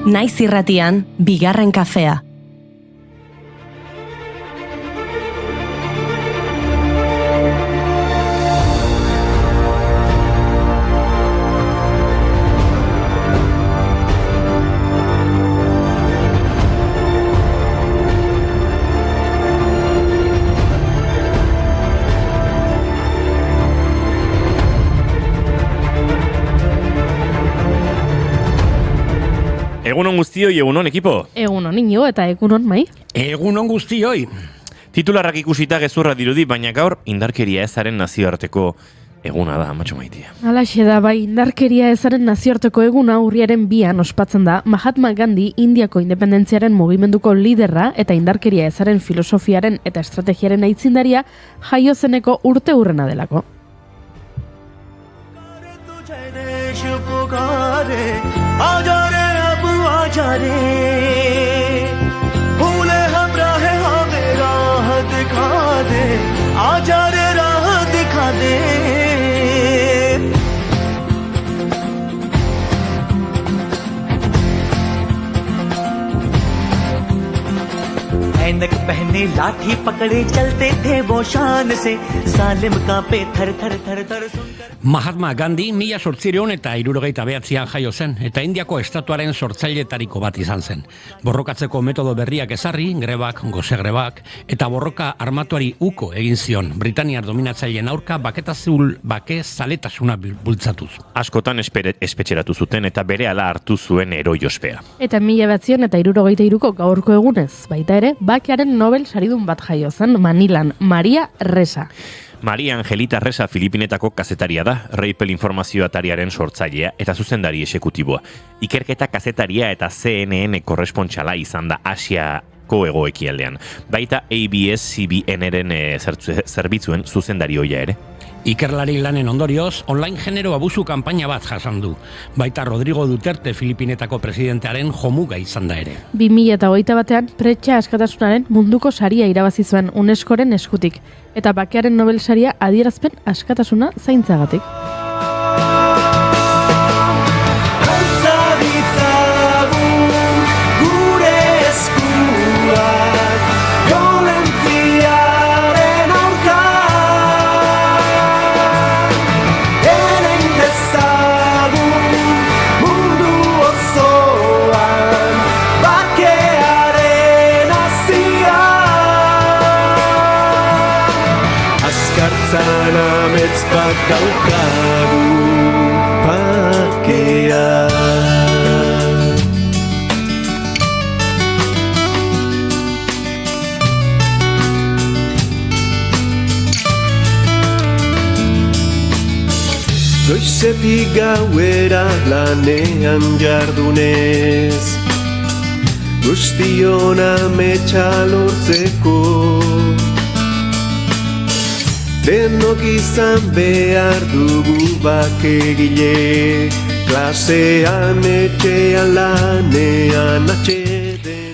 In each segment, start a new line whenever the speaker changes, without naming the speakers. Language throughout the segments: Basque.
Naiz irratian, bigarren kafea.
Egunon guztioi, egunon ekipo?
Egunon Iñigo eta egunon Mai.
Egunon guztioi.
Titularrak ikusita gezurra dirudi, baina gaur indarkeria ezaren nazioarteko eguna da, Matxo Maitia.
Halaxe da, bai, indarkeria ezaren nazioarteko eguna urriaren 2 ospatzen da Mahatma Gandhi Indiako independentziaren mugimenduko liderra eta indarkeria ezaren filosofiaren eta estrategiaren aitzindaria jaio zeneko urte hurrena delako.
भूले हम राह हमें राह दिखा दे आजा रे राह दिखा दे ऐनक पहने लाठी पकड़े चलते थे वो शान से जालिम कांपे थर थर थर थर सुनकर
Mahatma Gandhi 1869an jaio zen, eta Indiako estatuaren sortzailetariko bat izan zen. Borrokatzeko metodo berriak ezarri, grebak, gozegrebak, eta borroka armatuari uko egin zion, Britaniar dominatzaileen aurka bake zaletasuna bultzatuz.
Askotan espetxeratu zuten eta berehala hartu zuen heroi ospea.
Eta 1963ko gaurko egunez, baita ere, bakearen Nobel saridun bat jaio zen Manilan, Maria Ressa.
Maria Angelita Ressa Filipinetako kazetaria da, Reipel informazioatariaren sortzailea eta zuzendari esekutiboa. Ikerketa kazetaria eta CNN korrespontxala izan da Asiako hego-ekialdean. Baita ABS-CBN-eren zerbitzuen zuzendari ohia ere.
Ikerlari lanen ondorioz, online genero abusu kanpaina bat jasan du. Baita Rodrigo Duterte Filipinetako presidentearen jomuga izan da ere.
2021an pretxa askatasunaren munduko saria irabazi zuen UNESCOren eskutik, eta bakearen Nobel saria adierazpen askatasuna zaintzagatik.
Zanamets bat daukagu pakea Goizetik gauera lanean jardunez Guztion ametsa lortzeko Denok izan behar dugu bakegile, klasean etxean lanean atxeden.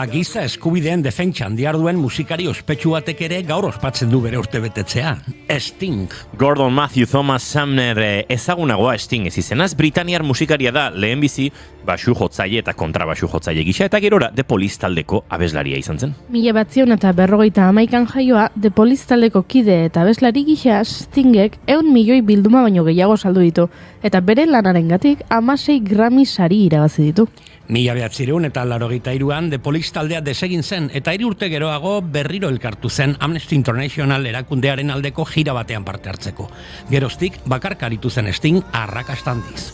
Giza eskubideen defentsan diharduen musikari ospetsu batek ere gaur ospatzen du bere urtebetetzea. Sting.
Gordon Matthew Thomas Sumner ezagunagoa Sting ez izenaz, Britaniar musikaria da lehenbizi basu jotzaile eta kontrabasu jotzaile gisa eta gerora The Police taldeko abeslaria izan zen.
1951an jaioa The Police taldeko kide eta abeslari gisa Stingek 100 milioi bilduma baino gehiago saldu ditu eta bere lanarengatik 16 Grammy sari irabazi ditu.
1983an The Police taldea desegin zen eta 3 urte geroago berriro elkartu zen Amnesty International erakundearen aldeko gira batean parte hartzeko. Geroztik bakarka aritu zen Sting arrakasta handiz.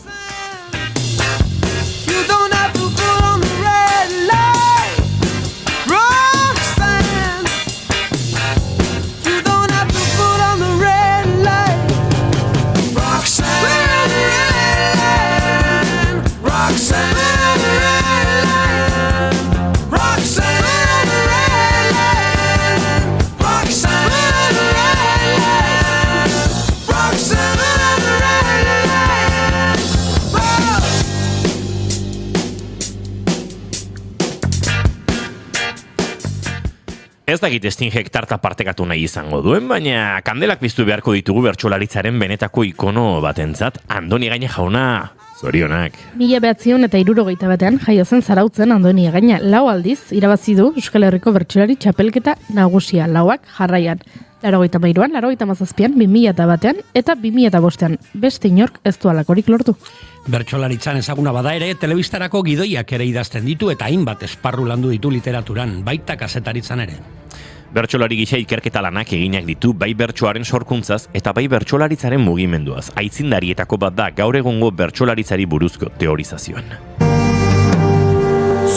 Ez dakit Stingek tarta partekatu nahi izango duen, baina kandelak piztu beharko ditugu bertsolaritzaren benetako ikono batentzat. Andoni Gaine jauna, Zorionak.
1961 jaio zen Zarautzen Andoni Egaina 4 aldiz irabazi du Euskal Herriko bertsolari txapelketa nagusia 4ak jarraian. 83an, 87an, 2001an eta 2005an. Beste inork ez du halakorik lortu.
Bertsolaritzan ezaguna bada ere, telebistarako gidoiak ere idazten ditu eta hainbat esparru landu ditu literaturan, baita kazetaritzan ere.
Bertsolari gisa ikerketa lanak eginak ditu bai bertsoaren sorkuntzaz eta bai bertsolaritzaren mugimenduaz. Aitzindarietako bat da gaur egungo bertsolaritzari buruzko teorizazioan.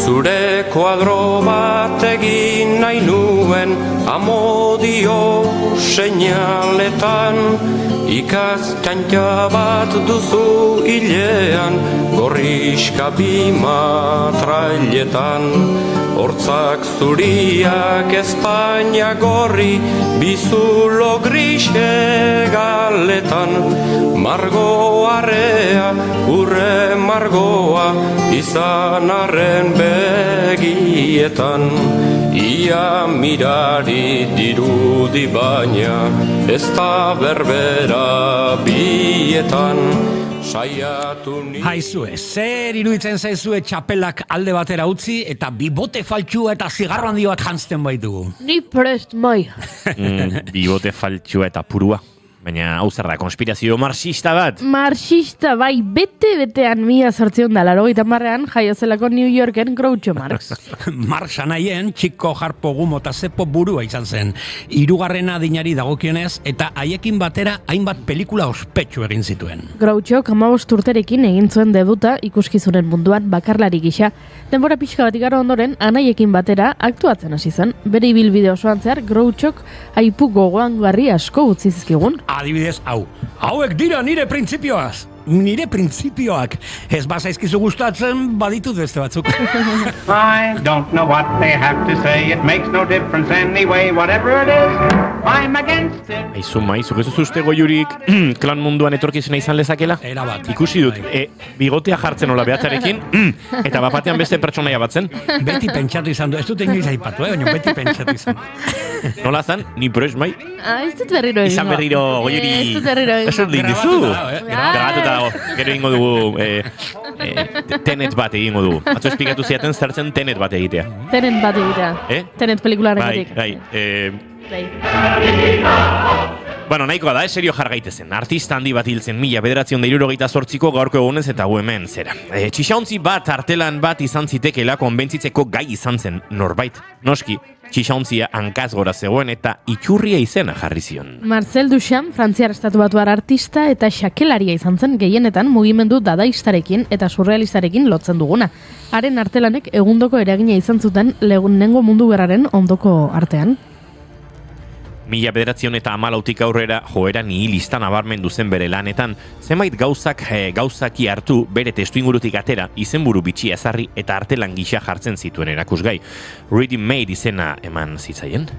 Zure kuadro bat egin nahi nuen amodio seinaletan, ikazkantza bat duzu hilean gorriska bi matrailetan. Hortzak zuriak Espainia gorri bizulo grise galetan, margo arrea urre margoa izan arren begietan. Ia mirari dirudi baina ez da berbera bietan.
Haizue, zer iruditzen zaizue txapelak alde batera utzi eta bibote faltsua eta zigarro handi bat jantzten baitugu?
Ni prest mai.
Bibote faltsua eta purua. Baina hau zer da, konspirazio marxista bat?
Marxista bai, bete-betean 1880an jaio zelako New Yorken Groucho Marx.
Marx anaien txiko jarpo gumo eta zepo burua izan zen. 3. adinari dagokionez eta haiekin batera hainbat pelikula ospetsu egin zituen.
Grouchok 15 urterekin egin zuen debuta ikuskizunen munduan bakarlari gisa. Denbora pixka bat igaro ondoren, anaiekin batera aktuatzen hasi zen. Bere ibilbide osoan zehar Grouchok aipu gogoangarri asko utzi zizkigun.
Adibidez, hauek dira nire printzipioaz. Nire printzipioak. Ez bazaizkizu gustatzen, baditut beste batzuk.
I don't know what they have to say. It makes no difference anyway. Whatever it is, I'm against it.
Aizu maizu, ez uste goiurik klan munduan etorkizena izan lezakela?
Erabat.
Ikusi dut, bigotea jartzen hola behatzarekin, eta bapatean beste pertsonaia batzen.
Beti pentsatu izan du, ez dut inoiz aipatu, baina beti pentsatu izan.
Nola zan, ni prez mai?
Ez dut berriro egingo.
Izan berriro, goiuri.
Ez dut berriro egingo.
Ez dut dindizu.
Grabatuta
dago. Gero egingo dugu Tenet bat egingo dugu. Atzo esplikatu ziaten zertzen Tenet bat egitea.
Tenet bat egitea. Tenet pelikularen batik.
Bai. Bueno, nahikoa da, serio jar gaitezen. Artista handi bat hiltzen 1978ko gaurko egunez eta gu hemen zera. Txixauntzi bat, artelan bat izan zitekeela konbentzitzeko gai izan zen norbait. Noski, txixauntzia hankaz gora zegoen eta iturria izena jarri zion.
Marcel Duchamp, frantziar estatuatuar artista eta xakelaria izan zen gehienetan mugimendu dadaistarekin eta surrealistarekin lotzen duguna. Haren artelanek egundoko eragina izan zuten lehenengo mundu gerraren ondoko artean.
1914 aurrera joera nihilista nabarmendu zen bere lanetan, zenbait gauzaki hartu bere testuingurutik atera, izenburu bitxia ezarri eta artelan gisa jartzen zituen erakusgai. Ready Made izena eman zitzaien.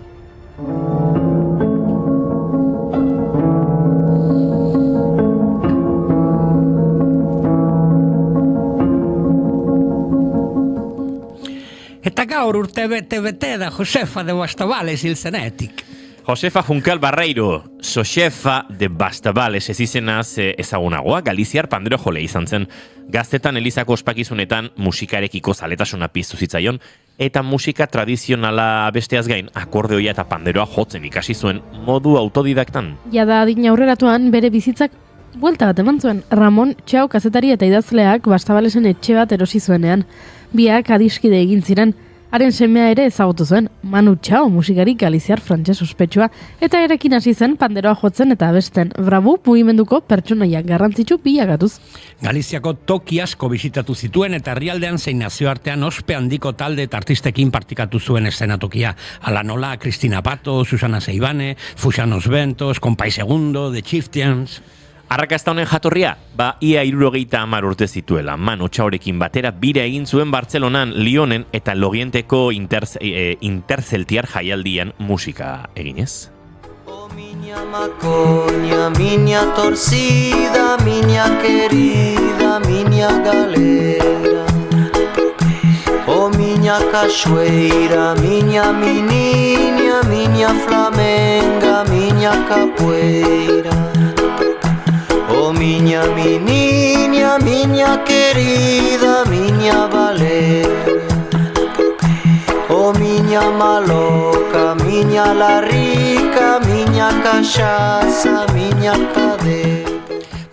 Eta gaur urte bete da Josefa de Bastabales hil zenetik.
Josefa Juncal Barreiro, Josefa de Bastabales ez izenaz ezagunagoa, galiziar pandero jole izan zen. Gaztetan elizako ospakizunetan musikarekiko zaletasuna piztu zitzaion, eta musika tradizionala besteaz gain, akordeoia eta panderoa jotzen ikasi zuen modu autodidaktan.
Jada adina aurreratuan bere bizitzak buelta bat eman zuen. Ramon Txau kazetari eta idazleak Bastabalesen etxe bat erosi zuenean. Biak adiskide egin ziren. Haren semea ere ezagutu zuen, Manu Txau musikari galiziar frantses ospetsua, eta erekin hasi zen panderoa jotzen eta abesten. Bravu mugimenduko pertsonaiak garrantzitsu bilakatuz.
Galiziako toki asko bisitatu zituen eta herrialdean zein nazioartean ospe handiko talde eta artistekin partikatu zuen eszenatokia. Ala nola Cristina Pato, Susana Seibane, Fuxanos Bentos, Kompai Segundo, The Chieftains.
Arrakasta honen jatorria, ia 70 urte zituela. Manu Txaurekin batera bira egin zuen Bartzelonan, Lyonen eta Logienteko interzeltiar jaialdian musika eginez.
Oh, miña macoña, miña torcida, miña querida, miña galera. Oh, miña cachoeira, miña meniña, miña flamenga, miña capoeira. Oh, miña Miña, mi niña, miña querida, miña Valeria. Oh, miña maloca, miña la rica, miña cachaza, miña cadera.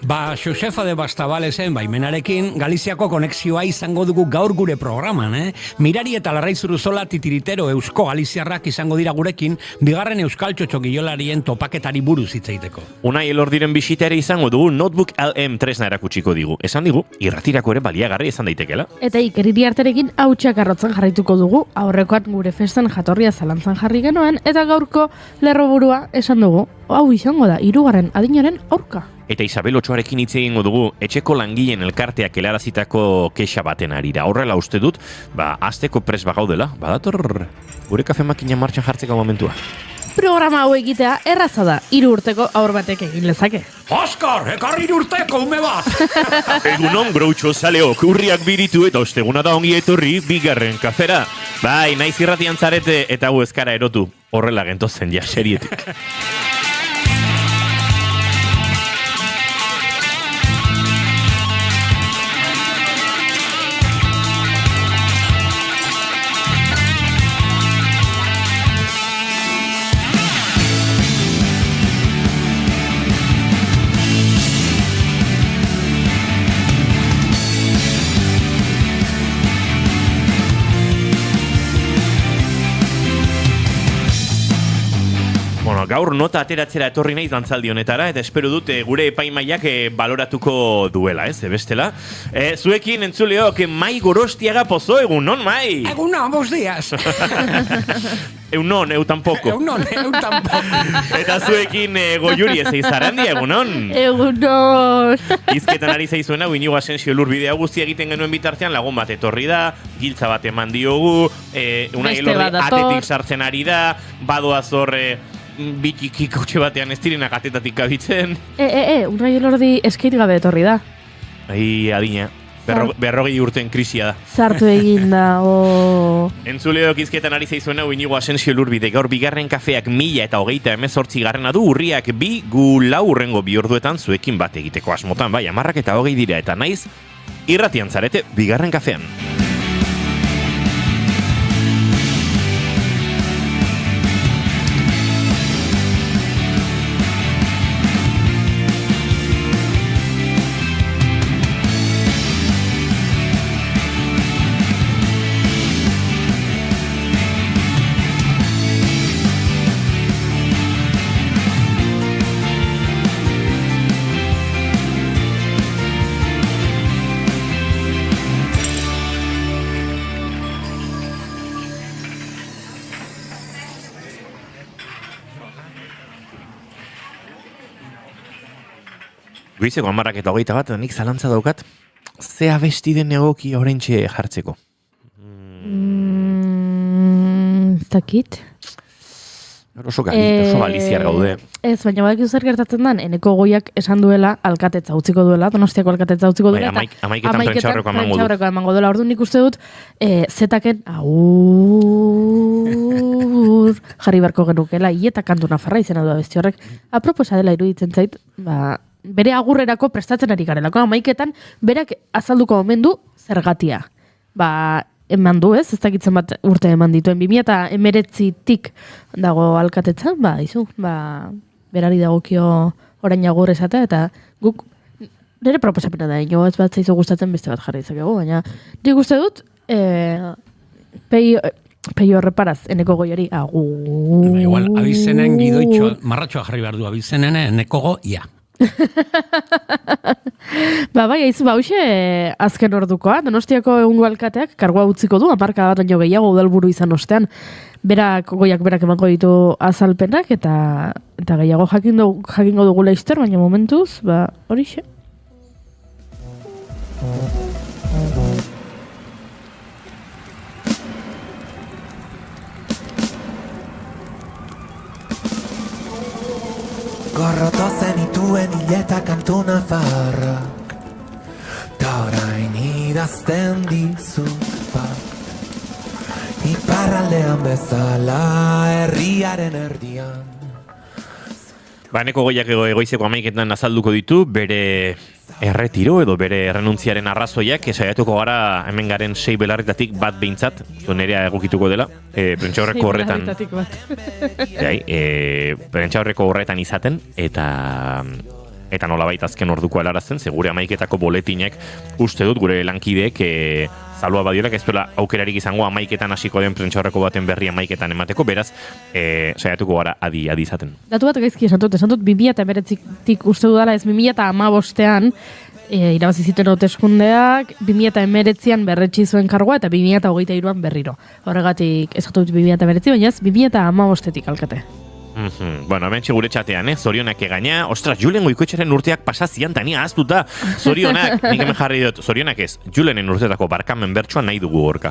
Ba, Josefa de Bastabalesen baimenarekin Galiziako konexioa izango dugu gaur gure programan, Mirari eta Larraiz Uruzola titiritero eusko galiziarrak izango dira gurekin, bigarren euskal txotxogilolarien topaketari buruz hitz egiteko.
Unai Elordiren bisitare izango dugu Notebook LM tresna erakutsiko digu. Esan digu, irratirako ere baliagarri izan daitekela.
Eta Ikeriri arterekin hautsak arrotzen jarraituko dugu, aurrekoan gure festan jatorria zalantzan jarri genuen, eta gaurko lerroburua esan dugu, hau izango da, 3. adinaren aurka.
Eta Isabel Otsoarekin hitz egingo dugu etxeko langileen elkarteak helarazitako kexa baten arira. Horrela uste dut, asteko pres bagaudela, badator gure kafe makina martxan jartzeko momentua.
Programa hau egitea erraza da, 3 urteko aur batek egin lezake.
Oskar, ekarri 3 urteko ume bat!
Egunon, Groucho zaleok, urriak biritu eta osteguna da ongi etorri bigarren kafera. Bai, naiz irratian zarete eta gu ezkara erotu. Horrela gentozen ja serietik. Gaur nota ateratzera etorri naiz dantzaldi honetara, eta espero dut gure epaimaiak baloratuko duela, bestela. Zuekin entzuleok, Mai Gorostiaga Pozo, egunon, Mai?
Egunon, bos días.
Eunon, eu tampoko.
Eunon, eu tampoko.
Eta zuekin Goiuri ez eizarrandi, egunon?
Egunon.
Izketan ari zaizuena, Inigo Asensio Lurbidea guztia egiten genuen bitartean, lagun bat etorri da, giltza bat eman diogu, Unai Elordi atetik sartzen ari da, badoaz horre bitiki kautxe batean ez direnak atetatik gabitzen.
Unai Elordi eskate gabe etorri da.
Ai, adina. 40 urten krisia da.
Sartu egin da,
Entzuleok izketan ari zaizuena Inigo Asensio Lurbide. Gaur bigarren kafeak 1028 garrena du, urriak 2 gu 4 urrengo 2 orduetan zuekin bat egiteko asmotan. Bai, 10 dira eta naiz irratian zarete bigarren kafean. Goizeko 10:21, nik zalantza daukat, ze abesti den egoki oraintxe jartzeko?
Zakit?
Oso galiziar gaude.
Ez, baina badakizu zer gertatzen den, Eneko Goiak esan duela alkatetza utziko duela, Donostiako alkatetza utziko duela.
Amaiketan prentxaurreko
emango duela. Orduan nik uste dut, zetaken aur jarri barko genukela, eta kantu nafarra izena du abesti horrek. Aproposa dela iruditzen zait, bere agurrerako prestatzen ari garelako. Amaiketan, berak azalduko omen du zergatia. Eman du, ez dakitzen bat urte eman dituen 2019tik dago alkatetza, berari dagokio orain agur esatea, eta guk nire proposapena da, ino ez bat zaizu gustatzen beste bat jarri izakegu, baina nik uste dut peio reparaz Eneko Goiari agur.
Igual, abizenen gidoitxo, marratxoa jarri behar du abizenen Eneko Goia.
Hauxe azken ordukoa, Donostiako egungo alkateak kargua utziko du, 10 bat baino gehiago udalburu izan ostean, Goiak berak emango ditu azalpenak, eta gehiago jakingo dugu laizter, baina momentuz, horixe.
Gorroto zenituen hileta kantu nafarrak, ta orain idazten dizut bat. Iparraldean bezala herriaren erdian,
Baneko goiak egoizeko 11etan azalduko ditu, bere erretiro edo bere renuntziaren arrazoiak, saiatuko gara hemen garen 6 belarritatik bat behintzat, nerea egokituko dela, prentxaurreko horretan. Prentxaurreko horretan izaten, eta nolabait azken orduko helarazten, gure 11etako boletinek uste dut gure lankideek zalua badiola, ez duela aukerarik izango 11etan hasiko den prentxaurreko baten berri 11etan emateko, beraz, saiatuko gara adi izaten.
Datu bat gaizki esan dut 2019tik uste dudala, ez 2015ean irabazi zituen hauteskundeak, 2019an berretsi zuen kargoa eta 2023an berriro. Horregatik ez dut 2019, baina ez 2015etik alkate.
Bueno, hemen gure txatean, zorionak egaina, ostras, Julen Goikoetxeren urteak pasazian tania aztuta, zorionak, nik hemen jarri dut, zorionak ez, Julenen urteetako barkamen bertsoa nahi dugu gorka.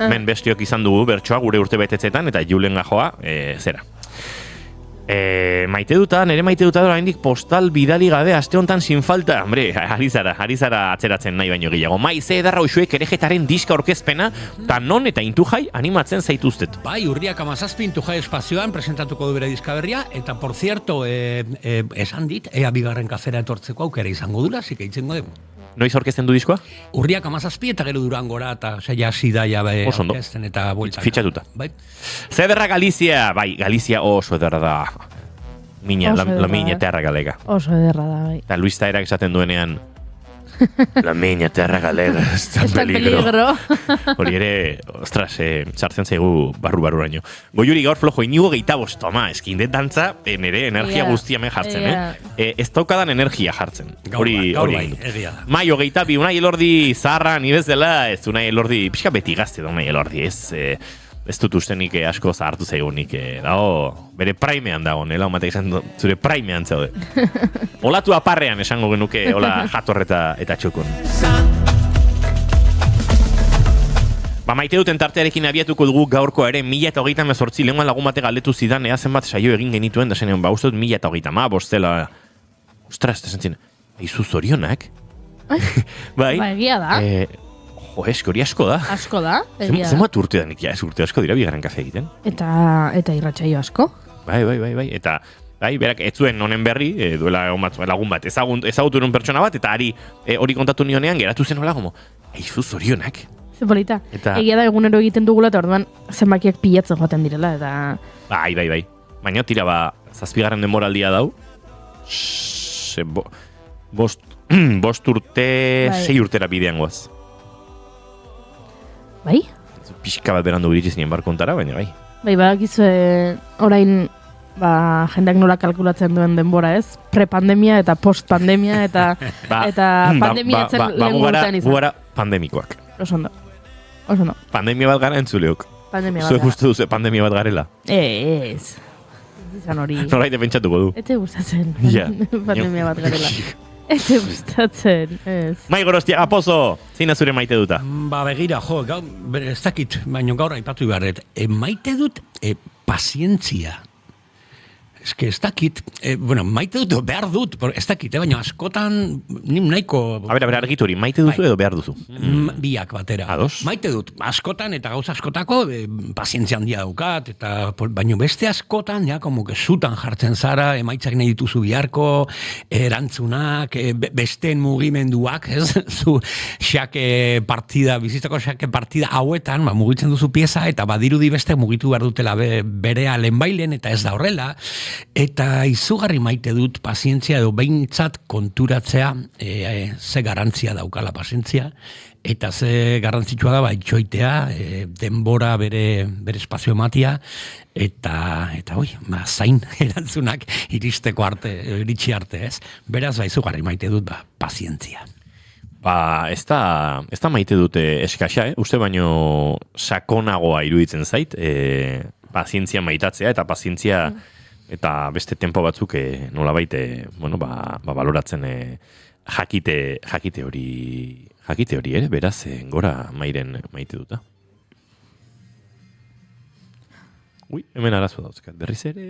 Men bestiok izan dugu bertsoa gure urte betetzetan, eta Julen gajoa, zera. Maite duta dora hendik postal bidali gabe aste hontan sin falta. Hombre, ari zara atzeratzen nahi baino gehiago. Maize edarra uxuek erejetaren diska orkezpena, ta non eta intujai animatzen zaituztet.
Bai, urriak 17 intujai espazioan presentatuko du bere diska berria, eta por cierto, esan dit, ea bigarren kafera etortzeko aukera izango dula, zika itzengo dugu.
Noiz orkesten du diskoa?
Urriak 17 eta gero Durangora eta saia hasi da jabe orkesten eta bueltan.
Fitxatuta.
Bai.
Zederra Galizia, bai, Galizia oso ederra da. La miña terra galega.
Oso ederra da, bai.
Eta Luis Taerak esaten duenean, la miña terra galega está en peligro. Hori ere, ostras, sartzen zaigu barru-barruraino. Goiuri gaur flojo, inigo gehiabost, toma, eskin det dantza, nere energia guztia men jartzen, ez daukadan energia jartzen. Hori
egia da.
Maio gehitabi, Unai Elordi zaharra nibez dela, ez Unai Elordi, pixka beti gazte da Unai Elordi, ez dut ustenik asko zahartu zaigunik, bere praimean dago, nela, omatek esan zure praimean zaude. Olatu aparrean esango genuke, hola jatorreta eta txukun. Maite duten tartearekin abiatuko dugu gaurko ere 1038 lenguan lagun bate galdetu zidan, zenbat saio egin genituen, da zenean, uste dut 1038, dela, ostras, eta zentzien, izu zorionak? Bai,
egia da.
Jo, hori asko da.
Asko da, egia da.
Zemat urte danik, ez urte asko dira bigarren kafe egiten.
Eta irratsaio asko.
Bai. Eta, berak, ez zuen honen berri, duela lagun bat, ezagutu erun pertsona bat, eta hori kontatu nionean, geratu zen hola, gomo, izu zorionak.
Zepolita. Egia da egunero egiten dugula, eta orduan zenbakiak pilatzen joaten direla, eta...
Bai. Baina tira, 7. denboraldia dau, bost urte, 6 urtera bidean goaz.
Bai?
Pixka bat berandu iritsi zinen barkontara, baina bai.
Bai, badakizu orain jendeak nola kalkulatzen duen denbora, ez? Pre-pandemia eta post-pandemia eta pandemia etzen lehen urtean izan.
Gugara pandemikoak.
Oso ondo.
Pandemia bat gara entzuleok. Zuek uste duzu pandemia bat garela?
Ez. Izan hori.
Noraite pentsatuko du.
Ete gustatzen pandemia bat garela. Ete gustatzen, ez.
Mai Gorostiaga Pozo, zein zure maite duta?
Begira, ez dakit, baina gaur aipatu ibarret. Maite dut pazientzia. Ez dakit, maite dut behar dut, ez dakit, baina askotan nahiko... A ber,
argitu hori, maite duzu edo behar duzu?
Biak batera.
Ados?
Maite dut, askotan eta gauza askotako pazientzia handia daukat, baina beste askotan, como que zutan jartzen zara, emaitzak nahi dituzu biharko, erantzunak, besteen mugimenduak, ez? Zu xake partida, bizitzako xake partida hauetan, mugitzen duzu pieza, eta badirudi beste mugitu behar dutela berea lehenbailen, eta ez da horrela, eta izugarri maite dut pazientzia edo behintzat konturatzea ze garantzia daukala pazientzia eta ze garrantzitsua da itxoitea, denbora bere espazio ematia eta zain erantzunak iritsi arte, ez? Beraz, izugarri maite dut pazientzia.
Ez da maite dute eskaxa, uste baino sakonagoa iruditzen zait, pazientzia maitatzea eta pazientzia eta beste tempo batzuk nolabait baloratzen jakite hori ere, beraz gora mairen maite duta. Hemen arazo dauzkat, berriz ere...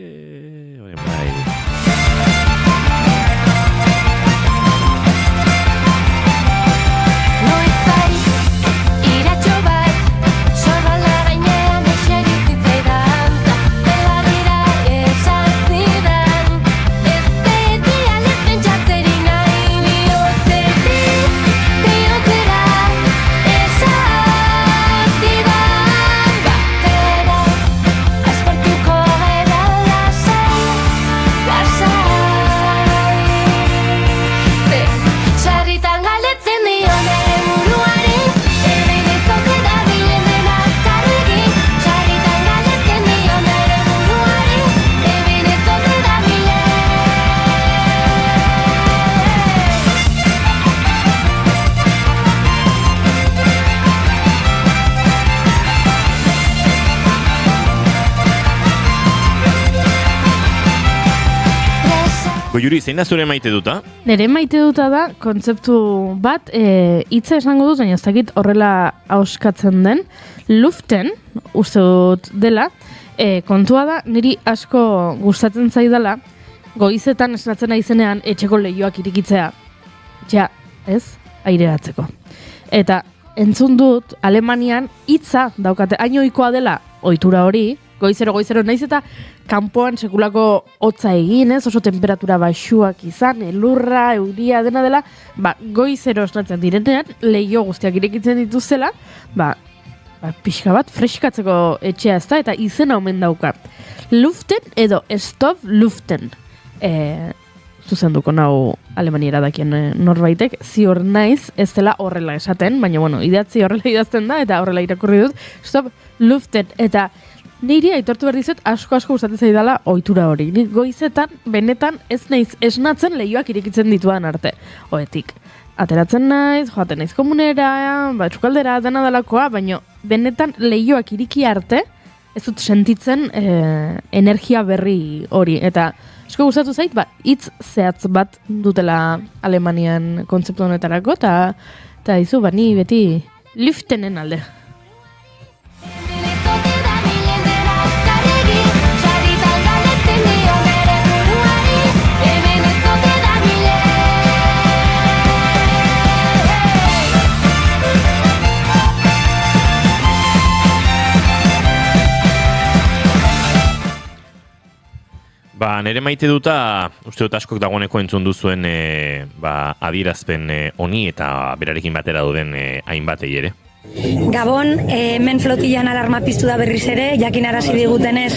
Goiuri, zein da zure maite duta?
Nere maite duta da, kontzeptu bat, hitza esango dut, baina ez dakit horrela auskatzen den, luften, uste dut dela, kontua da, niri asko gustatzen zaidala, goizetan esnatzen aizenean etxeko leihoak irikitzea, ja, ez, aireratzeko. Eta entzun dut, Alemanian hitza daukate, hainoikoa dela ohitura hori, goizero naiz eta kanpoan sekulako hotza egin, ez, oso temperatura baxuak izan, elurra, euria, dena dela, goizero esnatzen direnean, leiho guztiak irekitzen dituzela, pixka bat freskatzeko etxea ez da, eta izena omen dauka. Luften edo Stop Luften. Zuzenduko nau alemaniera dakien norbaitek, ziur naiz ez dela horrela esaten, baina bueno, idatzi horrela idazten da, eta horrela irakurri dut, Stop Luften, eta niri aitortu behar dizut asko gustatzen zaidala ohitura hori. Ni goizetan, benetan ez naiz esnatzen leihoak irekitzen dituan arte. Oetik, ateratzen naiz, joaten naiz komunera, txukaldera, dena dalakoa, baina benetan leihoak iriki arte, ez dut sentitzen energia berri hori. Eta asko gustatu zait, hitz zehatz bat dutela Alemanian kontzeptu honetarako, eta izu, ni beti liftenen alde.
Nere maite duta, uste dut askok dagoeneko entzun duzuen adierazpen honi eta berarekin batera duden hainbatei ere.
Gabon, hemen flotillan alarma piztu da berriz ere, jakin arazi digutenez,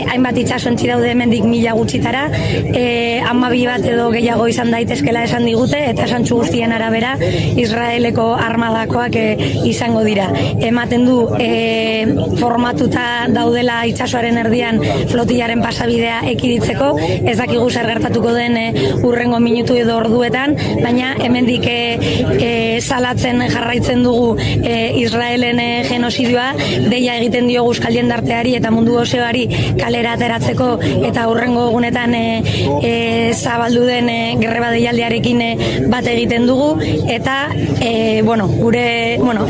hainbat itsasontzi daude hemendik 1000 gutxitara, 12 bat edo gehiago izan daitezkela esan digute, eta esantzu guztien arabera, Israeleko armadakoak izango dira. Ematen du, formatuta daudela itsasoaren erdian flotillaren pasabidea ekiditzeko, ez dakigu zer gertatuko den hurrengo minutu edo orduetan, baina hemendik salatzen jarraitzen dugu Israelen genozidioa, deia egiten diogu euskal jendarteari eta mundu osoari kalera ateratzeko eta hurrengo egunetan zabaldu den greba deialdiarekin bat egiten dugu eta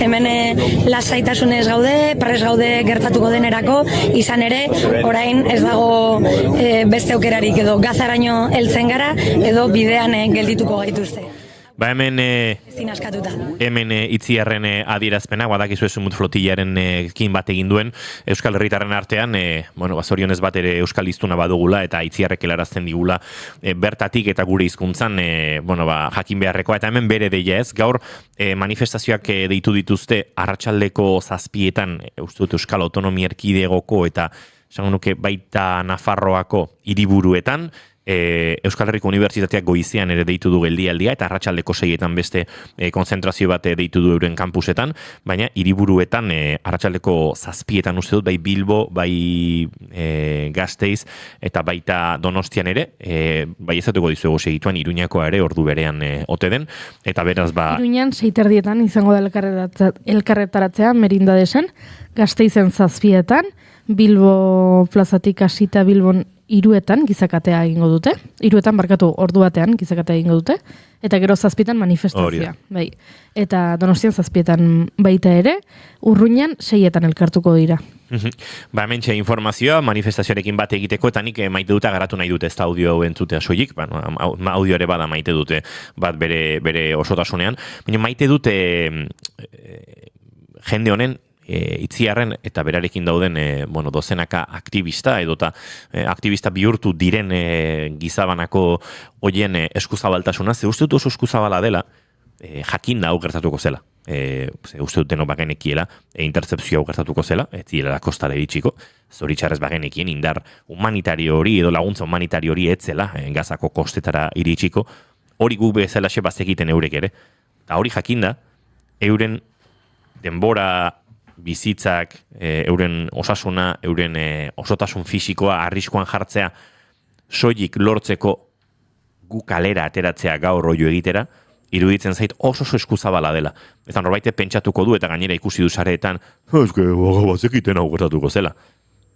hemen lasaitasunez gaude, pres gaude gertatuko denerako, izan ere orain ez dago beste aukerarik, edo Gazaraino heltzen gara edo bidean geldituko gaituzte.
Hemen Itziarren adierazpena, badakizu Esumut flotillaren kin bat egin duen Euskal Herritarren artean, zorionez bat ere Euskal hiztuna badugula eta Itziarrek helarazten digula bertatik eta gure hizkuntzan jakin beharrekoa, eta hemen bere deia ez, gaur manifestazioak deitu dituzte arratsaldeko 7etan, uste dut Euskal Autonomia Erkidegoko eta esango nuke baita Nafarroako hiriburuetan, Euskal Herriko Unibertsitateak goizean ere deitu du geldialdia eta arratsaldeko 6etan beste konzentrazio bat deitu du euren kampusetan, baina hiriburuetan arratsaldeko 7etan uste dut bai Bilbo, bai Gasteiz eta baita Donostian ere, bai ezatuko dizuegu segituan Iruñakoa ere ordu berean ote den, eta beraz
Iruñan 6:30 izango da elkarretaratzea Merindadesen, Gasteizen 7etan, Bilbo plazatik hasita Bilbon 3etan gizakatea egingo dute. 3etan ordu batean gizakatea egingo dute. Eta gero 7etan manifestazioa. Bai. Eta Donostian 7etan baita ere, Urruñan 6etan elkartuko dira.
Hementxe informazioa, manifestazioarekin bat egiteko, eta nik maite dute garatu nahi dute ez da audio entzutea soilik, audio ere bada maite dute bat bere osotasunean, baina maite dute jende honen Itziarren eta berarekin dauden dozenaka aktivista edota aktivista bihurtu diren gizabanako hoien eskuzabaltasuna, ze uste dut oso eskuzabala dela, jakin da hau gertatuko zela. Uste dut denok bagenekiela, interzepzio hau gertatuko zela, ez zirela kostara iritsiko, zoritxarrez bagenekien indar humanitario hori edo laguntza humanitario hori etzela, Gazako kostetara iritsiko, hori guk bezala bazekiten eurek ere. Eta hori jakin da, euren denbora bizitzak, euren osasuna, euren osotasun fisikoa arriskoan jartzea soilik lortzeko gu kalera ateratzea gaur oio egitera, iruditzen zait oso eskuzabala dela. Eta norbaite pentsatuko du eta gainera ikusi du sareetan, bazekiten hau gertatuko zela.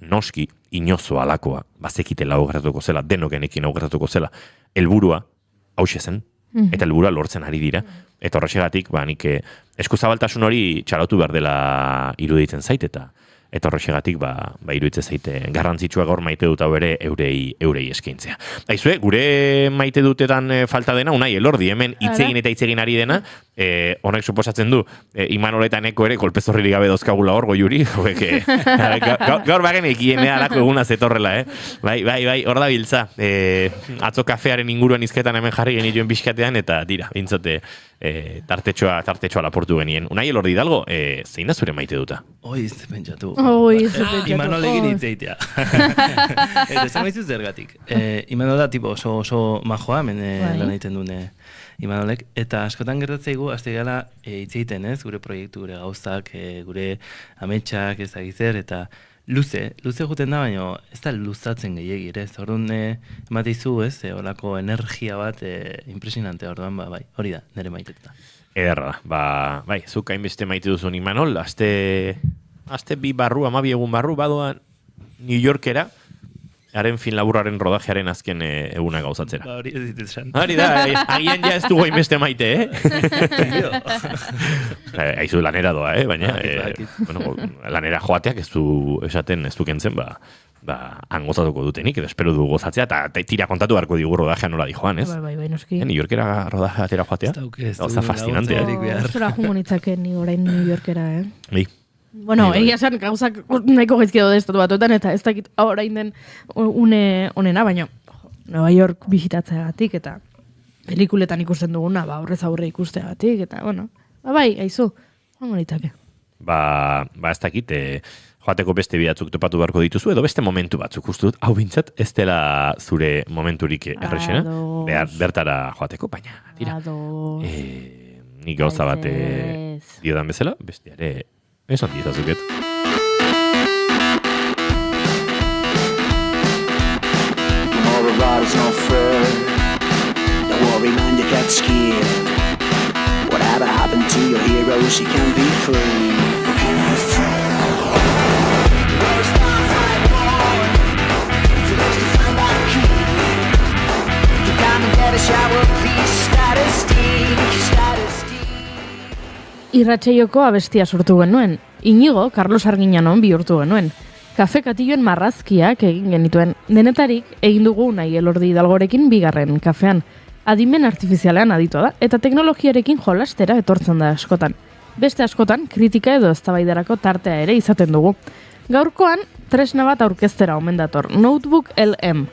noski, inozo alakoa, bazekitela hau gertatuko zela, denokenekin hau gertatuko zela, helburua hauxe zen, eta helburua lortzen ari dira, eta horrexegatik, nik eskuzabaltasun hori txalotu behar dela iruditzen zait, eta horrexegatik iruditzen zaite garrantzitsua gaur maite dut hau ere eurei eskaintzea. Aizue, gure maite dutetan falta dena, Unai Elordi, hemen hitzegin eta hitzegin ari dena, honek suposatzen du, Imanol eta Eneko ere kolpezorririk gabe dauzkagula hor goiuri, gaur bagen ekienea alako eguna zetorrela, Bai, hor da biltza. Atzo kafearen inguruan izketan hemen jarri genituen pixkatean, eta dira, bintzate, tartetxoa laportu genien. Unai Elordi Hidalgo, zein da zure maite duta?
Oiz, pentsatu.
Imanol
egin itzeitea. Eta esan maizu zergatik. Imanol da tipo oso majoa, hemen lan egiten dune Imanolek, eta askotan gertatzeigu, azte gala itzeiten ez, gure proiektu, gure gauzak, gure ametsak, ez da gizer, eta luze juten da, baina ez da luzatzen gehiagir, ez? Orduan emateizu, ez? Olako energia bat impresionante, orduan, bai, hori da, nire maitetuta.
Ederra da, bai, zuk hainbeste maite duzun Imanol, aste 2 barru, 12 egun barru, badoan New Yorkera, haren fin laburraren rodajearen azken eguna gauzatzera.
Hori ez ditut esan.
Hori da, agian ja ez dugu hainbeste maite, Aizu lanera doa, baina lanera joateak ez du esaten, ez du kentzen, han gozatuko dutenik, edo espero du gozatzea, eta tira kontatu beharko digu rodajea nola di joan, ez?
Bai, noski.
New Yorkera rodajea atera joatea? Gauza fascinantea.
Zora jungo nitzake ni orain New Yorkera,
Bai.
Bueno, egia esan gauzak nahiko gaizki daude estatu batuetan, eta ez dakit orain den une honena, baina Nueva York bisitatzeagatik, eta pelikuletan ikusten duguna, horrez aurre ikusteagatik, eta bueno, bai, aizu, joango nitzake.
Ez dakit, joateko beste bidatzuk topatu beharko dituzu, edo beste momentu batzuk uste dut, hau bintzat, ez dela zure momenturik errexena, bertara joateko, baina, tira, nik gauza bat diodan bezala, besteare, esan diezazuket.
All of that is not fair. Don't worry, man, you get scared. Whatever happened to your heroes, you can be free. Where's that fight born? So let's just find that key. You come and get a shower, please. Status
Irratxeioko abestia sortu genuen. Inigo, Carlos Arguiñanon bihurtu genuen. Kafe Katilloen marrazkiak egin genituen. Denetarik egin dugu Unai Elordi Hidalgorekin bigarren kafean. Adimen artifizialean aditua da, eta teknologiarekin jolastera etortzen da askotan. Beste askotan, kritika edo eztabaidarako tartea ere izaten dugu. Gaurkoan, tresna bat aurkeztera omen dator, Notebook LM.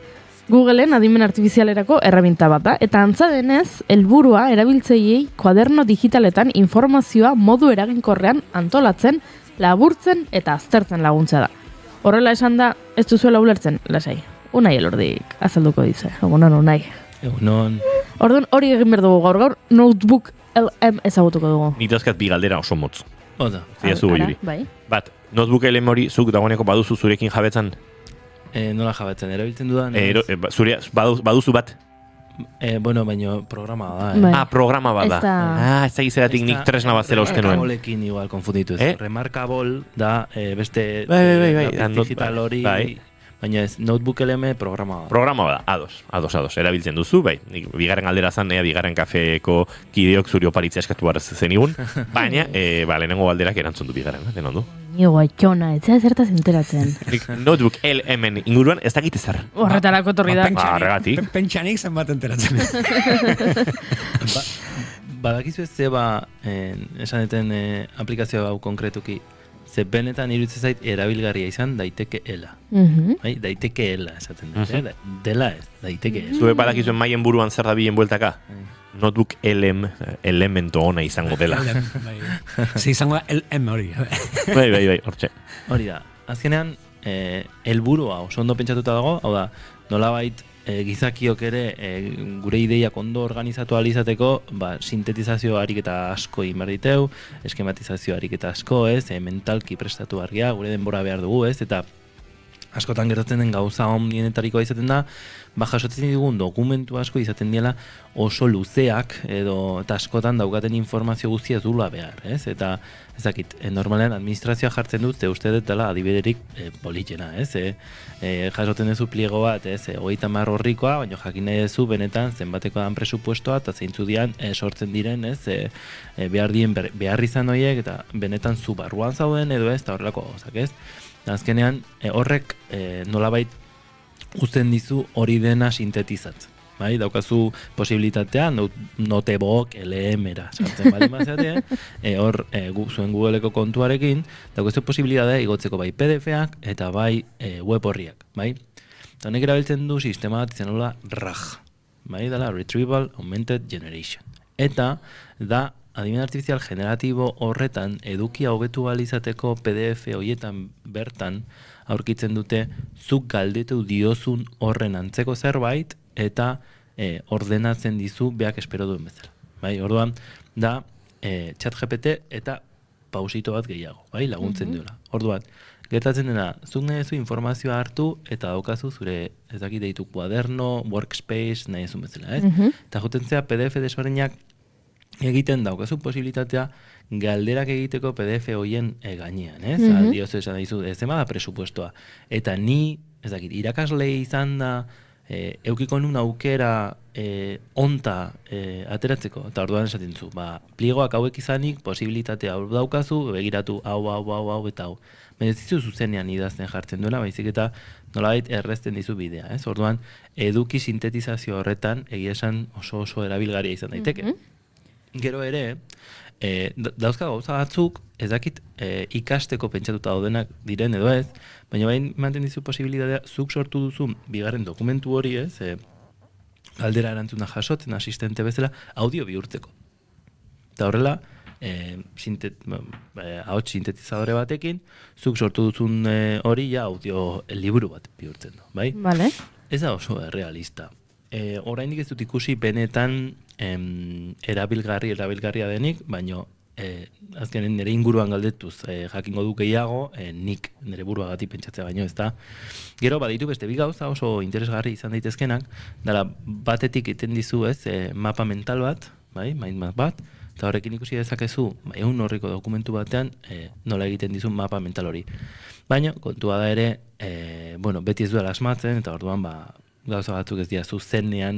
Googleen adimen artifizialerako erreminta bat da, eta antza denez, helburua erabiltzaileei kuaderno digitaletan informazioa modu eraginkorrean antolatzen, laburtzen eta aztertzen laguntza da. Horrela esan da, ez duzuela ulertzen, lasai. Unai Elordik azalduko dize, egunon Unai.
Egunon.
Orduan hori egin behar dugu gaur Notebook LM ezagutuko dugu.
Nitazkat bi galdera oso motz.
Oda.
Ziazu goiuri.
Bai.
Bat, Notebook LM hori zuk dagoeneko baduzu zurekin jabetzan?
Nola jabetzen, erabiltzen dudan?
Zure, baduzu bat?
Bueno, baino programa da.
Bai.
Programa bat da. Ez da gizeratik nik tresna bat zela uste nuen.
Remarkabolekin igual konfunditu ez. Remarkable da beste
Bai.
digital hori, baina ez Notebook LM programa da.
Programa bat da, ados. Erabiltzen duzu, bai. Bigarren galdera zan, bigarren kafeko kideok zuri oparitzea eskatu behar zenigun. Baina, lehenengo galderak erantzun du bigarren, den ondo.
Nigo atxona, etzea zertaz enteratzen.
Notebook LM inguruan ez dakit ezer.
Horretarako torri da.
Horregatik.
Pentsanik zenbat enteratzen.
Badakizu ez zeba esaneten aplikazio hau konkretuki, ze benetan iruditzen zait erabilgarria izan daitekeela. Daitekeela esaten dut, dela ez, daitekeela.
Zue badakizuen maien buruan zer da bilen bueltaka? Notebook elemento ona izango dela.
Ze izango da LM hori.
Bai, hortxe.
Hori da, azkenean, helburua oso ondo pentsatuta dago, hau da, nolabait gizakiok ere gure ideiak ondo organizatu alizateko, sintetizazio ariketa asko egin behar diteu, eskematizazio ariketa asko, mentalki prestatu argia, gure denbora behar dugu, eta askotan gertatzen den gauza ondienetarikoa izaten da, jasotzen digun dokumentu asko izaten diela oso luzeak eta askotan daukaten informazio guztia ez dula behar, ez? Eta ezakit, normalean administrazioa jartzen dut, uste dut dela adibiderik politena, ez? Jasoten duzu pliego bat, ez? 30 horrikoa, baina jakin nahi duzu benetan zenbateko dan presupuestoa eta zeintzu dian sortzen diren, ez? Behar izan horiek eta benetan zu barruan zauden edo ez, eta horrelako gauzak, ez? Azkenean, horrek nolabait uzten dizu hori dena sintetizatzen. Bai, daukazu posibilitatea notebook LM-era sartzen bali mazeatea, hor zuen Google-eko kontuarekin, daukazu posibilitatea igotzeko bai PDF-ak eta bai web horriak, bai? Eta honek erabiltzen du sistema bat izan nola RAG, bai, dela Retrieval Augmented Generation. Eta da adimen artifizial generatibo horretan edukia hobetu balizateko PDF horietan bertan aurkitzen dute zuk galdetu diozun horren antzeko zerbait eta ordenatzen dizu beak espero duen bezala. Bai, orduan da ChatGPT eta pausito bat gehiago, bai, laguntzen duela. Orduan, gertatzen dena, zuk nahi duzu informazioa hartu eta daukazu zure ez dakit deitu kuaderno, workspace, nahi duzun bezala, ez? Eta juten zea PDF desberdinak egiten daukazu posibilitatea galderak egiteko PDF hoien gainean, ez? Diozu esan dizu, ez ema da presupuestoa. Eta ni, ez dakit, irakasle izan da, eukiko nun aukera onta ateratzeko, eta orduan esaten zu, pliegoak hauek izanik, posibilitatea hau daukazu, begiratu hau, eta hau. Baina ez dizu zuzenean idazten jartzen duela, baizik eta nolabait errezten dizu bidea, ez? Orduan, eduki sintetizazio horretan, egia esan oso erabilgaria izan daiteke. Gero ere, dauzka gauza batzuk, ez dakit ikasteko pentsatuta daudenak diren edo ez, baina bain manten dizu posibilitatea, zuk sortu duzu bigarren dokumentu hori ez, galdera erantzuna jasotzen asistente bezala, audio bihurtzeko. Eta horrela, ahots sintetizadore batekin, zuk sortu duzun hori ja audio liburu bat bihurtzen du, bai?
Vale.
Ez da oso realista. Oraindik ez dut ikusi benetan erabilgarria denik, baina azkenen nire inguruan galdetuz jakingo du gehiago, nik nire buruagatik pentsatzea baino, ez da. Gero baditu beste bi gauza oso interesgarri izan daitezkenak, dela batetik iten dizu ez, mapa mental bat, bai, mind map bat, eta horrekin ikusi dezakezu, ehun horriko dokumentu batean, nola egiten dizu mapa mental hori. Baina, kontua da ere, beti ez duela asmatzen, eta orduan, gauza batzuk ez dira zuzenean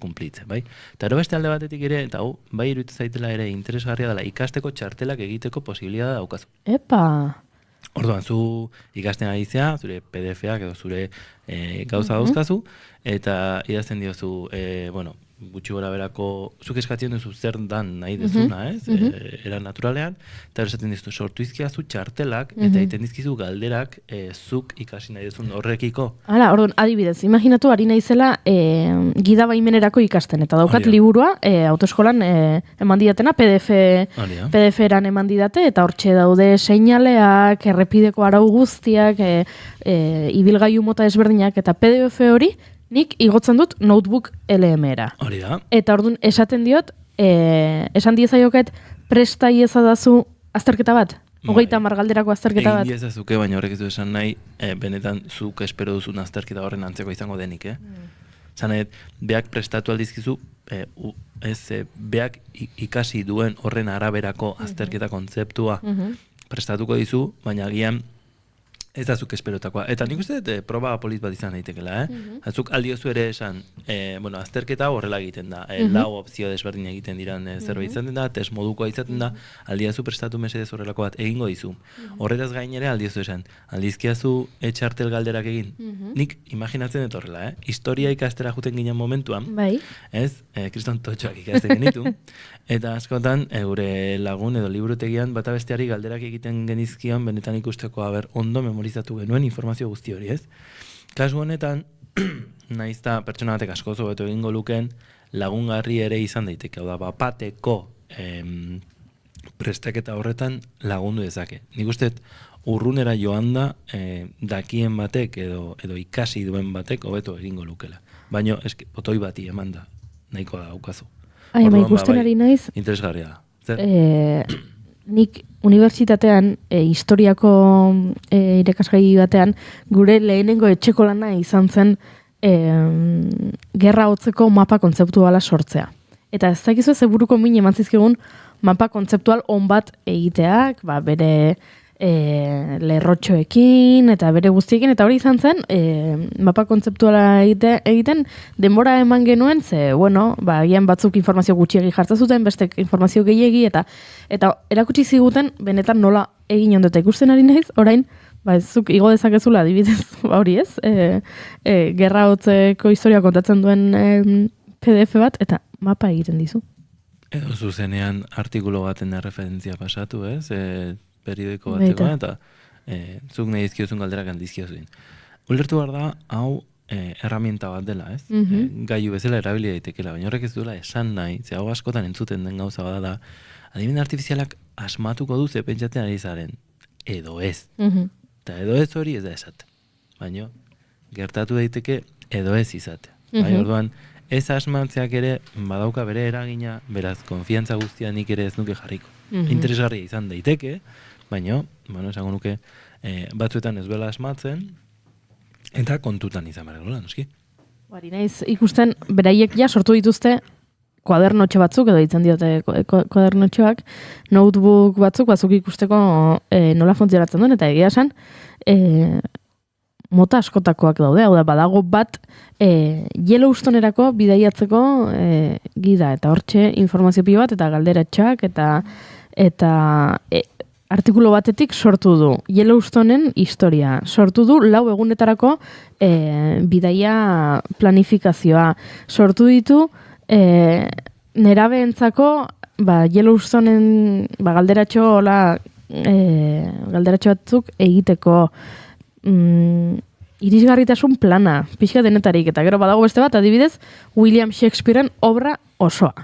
kumplitzen, bai? Eta beste alde batetik ere, eta bai iruditzen zaitela ere interesgarria dela ikasteko txartelak egiteko posibilitatea daukazu.
Epa!
Orduan, zu ikasten ari zea, zure PDF-ak edo zure gauza dauzkazu, eta idazten diozu, gutxi gora berako, zuk eskatzen duzu zer dan nahi dezuna, ez? Era naturalean, eta esaten dizu sortu izkiazu txartelak, eta egiten dizkizu galderak zuk ikasi nahi dezun horrekiko.
Hala, orduan, adibidez, imaginatu ari naizela gidabaimenerako ikasten, eta daukat liburua, autoeskolan eman didatena, PDF-eran eman didate, eta hortxe daude seinaleak, errepideko arau guztiak, ibilgailu mota ezberdinak, eta PDF hori, nik igotzen dut notebook LM-era.
Hori da.
Eta orduan esaten diot, esan diezaioket presta iezadazu azterketa bat? 30 galderako azterketa bat?
Egin diezazuke, baina horrek ez du esan nahi, benetan zuk espero duzun azterketa horren antzeko izango denik, Zanet, beak prestatu aldizkizu, beak ikasi duen horren araberako azterketa kontzeptua prestatuko dizu, baina agian ez da zuk esperotakoa. Eta nik uste dut proba polit bat izan daitekela, Zuk aldiozu ere esan, azterketa horrela egiten da, lau opzio desberdin egiten diran zerbait izaten da, test modukoa izaten da, aldiozu prestatu mesedez horrelako bat egingo dizu. Horretaz gain ere aldiozu esan, aldizkiazu etxartel galderak egin. Nik imaginatzen dut horrela, historia ikastera juten ginen momentuan, ez, kriston totxoak ikasten genitu, eta askotan, gure lagun edo liburutegian bata besteari galderak egiten genizkion, benetan ikusteko ondo memorizatu genuen informazio guzti hori, ez? Kasu honetan, naizta pertsona batek askoz hobeto egingo luken, lagungarri ere izan daiteke, hau da, bapateko prestaketa horretan lagundu dezake. Nik uste, urrunera joan da, dakien batek edo ikasi duen batek hobeto egingo lukela. Baina, botoi bati eman da, nahiko da daukazu.
Ikusten ari naiz.
Interesgarria da.
nik unibertsitatean, historiako irakasgai batean, gure lehenengo etxeko lana izan zen gerra hotzeko mapa kontzeptuala sortzea. Eta ez dakizu ez buruko min eman zizkigun mapa kontzeptual on bat egiteak, bere lerrotxoekin eta bere guztiekin, eta hori izan zen mapa kontzeptuala egiten denbora eman genuen, ze, agian batzuk informazio gutxiegi jartzen zuten, beste informazio gehiegi, eta erakutsi ziguten benetan nola egin ondeta ikusten ari naiz, orain, zuk igo dezakezula adibidez, hori ez, gerra hotzeko historia kontatzen duen PDF bat, eta mapa egiten dizu.
Edo zuzenean artikulu baten referentzia pasatu, ez? Periodiko batekoa, eta zuk nahi izkiozun galderak handizkiozun. Ulertu behar da, hau herramienta bat dela, ez? Gailu bezala erabili daitekela, baina horrek ez duela esan nahi, ze hau askotan entzuten den gauza bada da, adimen artifizialak asmatuko du ze pentsatzen ari zaren, edo ez. Eta edo ez hori ez da esaten. Baina gertatu daiteke edo ez izatea. Orduan, ez asmatzeak ere badauka bere eragina, beraz, konfiantza guztia nik ere ez nuke jarriko. Interesgarria izan daiteke, baina, esango nuke, batzuetan ez duela asmatzen, eta kontutan izan behar gola, noski?
Bari naiz ikusten, beraiek ja sortu dituzte kuadernotxo batzuk, edo ditzen diote kuadernotxoak, notebook batzuk ikusteko nola funtzionatzen duen, eta egia esan, mota askotakoak daude, hau da, badago bat Yellowstonerako bidaiatzeko gida, eta hortxe informazio pilo bat, eta galderatxoak, eta artikulu batetik sortu du Yellowstoneen historia, sortu du 4 egunetarako bidaia planifikazioa, sortu ditu nerabeentzako Yellowstoneen galderatxo batzuk egiteko irisgarritasun plana, pixka denetarik, eta gero badago beste bat, adibidez, William Shakespearen obra osoa.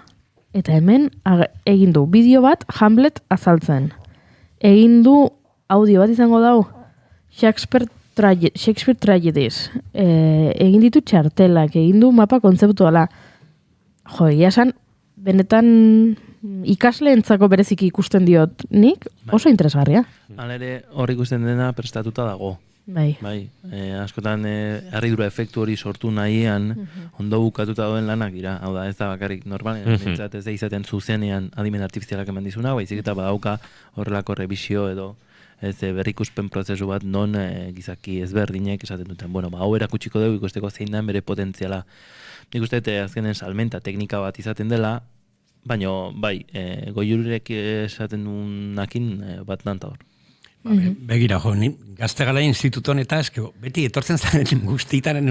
Eta hemen egin du bideo bat Hamlet azaltzen. Egin du audio bat izango dau Shakespeare Tragedies. Egin ditu txartelak, egin du mapa kontzeptuala. Jo, egia esan, benetan ikasleentzako bereziki ikusten diot nik, oso interesgarria.
Halere hor ikusten dena prestatuta dago.
Bai.
Askotan harridura efektu hori sortu nahian ondo bukatuta dauen lanak dira. Hau da, ez da bakarrik normalen, ez da izaten zuzenean adimen artifizialak eman dizuna, baizik eta badauka horrelako revisio edo berrikuspen prozesu bat non gizaki ezberdinek esaten duten. Hau erakutsiko dugu ikusteko zein da bere potentziala. Nik uste azkenen salmenta teknika bat izaten dela, baina goiururek esaten dunakin bat nanta hor.
Begira, Gazte Garaia instituton eta beti etortzen zaren guztietaren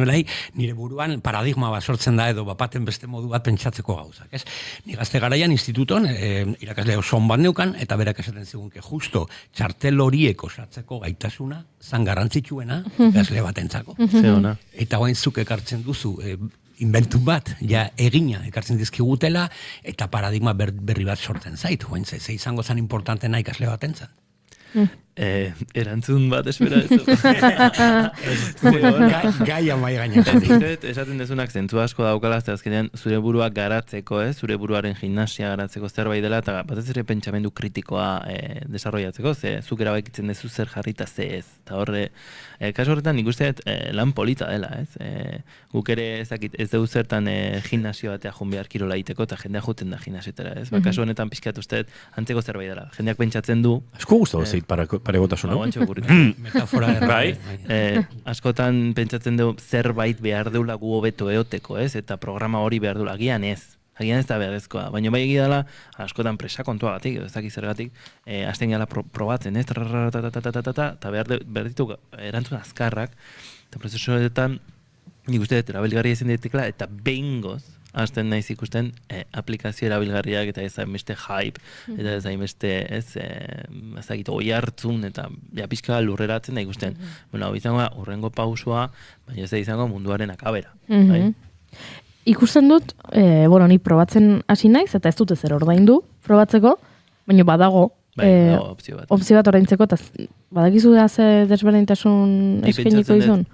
nire buruan paradigma bat sortzen da edo bapaten beste modu bat pentsatzeko gauzak, ez? Ni Gazte Garaian instituton irakasle oso on bat neukan, eta berak esaten zigunke justo txartel horiek osatzeko gaitasuna zan garrantzitsuena ikasle batentzako. Eta orain zuk ekartzen duzu inventu bat, egina ekartzen dizkigutela, eta paradigma berri bat sortzen zait, ze izango zen importantena ikasle batentzat.
Erantzun bat espera ez.
Gaia mai gaina.
Esaten dezunak zentzu asko daukala, azkenean zure burua garatzeko, zure buruaren gimnasia garatzeko zerbait dela, eta batez ere pentsamendu kritikoa desarrollatzeko, ze zuk erabakitzen dezu zer jarrita ze ez. Eta horre, kasu horretan nik uste lan polita dela, ez? Guk ere ez dugu zertan gimnasio batea joan behar kirola egiteko, eta jendea juten da gimnasiotera, ez? Kasu honetan pixkat uste antzeko zerbait dela. Jendeak pentsatzen du...
Asko guztu zeit paregotasuna.
Metafora
bai.
Askotan pentsatzen du zerbait behar deula gu hobeto eoteko, ez? Eta programa hori behar deula, agian ez da beharrezkoa, baina bai egia dela askotan presa kontuagatik, edo ez dakit zergatik, hasten gala probatzen, ez? Eta behar ditu erantzun azkarrak, eta prozesuetan nik uste erabilgarria izan ditekla, eta behingoz hasten naiz ikusten aplikazio erabilgarriak eta ez hainbeste hype, eta ez hainbeste oi hartzun, eta pixka lurreratzen da ikusten. Hau izango urrengo pausua, baina ez da izango munduaren akabera.
Ikusten dut, ni probatzen hasi naiz, eta ez dut ezer ordaindu probatzeko, baina badago opzio bat ordaintzeko, eta badakizu da ze desberdintasun eskainiko izan?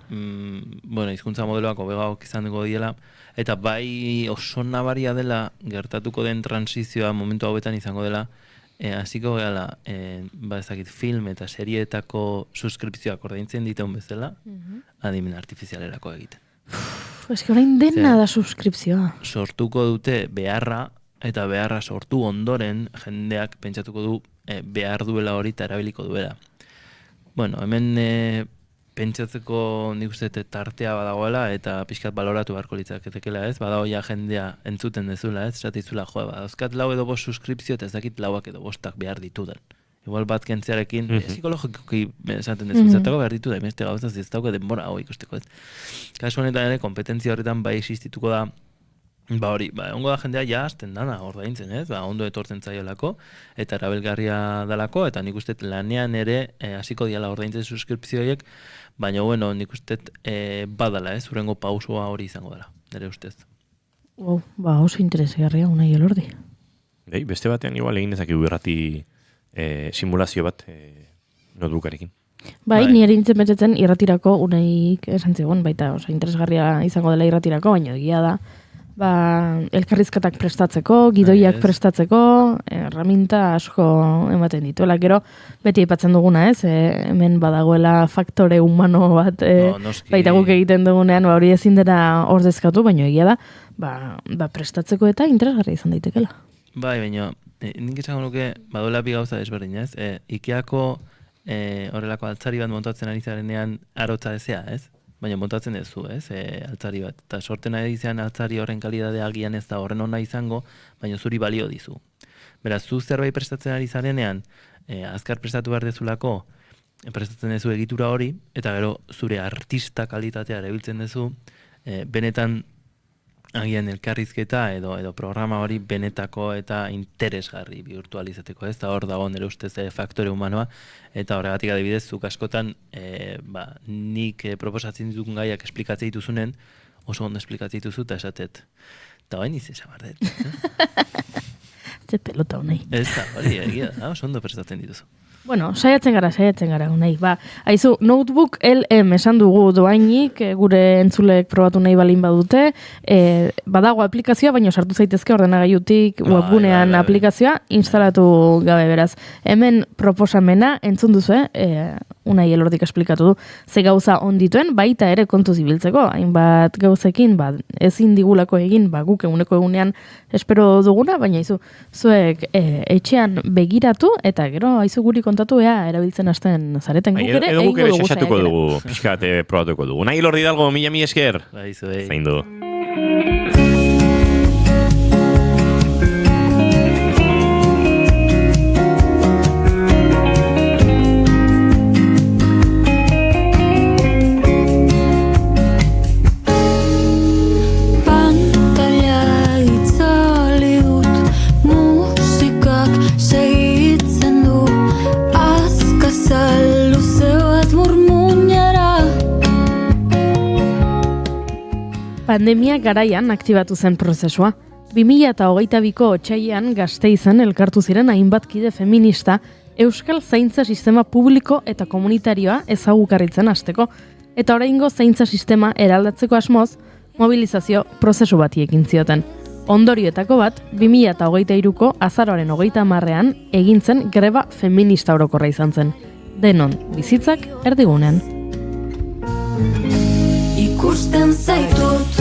Hizkuntza modeloak hobegaok izan dugu diela, eta bai oso nabaria dela gertatuko den transizioa momentu hauetan izango dela hasiko gehala, ezakit, film eta serieetako suskripzioak ordaintzen diteun bezala, adimen artifizialerako egiten.
Ez que orain dena da suskripzioa.
Sortuko dute beharra, eta beharra sortu ondoren jendeak pentsatuko du behar duela hori eta erabiliko duela. Bueno, hemen pentsatzeko nik uste tartea badagoela eta pixkat baloratu beharko litzaketekela, ez? Badago ja jendea entzuten dezula, ez? Esatizula, dauzkat 4 edo 5 suskripzio eta ez dakit 4 edo 5 behar ditudan. Igual bat kentzearekin, psikologikoki esaten dezu, zertako behar ditu da, emeste gauzaz ez dauka denbora hau ikusteko, ez? Kasu honetan ere, kompetentzia horretan bai existituko da, ongo da jendea ja azten dana ordaintzen, ez? Ondo etortzen zaiolako, eta erabilgarria dalako, eta nik uste lanean ere hasiko diala ordaintzen suskripzioiek, baina bueno, nik uste badala, ez? Urrengo pausoa hori izango dela, nire ustez.
Oso interesgarria, Unai Elordi.
Beste batean igual egin dezakegu irrati simulazio bat notebookarekin.
Bai, nire nintzen betzetzen irratirako Unaik esan zigun, baita oso interesgarria izango dela irratirako, baina egia da, elkarrizketak prestatzeko, gidoiak prestatzeko, erraminta asko ematen dituela. Gero, beti aipatzen duguna, ez? Hemen badagoela faktore humano bat, baita guk egiten dugunean, hori ezin dena ordezkatu, baina egia da, prestatzeko eta interesgarria izan daitekela.
Bai, baina, nik esango nuke, badoela bi gauza desberdin, ez? Ikeako horrelako altzari bat montatzen ari zarenean arotza ezea, ez? Baina montatzen duzu, ez, altzari bat. Eta sorten ari izan altzari horren kalidadea agian ez da horren ona izango, baina zuri balio dizu. Beraz, zu zerbait prestatzen ari zarenean, azkar prestatu behar dezulako, prestatzen duzu egitura hori, eta gero zure artista kalitatea erabiltzen duzu, benetan agian elkarrizketa edo programa hori benetako eta interesgarri bihurtualizateko, ez da hor dago nire ustez faktore humanoa, eta horregatik adibidez zuk askotan nik proposatzen ditugun gaiak esplikatzen dituzunen, oso ondo esplikatzen dituzu eta esatet. Eta bain izan samardet.
Ze pelota honei.
Ez da, hori egia da, oso ondo prestatzen dituzu.
Bueno, saiatzen gara, Unai. Haizu, notebook LM esan dugu doainik, gure entzulek probatu nahi balin badute, badago aplikazioa, baina sartu zaitezke ordenagailutik webgunean aplikazioa, instalatu gabe beraz. Hemen proposamena entzun duzu, Unai Elordik esplikatu du, ze gauza ondituen, baita ere kontuz ibiltzeko, hainbat gauzekin, ezin digulako egin, guk egunean espero duguna, baina haizu, zuek etxean begiratu, eta gero haizu guri kontatu erabiltzen hasten zareten guk ere,
edo guk ere xaxatuko dugu, pixkat probatuko dugu. Unai Elordi dalgo, mila esker. Zain du.
Pandemia garaian aktibatu zen prozesua. 2022ko otsailean Gasteizen elkartu ziren hainbat kide feminista euskal zaintza sistema publiko eta komunitarioa ezagukarritzen hasteko, eta oraingo zaintza sistema eraldatzeko asmoz mobilizazio prozesu bati ekin zioten. Ondorioetako bat, 2023ko azaroaren 30ean egin zen greba feminista orokorra izan zen. Denon bizitzak erdigunean. Ikusten zaitut.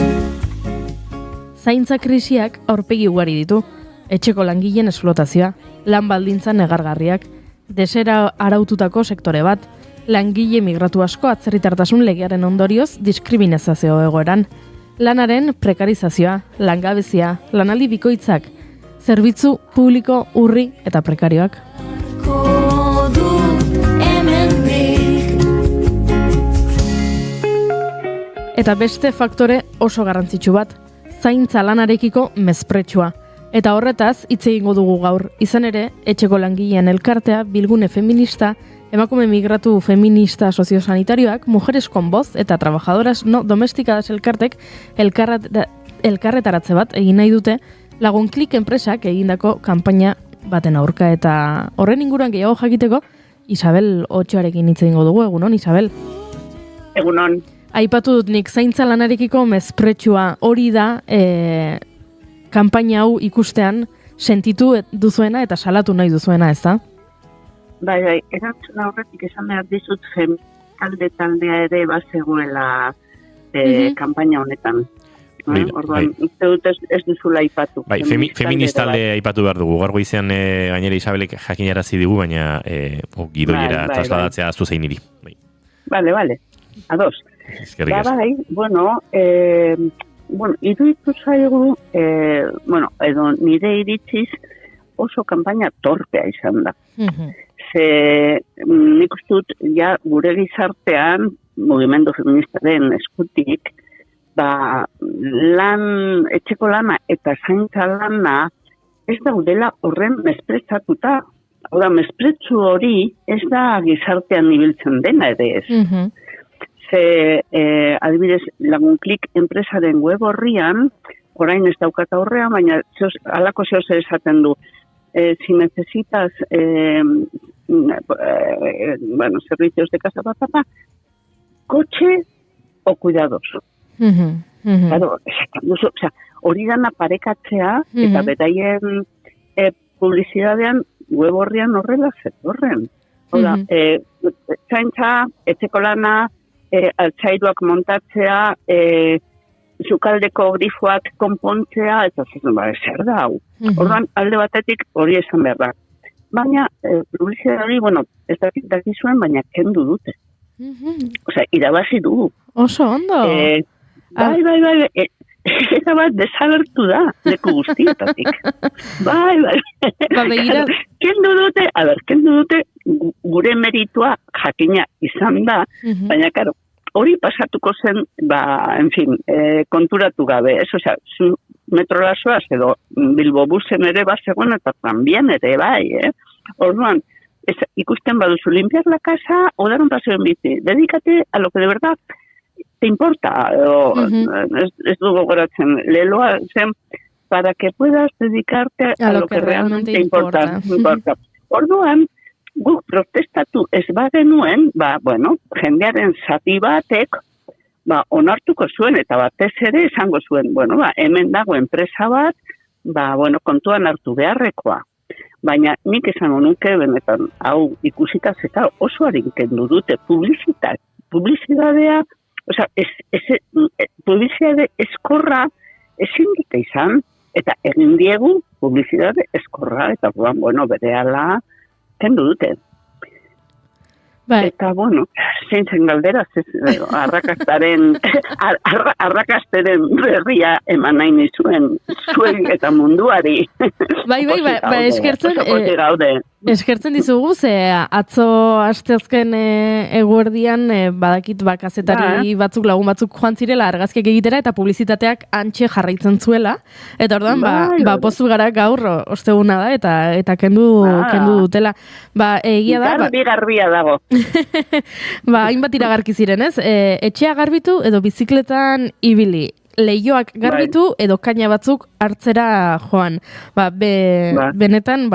Zaintza krisiak aurpegi ugari ditu. Etxeko langileen esplotazioa, lan baldintza negargarriak, desera araututako sektore bat, langile migratu asko atzerritartasun legearen ondorioz diskriminazio egoeran, lanaren prekarizazioa, langabezia, lanaldi bikoitzak, zerbitzu publiko urri eta prekarioak. Eta beste faktore oso garrantzitsu bat, zaintza lanarekiko mezpretsua. Eta horretaz, hitz egingo dugu gaur, izan ere, etxeko langilean elkartea, bilgune feminista, emakume migratu feminista soziosanitarioak, mujeres con voz eta trabajadoras no domestikadas elkartek elkarretaratze bat egin nahi dute, Lagun Klik enpresak egindako kanpaina baten aurka, eta horren inguruan gehiago jakiteko, Isabel Otxoarekin hitz egingo dugu, egunon, Isabel?
Egunon.
Aipatu dut nik zaintza lanarekiko mezpretsua hori da kanpaina hau ikustean sentitu duzuena eta salatu nahi duzuena, ez da?
Bai, erantzun aurretik esan behar dizut taldea ere bazegoela kanpaina honetan. Orduan, uste dut ez duzula aipatu.
Bai, feministalde aipatu behar dugu. Gaur goizean gainera Isabelek jakinarazi digu, baina gidoiera trasladatzea aztu zein niri.
Bale, ados. Bai, iruditu zaigu, edo nire iritziz oso kanpaina torpea izan da. Ze nik uste dut, ja, gure gizartean, mugimendu feministaren eskutik, etxeko lana eta zaintza lana ez daudela horren mesprezatuta. Hau da, mespretzu hori ez da gizartean ibiltzen dena ere ez. Ze, adibidez, Lagunklik enpresaren web horrian, orain ez daukat aurrean, baina alako zehoz esaten du. Si necesitas servicios de casa, coche o cuidados. Claro, hori dana parekatzea eta beraien publizidadean web horrian horrela zetorren. Hola, zaintza, etxeko lana, altzairuak montatzea, zukaldeko grifoak konpontzea, eta zer da hau. Orduan, alde batetik hori esan behar da. Baina, publizidade hori, ez dakizuen, baina kendu dute. Osea, irabazi dugu.
Oso ondo.
Bai, eta bat desagertu da, leku guztietatik. Bai. Kendu dute, gure meritua jakina izan da, baina, karo, hori pasatuko zen, konturatu gabe, ez? Osea, zu metrolazoaz edo Bilbo busen ere bazegoen eta tambien ere, bai, Orduan, ikusten baduzu limpiar la casa o dar un paseo en bici. Dedícate a lo que de verdad te importa. Ez dugu goratzen. Leloa zen, para que puedas dedicarte a lo que realmente importa. Orduan, guk protestatu ez bagenuen, jendearen zati batek, onartuko zuen eta batez ere esango zuen, hemen dago enpresa bat, kontuan hartu beharrekoa. Baina nik esango nuke benetan, hau ikusita zeta oso harinkendu dute publizidadea, publizidade eskorra ezin dute izan, eta egin diegu publizidade eskorra, eta berehala kendu dute. Eta, zein zen galdera, arrakasteren berria eman nahi nizuen zuen eta munduari.
Bai, eskertzen dizugu, ze atzo asteazken eguerdian badakit kazetari batzuk, lagun batzuk joan zirela argazkiak egitera eta publizitateak antxe jarraitzen zuela. Eta orduan, pozu gara gaur osteguna da eta kendu dutela. Egia da...
Garbia dago.
Hainbat iragarki ziren, ez? Etxea garbitu edo bizikletan ibili. Leioak garbitu edo kaina batzuk hartzera joan. Benetan,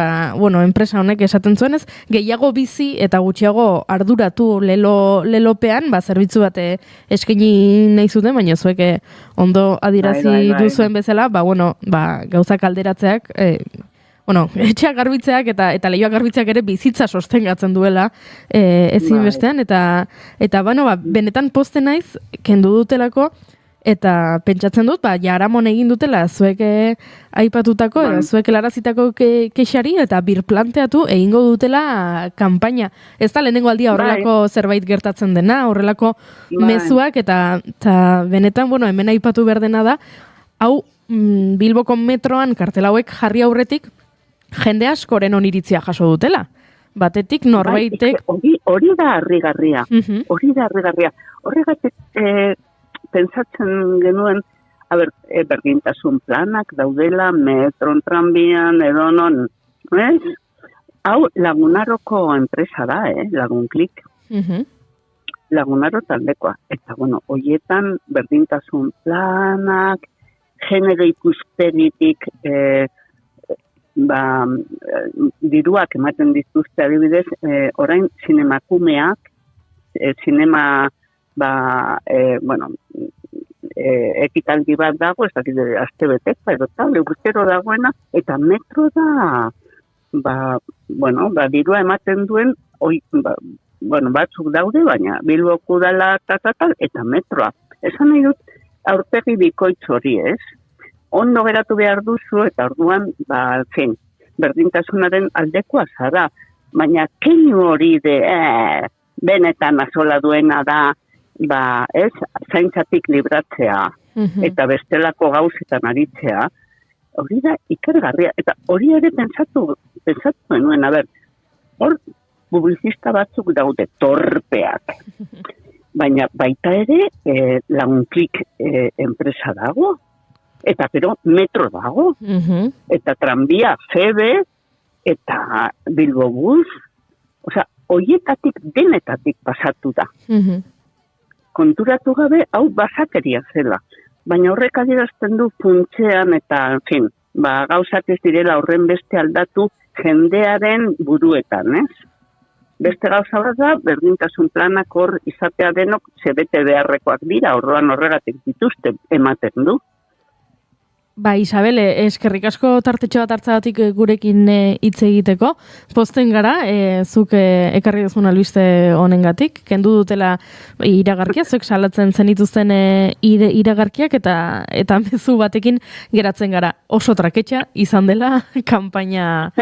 enpresa honek esaten zuenez, gehiago bizi eta gutxiago arduratu lelopean, zerbitzu bat eskaini nahi zuten, baina zuek ondo adirazi duzuen bezala, gauzak alderatzeak, etxeak garbitzeak eta leioak garbitzeak ere bizitza sostengatzen duela ezinbestean, eta benetan posten naiz, kendu dutelako, eta pentsatzen dut, jaramon egin dutela zuek aipatutako, zuek larazitako kexari, eta birplanteatu egingo dutela kanpaina. Ez da lehenengo aldia horrelako zerbait gertatzen dena, horrelako mezuak, eta benetan, hemen aipatu behar dena da, hau Bilboko metroan kartel hauek jarri aurretik, jende askoren oniritzia jaso dutela. Batetik norbaitek...
Hori da harrigarria. Horregatik pentsatzen genuen, berdintasun planak daudela, metron, tranbian, edonon, ez? Hau Lagunaroko enpresa da, Lagunklik. Lagunaro taldekoa. Eta, horietan berdintasun planak, genero ikuspegitik diruak ematen dituzte adibidez, orain zinemakumeak, ekitaldi bat dago, ez dakit aste betek, edo tal, urtero dagoena, eta metro da, dirua ematen duen, batzuk daude, baina Bilboko udala eta metroa. Esan nahi dut, aurpegi bikoitz hori, ez? Ondo geratu behar duzu, eta orduan, berdintasunaren aldekoa zara, baina keinu hori benetan azola duena da, zaintzatik libratzea, eta bestelako gauzetan aritzea, hori da ikergarria, eta hori ere pentsatu genuen, hor publizista batzuk daude torpeak, baina baita ere Launklik enpresa dago, eta pero metro dago, eta tranbia FEBE, eta Bilbobus, osea, hoietatik denetatik pasatu da. Konturatu gabe, hau basakeria zela. Baina horrek adierazten du funtsean eta, gauzak ez direla horren beste aldatu jendearen buruetan, ez? Beste gauza bat da, berdintasun planak hor izatea denok zebete beharrekoak dira, orduan horregatik dituzte ematen du.
Ba, Isabel, eskerrik asko tartetxo bat hartzagatik gurekin hitz egiteko. Pozten gara, zuk ekarri duzun albiste honengatik, kendu dutela iragarkia, zuek salatzen zenituzten iragarkiak eta mezu batekin geratzen gara. Oso traketxa izan dela kanpaina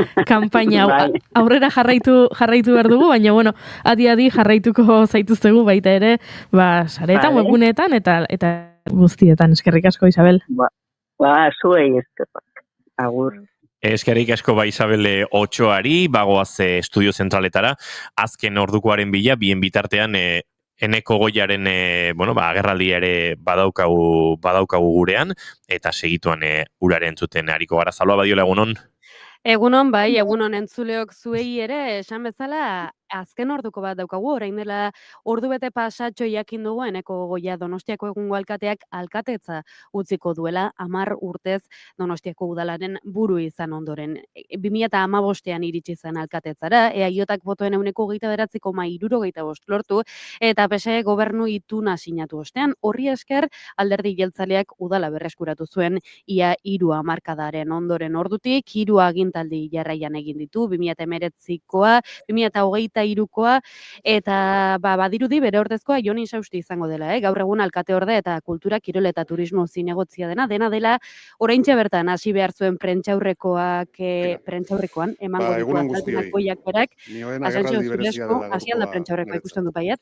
aurrera jarraitu behar dugu, baina bueno, adi jarraituko zaituztegu baita ere, saretan, webunetan eta guztietan. Eskerrik asko, Isabel.
Zuei eskerrak, agur.
Eskerrik asko Isabel Otxoari, bagoaz estudio zentraletara, azken ordukoaren bila, bien bitartean Eneko Goiaren agerraldia ere badaukagu gurean, eta segituan uraren zuten hariko gara. Zaloa Badiola, egunon?
Egunon, egunon entzuleok zuei ere, esan bezala, azken orduko bat daukagu, orain dela ordu bete pasatxo jakin dugu Eneko Goia Donostiako egungo alkateak alkatetza utziko duela 10 urtez Donostiako udalaren buru izan ondoren. 2015ean iritsi zen alkatetzara, EAJak botoen 29,65 lortu, eta PSE gobernu ituna sinatu ostean, horri esker alderdi jeltzaleak udala berreskuratu zuen ia 3 hamarkadaren ondoren ordutik, 3 agintaldi jarraian egin ditu, 2019koa, 2023koa, eta badirudi bere ordezkoa Jon Insausti izango dela, gaur egun alkate orde eta kultura, kirol eta turismo zinegotzia dena dela, oraintxe bertan hasi behar zuen prentxaurrekoan emango ditu azalpenak Goiak berak, Asensio Zulesko, hasian da prentxaurrekoa ikusten du baiat.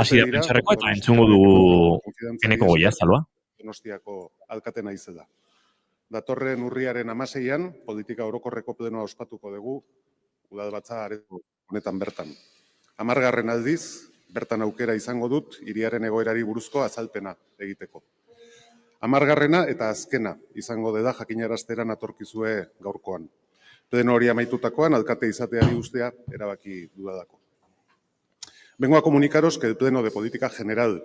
Hasi da prentxaurrekoa eta entzungo dugu Eneko Goia, Zaloa?
Donostiako alkate naizela. Datorren urriaren 16an, politika orokorreko plenoa ospatuko dugu, udalbatza areto honetan bertan. 10. aldiz, bertan aukera izango dut, hiriaren egoerari buruzko azalpena egiteko. 10. eta azkena izango dela jakinarazteran atorkizue gaurkoan. Pleno hori amaitutakoan, alkate izateari ustea erabaki dudalako. Vengo a comunicaros que el Pleno de Política General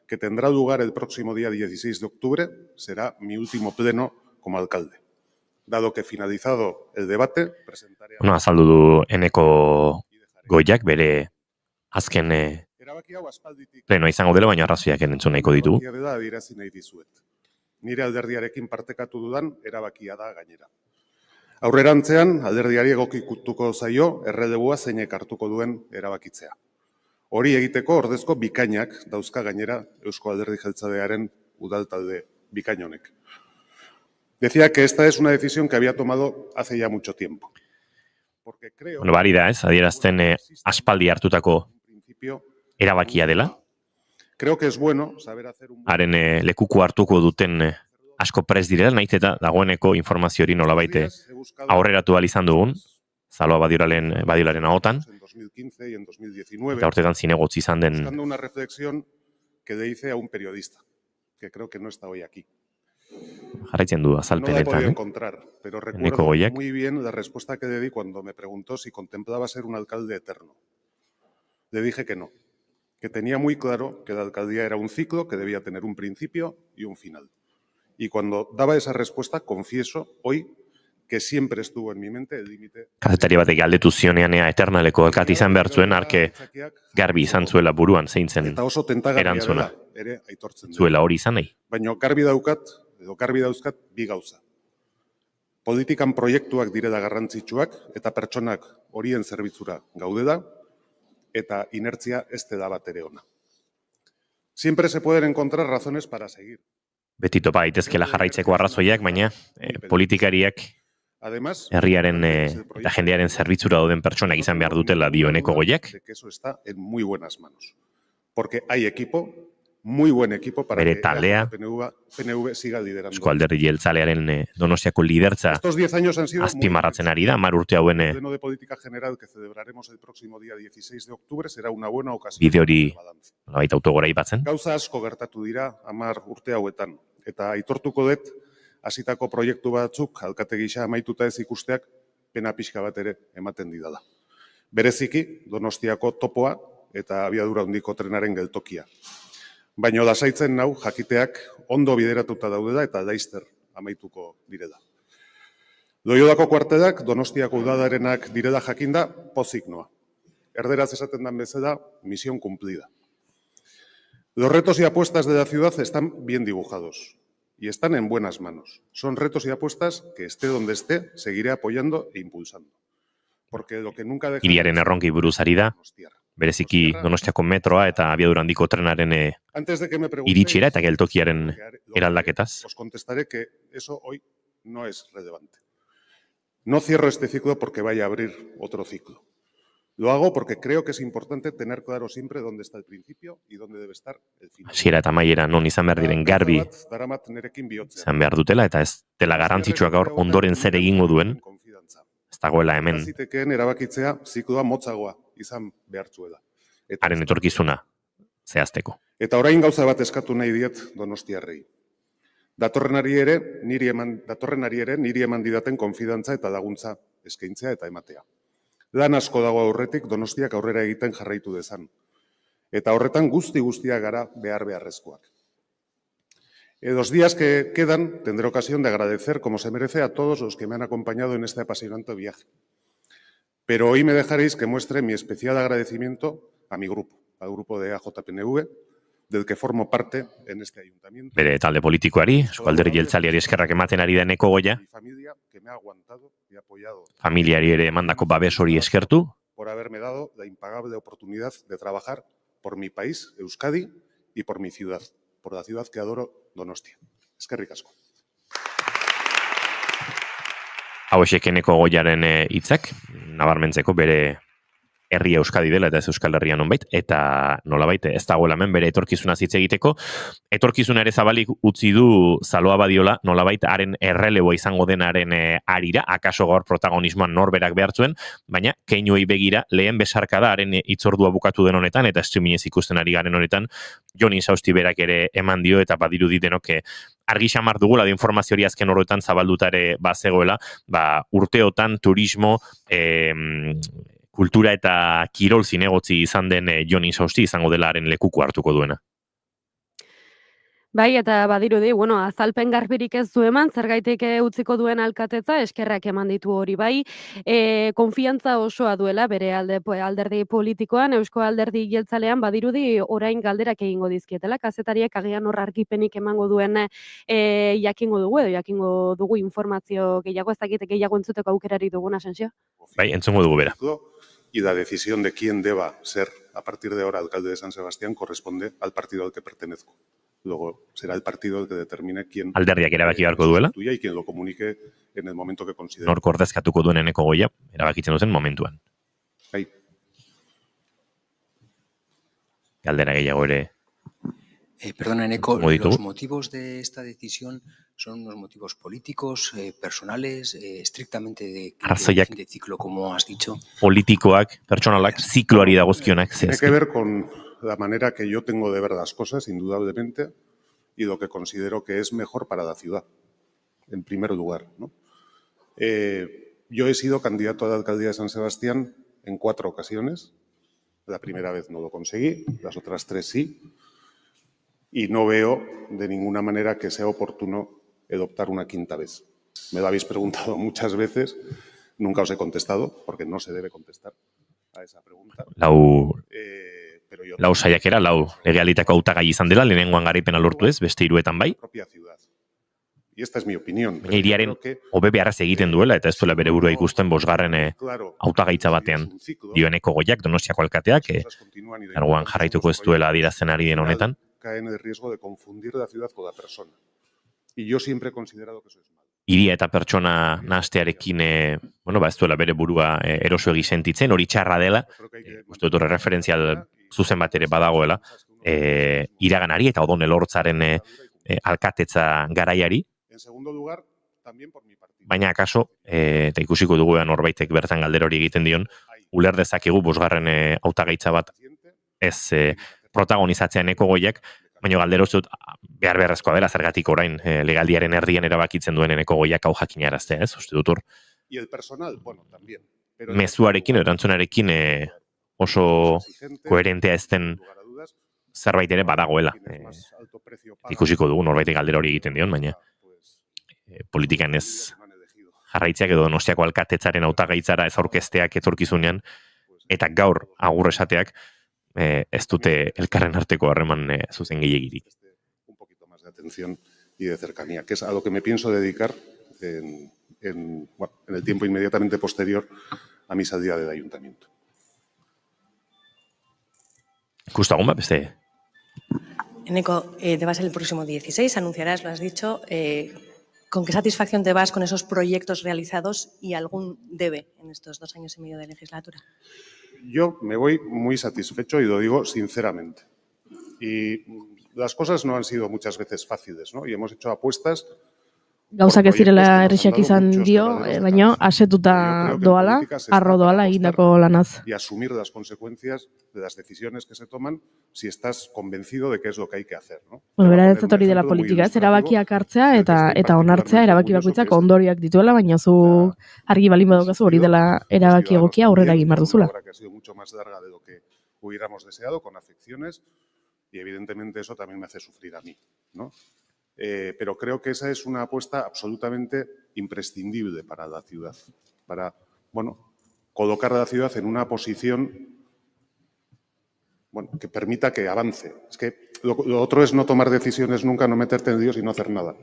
que tendrá lugar el próximo día 16 de octubre será mi último pleno como alcalde. Dado que finalizado el debate, presentaré...
azaldu du Eneko Goiak bere azken plenoa izango dela, baina arrazoiak entzun nahiko ditu.
Nire alderdiarekin partekatu dudan erabakia da gainera. Aurrerantzean, alderdiari egokituko zaio erredebua zeinek hartuko duen erabakitzea. Hori egiteko ordezko bikainak dauzka gainera Eusko Alderdi Jeltzalearen udaltalde bikain honek. Decía que esta es una decisión que había tomado hace ya mucho tiempo.
Bari da, adierazten aspaldi hartutako erabakia dela.
Creo que es bueno saber hacer un...
Haren lekuko hartuko duten asko prest direla, nahiz eta dagoeneko informazio hori nolabait aurreratu ahal izan dugun, Zaloa Badiolaren ahotan, eta hortetan zinegotzi izan den...
Buscando una reflexión que le hice a un periodista, que creo que no está hoy aquí.
Jarraitzen du azalpenetan.
No la he podido encontrar, pero recuerdo muy bien la respuesta que le di cuando me preguntó si contemplaba ser un alcalde eterno. Le dije que no, que tenía muy claro que la alcaldía era un ciclo que debía tener un principio y un final. Y cuando daba esa respuesta, confieso hoy que siempre estuvo en mi mente el límite.
Kazetari batek galdetu zionean ea Eternaleko alkate izan behar zuen, arke garbi izan zuela buruan zein zen
Eta oso tentagarria
erantzuna.
dela, ere aitortzen dut.
Zuela hori izan nahi.
Baina garbi dauzkat bi gauza. Politikan proiektuak direla garrantzitsuak eta pertsonak horien zerbitzura gaude da, eta inertzia ez da bat ere ona. Siempre se pueden encontrar razones para seguir.
Beti topa daitezkela jarraitzeko arrazoiak, baina politikariak
Además,
herriaren eta jendearen zerbitzura dauden pertsonak izan behar dutela dio Eneko Goiak.
de que eso está en muy buenas manos. Porque hay equipo, muy buen equipo para
Bere
que
taldea,
PNV siga liderando.
Eusko Alderdi Jeltzalearen Donostiako lidertza
Estos 10 años han sido
azpimarratzen ari da, 10 urte hauen
El Pleno de Política General que celebraremos el próximo día 16 de octubre será una buena ocasión.
bide hori baita autogora ipatzen.
Gauza asko gertatu dira 10 urte hauetan. Eta aitortuko dut, hasitako proiektu batzuk alkate gisa amaituta ez ikusteak pena pixka bat ere ematen didala. Bereziki, Donostiako topoa eta abiadura handiko trenaren geltokia. Baina lasaitzen nau jakiteak ondo bideratuta daudela eta laizter amaituko direla. Loiolako kuartelak Donostiako udadarenak direla jakinda pozik noa. Erderaz esaten dan bezala, misión cumplida. Los retos y apuestas de la ciudad están bien dibujados y están en buenas manos. Son retos y apuestas que esté donde esté, seguiré apoyando e impulsando. Porque lo que nunca deja
Hiriaren erronkei buruz ari da, bereziki Donostiako metroa eta abiadura handiko trenaren
Antes de que me preguntéis,
iritsiera eta geltokiaren eraldaketaz.
os contestaré que eso hoy no es relevante. No cierro este ciclo porque vaya a abrir otro ciclo. Lo hago porque creo que es importante tener claro siempre dónde está el principio y dónde debe estar el final.
Hasiera eta amaiera non izan behar diren garbi
Daramat nerekin bihotzean.
izan behar dutela, eta ez dela garrantzitsua gaur ondoren zer egingo duen, ez dagoela hemen
Zitekeen erabakitzea zikloa motzagoa izan behartzuela.
haren etorkizuna zehazteko.
Eta orain gauza bat eskatu nahi diet Donostiarrei. Datorrenari ere niri eman didaten konfidantza eta laguntza eskaintzea eta ematea. Lan asko dago aurretik Donostiak aurrera egiten jarraitu dezan. Eta horretan guztiak gara beharrezkoak. En los días que quedan tendré ocasión de agradecer como se merece a todos los que me han acompañado en este apasionante viaje. Pero hoy me dejaréis que muestre mi especial agradecimiento a mi grupo, al grupo de AJPNV, del que formo parte en este ayuntamiento.
Bere talde politikoari, Eusko Alderdi Jeltzaleari eskerrak ematen ari da Eneko Goia,
Mi familia que me ha aguantado y apoyado
familiari ere emandako babes hori eskertu,
por haberme dado la impagable oportunidad de trabajar por mi país, Euskadi, y por mi ciudad, por la ciudad que adoro, Donostia. Eskerrik asko.
hauexek Eneko Goiaren hitzak, nabarmentzeko bere herria Euskadi dela eta ez Euskal Herria nonbait, eta nolabait ez dagoela hemen bere etorkizuna hitz egiteko. Etorkizuna ere zabalik utzi du Zaloa Badiola, nolabait haren erreleboa izango denaren arira, akaso gaur protagonismoan norberak behartzuen, baina keinuei begira lehen besarkada haren hitzordua bukatu den honetan, eta streamingez ikusten ari garen honetan, Jon Insausti berak ere eman dio, eta badirudi denok argi xamar dugula de informazio hori azken horretan zabaldutare bazegoela, urteotan turismo, kultura eta kirol zinegotzi izan den Jon Insausti izango delaren lekuko hartuko duena.
Bai, eta badirudi, azalpen garbirik ez du eman, zergaitik utziko duen alkatetza, eskerrak eman ditu hori bai, konfiantza osoa duela bere alderdi politikoan, Eusko Alderdi Jeltzalean, badirudi orain galderak egingo dizkietela, kazetariek agian hor argipenik emango duen jakingo dugu, edo jakingo dugu informazio gehiago, ez dakite gehiago entzuteko aukerari dugun, Asensio?
Bai, entzungo dugu bera.
Y la decisión de quién deba ser a partir de ahora alcalde de San Sebastián corresponde al partido al que pertenezco. Luego será el partido el que determine quién
alderdiak erabaki beharko duela,
y quien lo comunique en el momento que considere.
Nork ordezkatuko duen Eneko Goia erabakitzen duten momentuan.
Bai.
Galdera gehiago ere.
Perdona, Eneko,
Como ditugu.
los motivos de esta decisión son unos motivos políticos, personales, estrictamente de
Arrazoiak
fin de ciclo, como has dicho.
politikoak, pertsonalak, zikloari dagozkionak.
Tiene que ver con la manera que yo tengo de ver las cosas, indudablemente, y lo que considero que es mejor para la ciudad, en primer lugar, ¿no? Yo he sido candidato a la alcaldía de San Sebastián en 4 ocasiones. La primera vez no lo conseguí, las otras 3 sí. Y no veo de ninguna manera que sea oportuno adoptar una 5ª vez. me lo habéis preguntado muchas veces, nunca os he contestado, porque no se debe contestar a esa pregunta.
Lau saiakera, lau legealitako hautagai izan dela, lehenengoan garaipena lortu ez, beste hiruetan bai.
Y esta es mi opinión.
Baina hiriaren hobe beharraz egiten duela, eta ez duela bere burua ikusten bosgarren hautagaitza batean. Dioeneko goiak, Donostiako alkateak, ergoan jarraituko ez duela adierazten ari den honetan.
Caen en el riesgo de confundir la ciudad con la persona. Y yo siempre he considerado que eso es malo.
Hiria eta pertsona nahastearekin, ez duela bere burua eroso sentitzen, hori txarra dela, uste dut referentzial zuzen bat ere badagoela, iraganari eta Odon Elortzaren alkatetza garaiari. Baina akaso, eta ikusiko dugu norbaitek bertan galdera hori egiten dion, uler dezakegu bosgarren hautagaitza bat ez protagonizatzean eko goiak, baina galdera uste dut behar beharrezkoa dela zergatik orain legaldiaren erdian erabakitzen duen eneko goiak hau jakinaraztea, ez? Uste dut hor. Mezuarekin, erantzunarekin oso koherentea ez den zerbait ere badagoela. Ikusiko dugu norbaitek galdera hori egiten dion, baina politikan ez jarraitzeak edo Donostiako alkatetzaren hautagaitzara ez aurkezteak etorkizunean, eta gaur agur esateak ez dute elkarren arteko harreman zuzen gehiegirik.
Un poquito más de atención y de cercanía, que es a lo que me pienso dedicar en el tiempo inmediatamente posterior a mi salida del ayuntamiento.
Gustagun bat, beste?
Eneco, te vas el próximo 16, anunciarás, lo has dicho, ¿con qué satisfacción te vas con esos proyectos realizados y algún debe en estos 2 años y medio de legislatura?
Yo me voy muy satisfecho y lo digo sinceramente. Y las cosas no han sido muchas veces fáciles, ¿no? Y hemos hecho apuestas.
Gauzak ez direla errexak izan dio, baina asetuta doala, arro doala egindako lanaz.
Y asumir las consecuencias de las decisiones que se toman si estás convencido de que es lo que hay que hacer, ¿no?
Beraz hori dela politika, ez erabakiak hartzea eta onartzea erabaki bakoitzak ondorioak dituela, baina zu argi balin badokazu hori dela erabaki egokia aurrera egin behar duzula.
Que ha sido mucho más larga de lo que hubiéramos deseado, con afecciones, y evidentemente eso también me hace sufrir a mí, ¿no? Pero creo que esa es una apuesta absolutamente imprescindible para la ciudad, para, colocar a la ciudad en una posición, que permita que avance. Es que lo otro es no tomar decisiones nunca, no meterte en Dios y no hacer nada.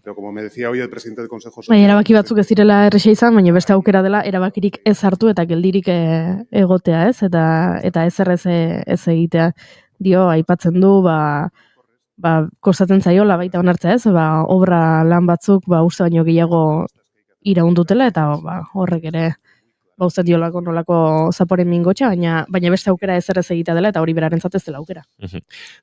Pero como me decía hoy el presidente del Consejo Social...
erabaki batzuk ez direla erresa izan, baina beste aukera dela erabakirik ez hartu eta geldirik egotea, ez? Eta ez egitea dio aipatzen du, kostatzen zaiola baita onartzea, ez? Obra lan batzuk uste baino gehiago iraundutela eta horrek ere uste diolako nolako zaporen mingotxa, baina beste aukera ez egitea dela eta hori berarentzat ez dela aukera.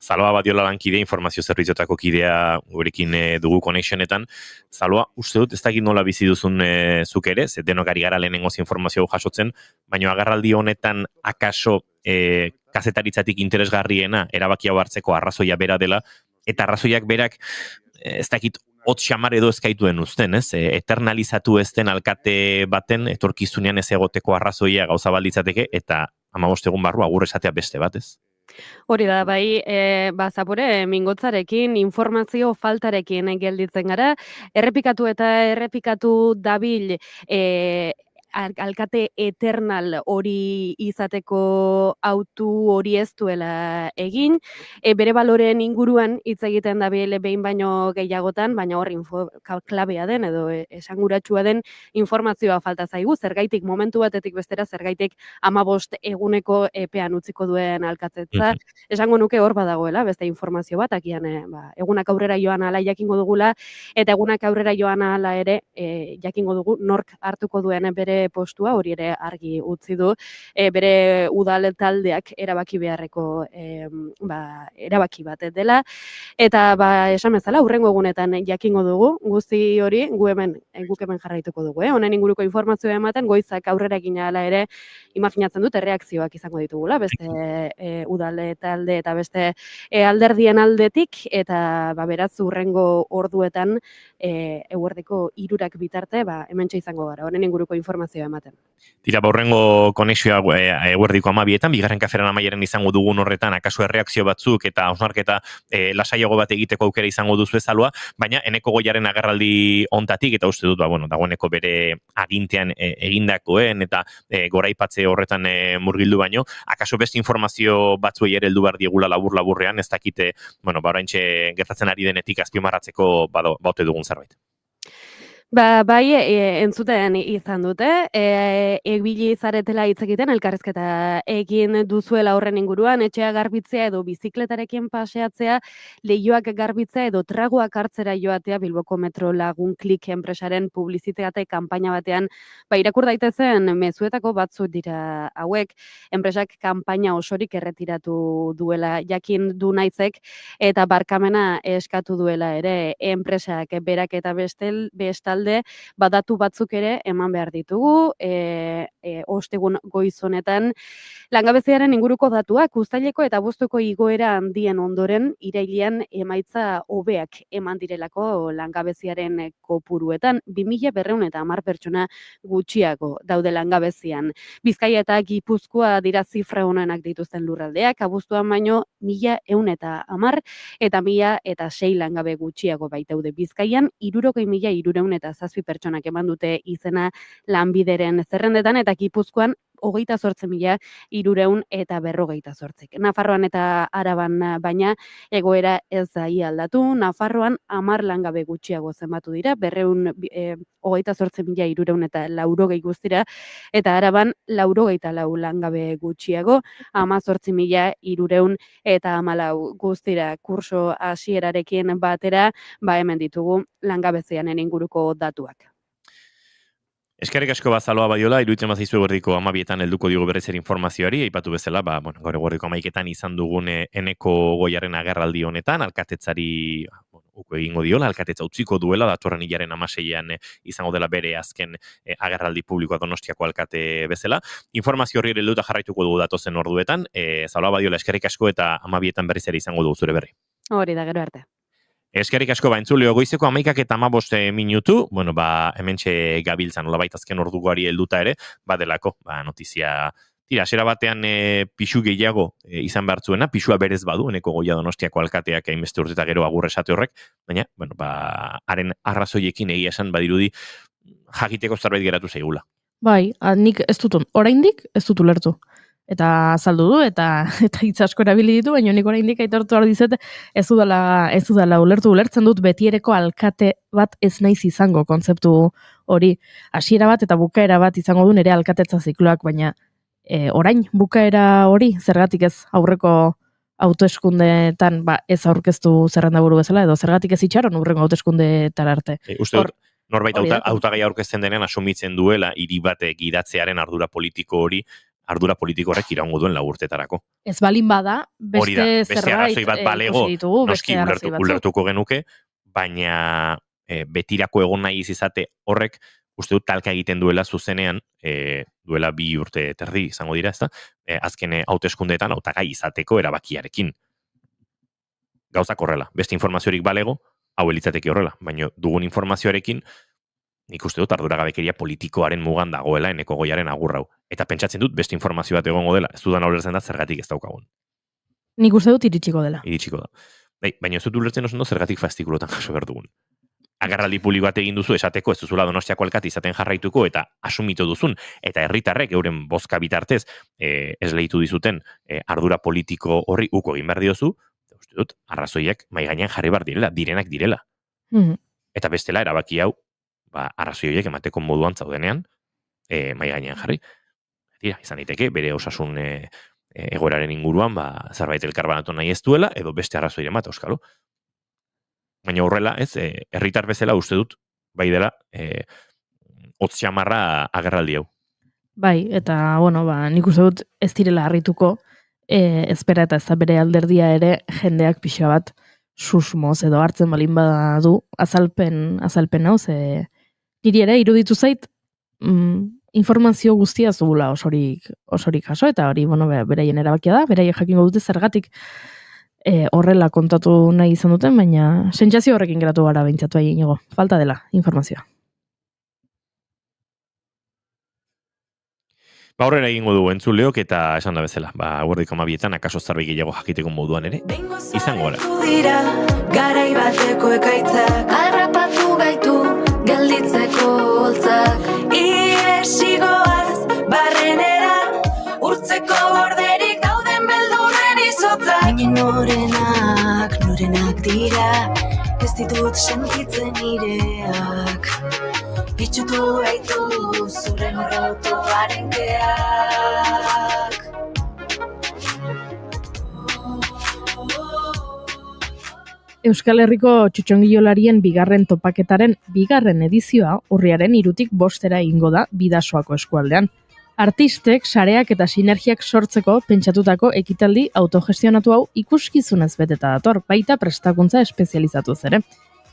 Zaloa Badiola lankide, informazio zerbitzotako kidea gurekin dugu konexionetan. Zaloa, uste dut ez dakit nola bizi duzun zuk ere, denok ari gara lehenengoz informazio jasotzen, baina agerraldi honetan akaso kazetaritzatik interesgarriena erabaki hau hartzeko arrazoia bera dela, eta arrazoiak berak ez dakit hot xamar edo eskaituen uzten, ez? Eternalizatu ez den alkate baten etorkizunean ez egoteko arrazoia gauza balditzateke, eta 15 egun barru agur esatea beste bat, ez?
Hori da, bai, Zapore, mingotzarekin, informazio faltarekin gelditzen gara, errepikatu dabil alkate eternal hori izateko autu hori ez duela egin, bere baloreen inguruan hitz egiten dabil behin baino gehiagotan, baina hor klabea den edo esanguratsua den informazioa falta zaigu, zergaitik momentu batetik bestera, zergaitik 15 eguneko epean utziko duen alkatetza, esango nuke hor badagoela, beste informazio bat, agian egunak aurrera joan ala jakingo dugula, eta egunak aurrera joan ala ere jakingo dugu nork hartuko duen bere postua, hori ere argi utzi du, bere udal taldeak erabaki beharreko erabaki bat dela, eta esan bezala, hurrengo egunetan jakingo dugu, guzti hori guk hemen jarraituko dugu, honen inguruko informazioa ematen, goizak aurrera egin ala ere, imaginatzen dut, erreakzioak izango ditugula, beste udal talde eta beste alderdien aldetik, eta beraz hurrengo orduetan eguerdeko 3 bitarte, hementxe izango gara, honen inguruko informazioa informazioa ematen.
Tira, borrengo konexioa eguerdiko 12etan, bigarren kaferan amaiaren izango dugun horretan, akaso erreakzio batzuk eta hausnarketa lasaiago bat egiteko aukera izango duzu ezalua, baina Eneko Goiaren agerraldi ontatik, eta uste dut, dagoeneko bere agintean egindakoen, eta goraipatze horretan murgildu baino, akaso beste informazio batzuei ere heldu behar diegula labur-laburrean, ez dakite, oraintxe gertatzen ari denetik azpimarratzeko baute dugun zerbait.
Bai, entzuten izan dute, egibili zaretela hitz egiten, elkarrizketa egin duzuela horren inguruan, etxea garbitzea edo bizikletarekin paseatzea, leihoak garbitzea edo tragoak hartzera joatea Bilboko Metro Lagun Klik enpresaren publizitate kanpaina batean, irakur daitezen mezuetako batzuk dira hauek, enpresak kanpaina osorik erretiratu duela jakin du naizek, eta barkamena eskatu duela ere enpresak berak eta bestalde badatu batzuk ere eman behar ditugu, ostegun goiz honetan. Langabeziaren inguruko datuak, uztaileko eta abuztuko igoera handien ondoren, irailean emaitza hobeak eman direlako langabeziaren kopuruetan, 2.210 pertsona gutxiago daude langabezian. Bizkaia eta Gipuzkoa dira zifra honenak dituzten lurraldeak, abuztuan baino 1.110 eta 1.006 langabe gutxiago baitaude Bizkaian, 60.307 pertsonak eman dute izena lanbideren zerrendetan, eta Gipuzkoan 28.358. Nafarroan eta Araban baina egoera ez da aldatu. Nafarroan 10 langabe gutxiago zenbatu dira, 28.380 guztira, eta Araban 84 langabe gutxiago, 18.314 guztira. Kurso hasierarekin batera, hemen ditugu langabezianen inguruko datuak.
Eskerrik asko bazaloa badiola, iruditzen bazaizu eguerdiko 12etan helduko digu berriz ere informazioari, aipatu bezala, gaur eguerdiko 11etan izan dugun Eneko Goiaren agerraldi honetan, alkatetzari uko egingo diola, alkatetza utziko duela, datorren hilaren 16ean izango dela bere azken agerraldi publikoa Donostiako alkate bezala. Informazio horri helduta jarraituko dugu datozen orduetan, zaloa badiola eskerrik asko eta 12etan berriz ere izango dugu zure berri.
Hori da, gero arte.
Eskerrik asko entzuleo, goizeko 11:15 minutu, hementxe gabiltzan olabait azken ordukoari helduta ere, badelako, notizia, hasiera batean pixu gehiago izan behar zuena, pixua berez badu, Eneko Goia Donostiako alkateak hainbeste urte eta gero agur esate horrek, baina, haren arrazoiekin egia esan badirudi jakiteko zerbait geratu zaigula.
Bai, nik oraindik ez dut ulertu. Eta azaldu du, eta hitz asko erabili ditu, baina nik oraindik aitortu behar dizet, ez dudala ulertzen dut betiereko alkate bat ez naiz izango kontzeptu hori. Hasiera bat eta bukaera bat izango du nire alkatetza zikloak, baina orain bukaera hori zergatik ez aurreko hauteskundeetan ez aurkeztu zerrendaburu bezala, edo zergatik ez itxaron aurrengo hauteskundeetara arte.
Uste dut, norbait hautagai aurkezten denean asumitzen duela hiri bat gidatzearen ardura politiko horrek iraungo duen 4 urtetarako.
Ez balin bada, beste
arrazoi bat balego, noski ulertuko genuke, baina betirako egon nahi izate horrek, uste dut talka egiten duela zuzenean, duela 2 urte terdi izango dira, ezta? Azken hauteskundeetan hautagai izateko erabakiarekin. Gauzak horrela, beste informaziorik balego, hau elitzateke horrela, baina dugun informazioarekin, nik uste dut arduragabekeria politikoaren mugan dagoela Eneko Goiaren agurrau. Eta pentsatzen dut beste informazio bat egongo dela. Ez dudan ulertzen da zergatik ez daukagun.
Nik uste dut iritsiko dela.
Iritsiko da. Baina ez dut ulertzen oso zergatik fastikulotan jaso behar dugun. Agerraldi publiko bat egin duzu esateko ez duzula Donostiako alkate izaten jarraituko eta asumitu duzun. Eta herritarrek euren bozka bitartez esleitu dizuten ardura politiko horri uko egin behar diozu, uste dut arrazoiak mai gainean jarri behar direla, direnak direla. Eta bestela erabaki hau arrazoi horiek emateko moduan zaudenean, mai gainean jarri. Izan daiteke, bere osasun egoeraren inguruan, zerbait elkarbanatu nahi ez duela, edo beste arrazoire mat, euskalo. Baina horrela, herritar bezala uste dut, bai dela, hotz xamarra agerraldi hau.
Bai, eta, nik uste dut ez direla harrituko, espera eta ez da bere alderdia ere, jendeak pixa bat susmoz edo hartzen balin badu azalpen hau, niri ere iruditu zait informazio guztia zugula osorik jaso, eta hori, beraien erabakia da, beraien jakingo dute zergatik horrela kontatu nahi izan duten, baina sentsazio horrekin geratu gara behintzatu egin falta dela informazioa.
Aurrera egingo du entzuleok eta esan da bezala, eguerdiko 12etan akaso zerbait gehiago jakiteko moduan ere, izango gara.
Dira, garai bateko ekaitzak, harrapatu gaitu, gelditzeko holtzak. Iesigoaz, barrenera, urtzeko borderik dauden beldurren izotzak. Baina norenak dira, ez ditut sentitzen ireak. Itxutu gaitu zure gorrotoaren keak.
Euskal Herriko txotxongilolarien bigarren topaketaren bigarren edizioa urriaren 3-tik 5 egingo da Bidasoako eskualdean. Artistek, sareak eta sinergiak sortzeko pentsatutako ekitaldi autogestionatu hau ikuskizunez beteta dator, baita prestakuntza espezializatuz ere.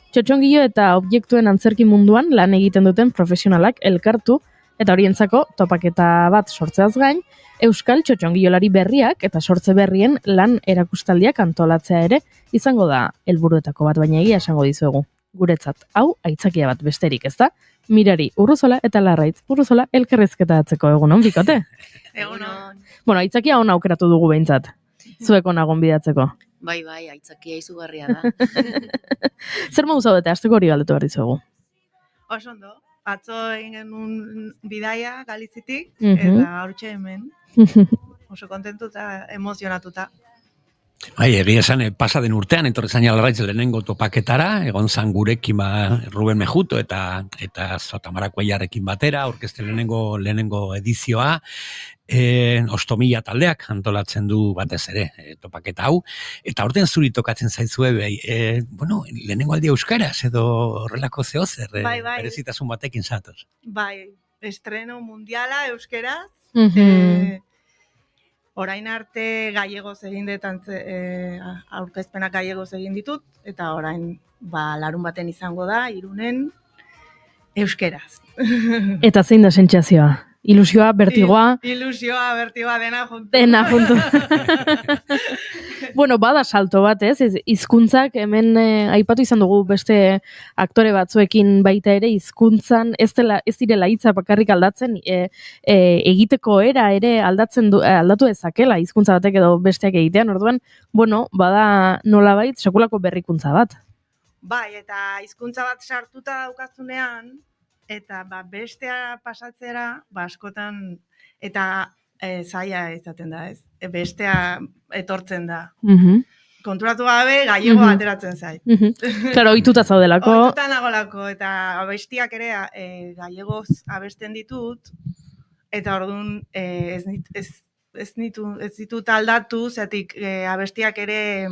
Txotxongilo eta objektuen antzerki munduan lan egiten duten profesionalak elkartu eta horientzako topaketa bat sortzeaz gain, Euskal txotxongilolari berriak eta sortze berrien lan erakustaldiak antolatzea ere izango da helburuetako bat, baina egia esango dizuegu. Guretzat, hau aitzakia bat besterik, ezta? Mirari Urruzola eta Larraitz Urruzola elkarrizketatzeko egunon bikote.
Egunon.
Bueno, aitzakia ona aukeratu dugu behintzat. Zueko nagon bidatzeko.
Bai, aitzakia izugarria da.
Zer modu zaudete, hasteko hori galdetu behar dizuegu.
Oso ondo. Atzo egin genuen bidaia Galizitik,
Mhm.
eta hortxe hemen. Oso kontentu eta emozionatuta.
Bai, egia esan, pasa den urtean, etorri zain Larraitz lehenengo topaketara, egon zan gurekin Ruben Mejuto eta Zotamara Kuellarrekin batera, orkeste lehenengo edizioa, Ostomila taldeak antolatzen du batez ere topaketa hau, eta horten zuri tokatzen zaizue, lehenengo aldi euskaraz, edo horrelako zehozer,
Bai.
berezitasun batekin zatoz.
Bai, estreno mundiala euskeraz, orain arte gallegoz egin dut, aurkezpenak gallegoz egin ditut, eta orain larun baten izango da, Irunen euskeraz.
Eta zein da sentsazioa? Ilusioa, bertigoa?
Ilusioa, bertigoa, dena juntu.
Dena juntu. Bueno, bada salto bat, ez? Hizkuntzak hemen aipatu izan dugu beste aktore batzuekin baita ere, hizkuntzan ez direla hitza bakarrik aldatzen, egiteko era ere aldatu dezakela hizkuntza batek edo besteak egitean, orduan, bada nolabait sekulako berrikuntza bat.
Bai, eta hizkuntza bat sartuta daukazunean, eta bestea pasatzera, askotan, eta zaila izaten da, ez? Bestea etortzen da. Konturatu gabe, gallego ateratzen zait.
Claro, ohituta zaudelako.
Ohituta nagolako, eta abestiak ere gallegoz abesten ditut, eta orduan ez ditut aldatu, zeatik abestiak ere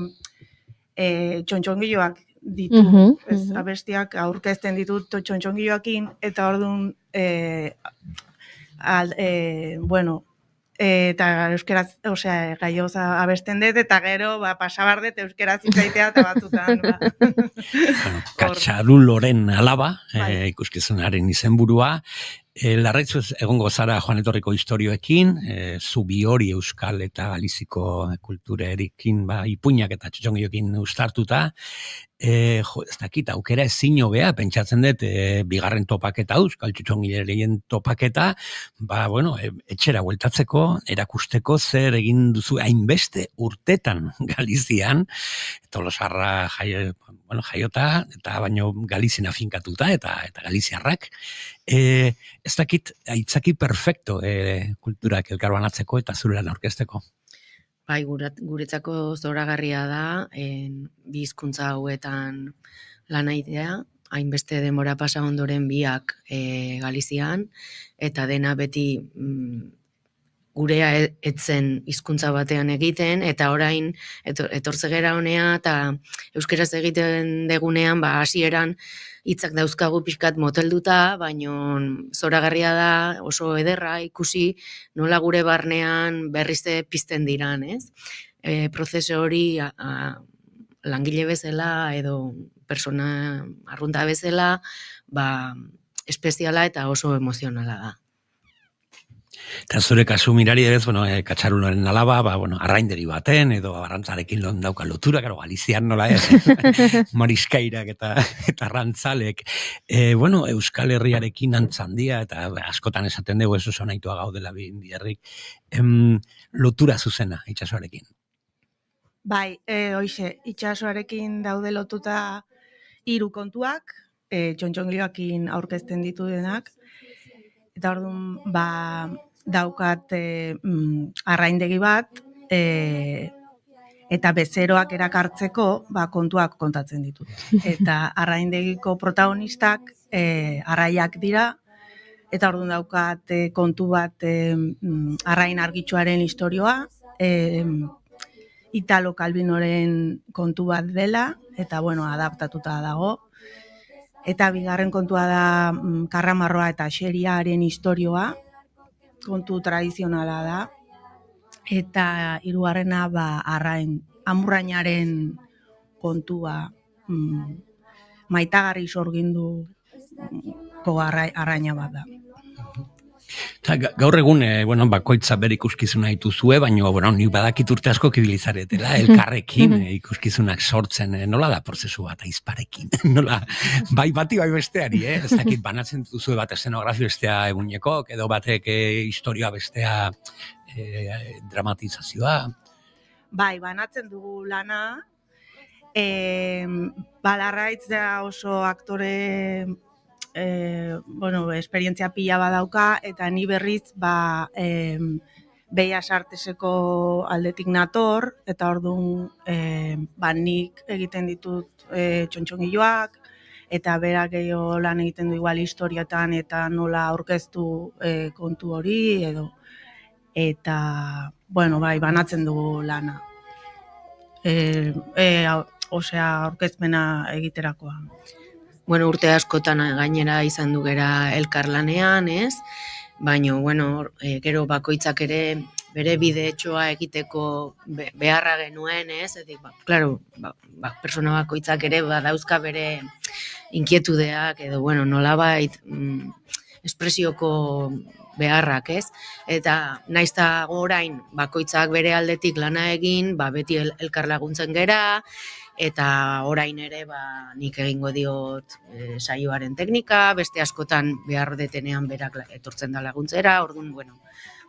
txontxongiloak ditu, abestiak aurkezten ditut txontxongiloakin, eta orduan, eta euskeraz, gaioz abesten dut, eta gero, pasabardet euskeraz itzaitea eta batutan.
Katxadun Loren alaba, ikuskizunaren izenburua, Larraitz egongo zara joan etorriko historioekin, zubi hori euskal eta galiziko kulturerekin, ipuinak eta txotxongioekin ustartuta, ez dakit, aukera ezin hobea, pentsatzen dut, bigarren topaketa, euskal txotxongilerien topaketa, etxera bueltatzeko, erakusteko zer egin duzu hainbeste urtetan Galizian, Tolosarra jaiota, eta baino Galizien afinkatuta, eta Galiziarrak, ez dakit, aitzaki perfecto kulturak elkarbanatzeko eta zure lan aurkezteko.
Bai, guretzako zoragarria da, bi hizkuntza hauetan lan egitea, hainbeste denbora pasa ondoren biak Galizian, eta dena beti gurea etzen hizkuntza batean egiten, eta orain etortze gera honea, eta euskeraz egiten degunean, hasieran hitzak dauzkagu pixkat motelduta, baino zoragarria da oso ederra ikusi nola gure barnean berriz pizten diran, ez? Prozesu hori langile bezala edo persona arrunta bezala, espeziala eta oso emozionala da.
Eta zure kasu mirari ez, katxaruloren alaba, arrainderi baten, edo arrantzarekin dauka lotura, Galizian nola ez, mariskairak eta arrantzalek. Euskal Herriarekin antzandia, eta askotan esaten dugu ez oso nahitua gaudela bindierrik, lotura zuzena itxasoarekin.
Bai, hoxe, itxasoarekin daude lotuta 3 kontuak, txontxongiloakin aurkezten ditu denak, eta orduan, daukat arraindegi bat, eta bezeroak erakartzeko kontuak kontatzen ditut. Eta arraindegiko protagonistak arraiak dira, eta orduan daukat kontu bat arrain argitxoaren istorioa, Italo Calvinoren kontu bat dela, eta adaptatuta dago. Eta bigarren kontua da karramarroa eta xeriaren istorioa, kontu tradizionala da. Eta hirugarrena amurrainaren kontua, maitagarri sorginduko arraina bat da.
Gaur egun, bakoitza bere ikuskizuna dituzue, baina nik badakit urte asko kibilizaretela, elkarrekin ikuskizunak sortzen, nola da prozesu bat aizparekin? Nola, bai bati, bai besteari, ez dakit banatzen duzue bat eszenografia bestea egunekok, edo batek historia bestea dramatizazioa?
Bai, banatzen dugu lana, Balarraitz da oso aktore esperientzia pila badauka, eta ni berriz Bellas Arteseko aldetik nator, eta orduan nik egiten ditut txontxongiloak, eta berak gehiago lan egiten du igual historiatan, eta nola aurkeztu kontu hori, edo eta, banatzen dugu lana. Aurkezpena egiterakoa.
Urte askotan gainera izan du gera elkarlanean, ez? Baina, gero bakoitzak ere bere bidetxoa egiteko beharra genuen, ez? Claro, persona bakoitzak ere badauzka bere inkietudeak, edo, nolabait espresioko beharrak, ez? Eta naizta orain bakoitzak bere aldetik lana egin, beti elkarlaguntzen gera, eta orain ere nik egingo diot saioaren teknika, beste askotan behar detenean berak etortzen da laguntzera, orduan,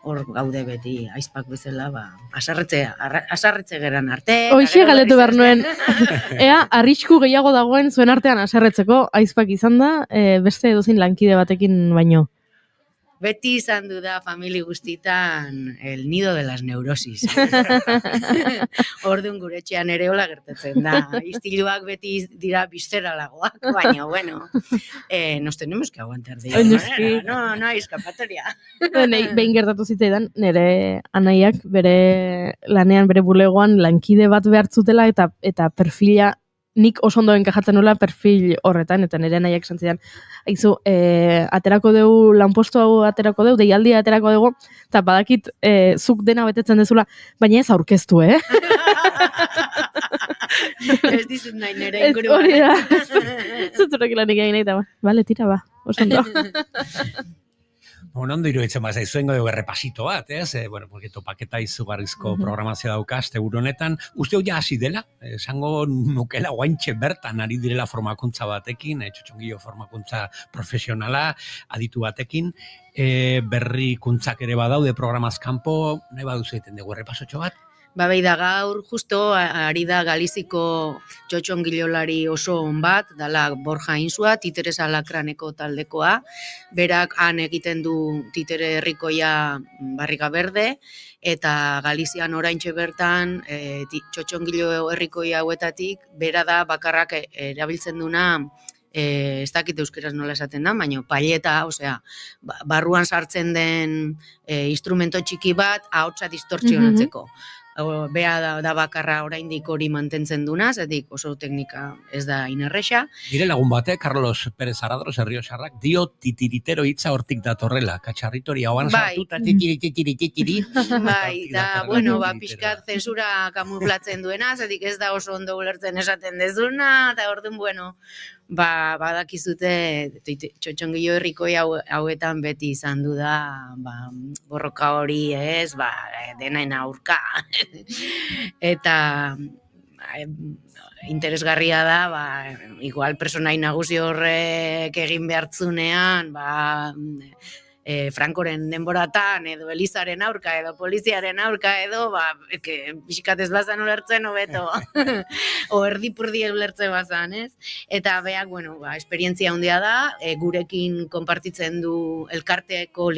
hor gaude beti aizpak bezala, asarretze geran arte.
Hoxe galdetu behar nuen, ea, arrisku gehiago dagoen zuen artean asarretzeko aizpak izan da, beste edozin lankide batekin baino.
Beti izan du da famili guztitan el nido de las neurosis. Orduan gure etxean ere hola gertatzen da. Istiluak beti dira bizteralagoak, baina, nos tenemos que aguantar de alguna manera. No hay escapatoria.
Behin gertatu zitzaidan, nire anaiak bere lanean, bere bulegoan lankide bat behartzutela eta perfila nik oso ondo enkajatzen nula perfil horretan, eta nire nahiak esan zidan, haizu, aterako dugu, lanpostu hau aterako dugu, deialdia aterako dugu, eta badakit zuk dena betetzen dezula, baina ez aurkeztu,
Ez dizut nahi nire inguruan.
Hori da, zuturek lanik egin nahi, bale, tira ba, oso ondo.
Ondo iruditzen bat zaizuengo dugu errepasito bat, ez? Porque topaketa izugarrizko programazioa dauka asteburu honetan. Uste ja hasi dela, esango nukela guaintxe bertan ari direla formakuntza batekin, txotxongilo formakuntza profesionala, aditu batekin, berrikuntzak ere badaude programaz kanpo, nahi baduzu egiten dugu errepasotxo bat?
Bai da gaur, justo, ari da Galiziko txotxongilolari oso on bat, dala Borja Insua, Titeres Alakraneko taldekoa, berak han egiten du titere herrikoia barriga berde, eta Galizian oraintxe bertan txotxongilo herrikoia hauetatik, bera da bakarrak erabiltzen duna, ez dakit euskeraz nola esaten da, baina paileta, barruan sartzen den instrumento txiki bat, ahotsa distortzionatzeko. Bea da bakarra oraindik hori mantentzen duna, zetik oso teknika ez da inerrexa.
Nire lagun bate, Carlos Pérez Aradros, Herriosarrak, dio titiritero hitza hortik datorrela, katxarritori hauan sartuta titiri.
Bai, da, pixkat zensura kamuflatzen duena, zetik ez da oso ondo ulertzen esaten dezuna, eta orduan, badakizute Txotxongilo herrikoi hauetan beti izan du da borroka hori, ez, denaen aurka. Eta interesgarria da, igual personai nagusi horrek egin behartzunean, Frankoren denboratan, edo Elizaren aurka, edo poliziaren aurka, edo, pixkatez bazan ulertzen, hobeto, o erdipurdi ulertzen bazan, ez? Eta beak, esperientzia handia da, gurekin konpartitzen du elkarteko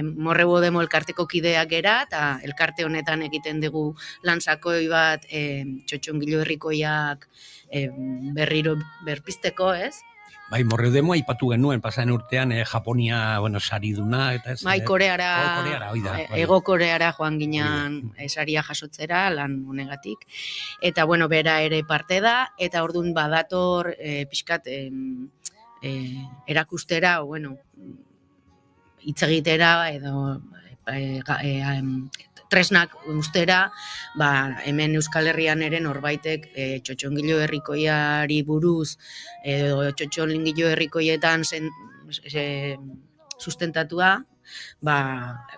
Morrebo demo elkarteko kideak gera, eta elkarte honetan egiten dugu lansakoi bat Txotxongilo herrikoiak berriro berpizteko, ez?
Bai, Morreudemo aipatu genuen pasaden urtean Japonia, sariduna eta ez.
Bai, Koreara, Ego Koreara joan ginean saria jasotzera lan honegatik. Eta bera ere parte da eta ordun badator pixkat erakustera, hitz egitera edo tresnak ustera, hemen Euskal Herrian ere norbaitek Txotxongilo herrikoiari buruz edo Txotxongilo herrikoietan sustentatua,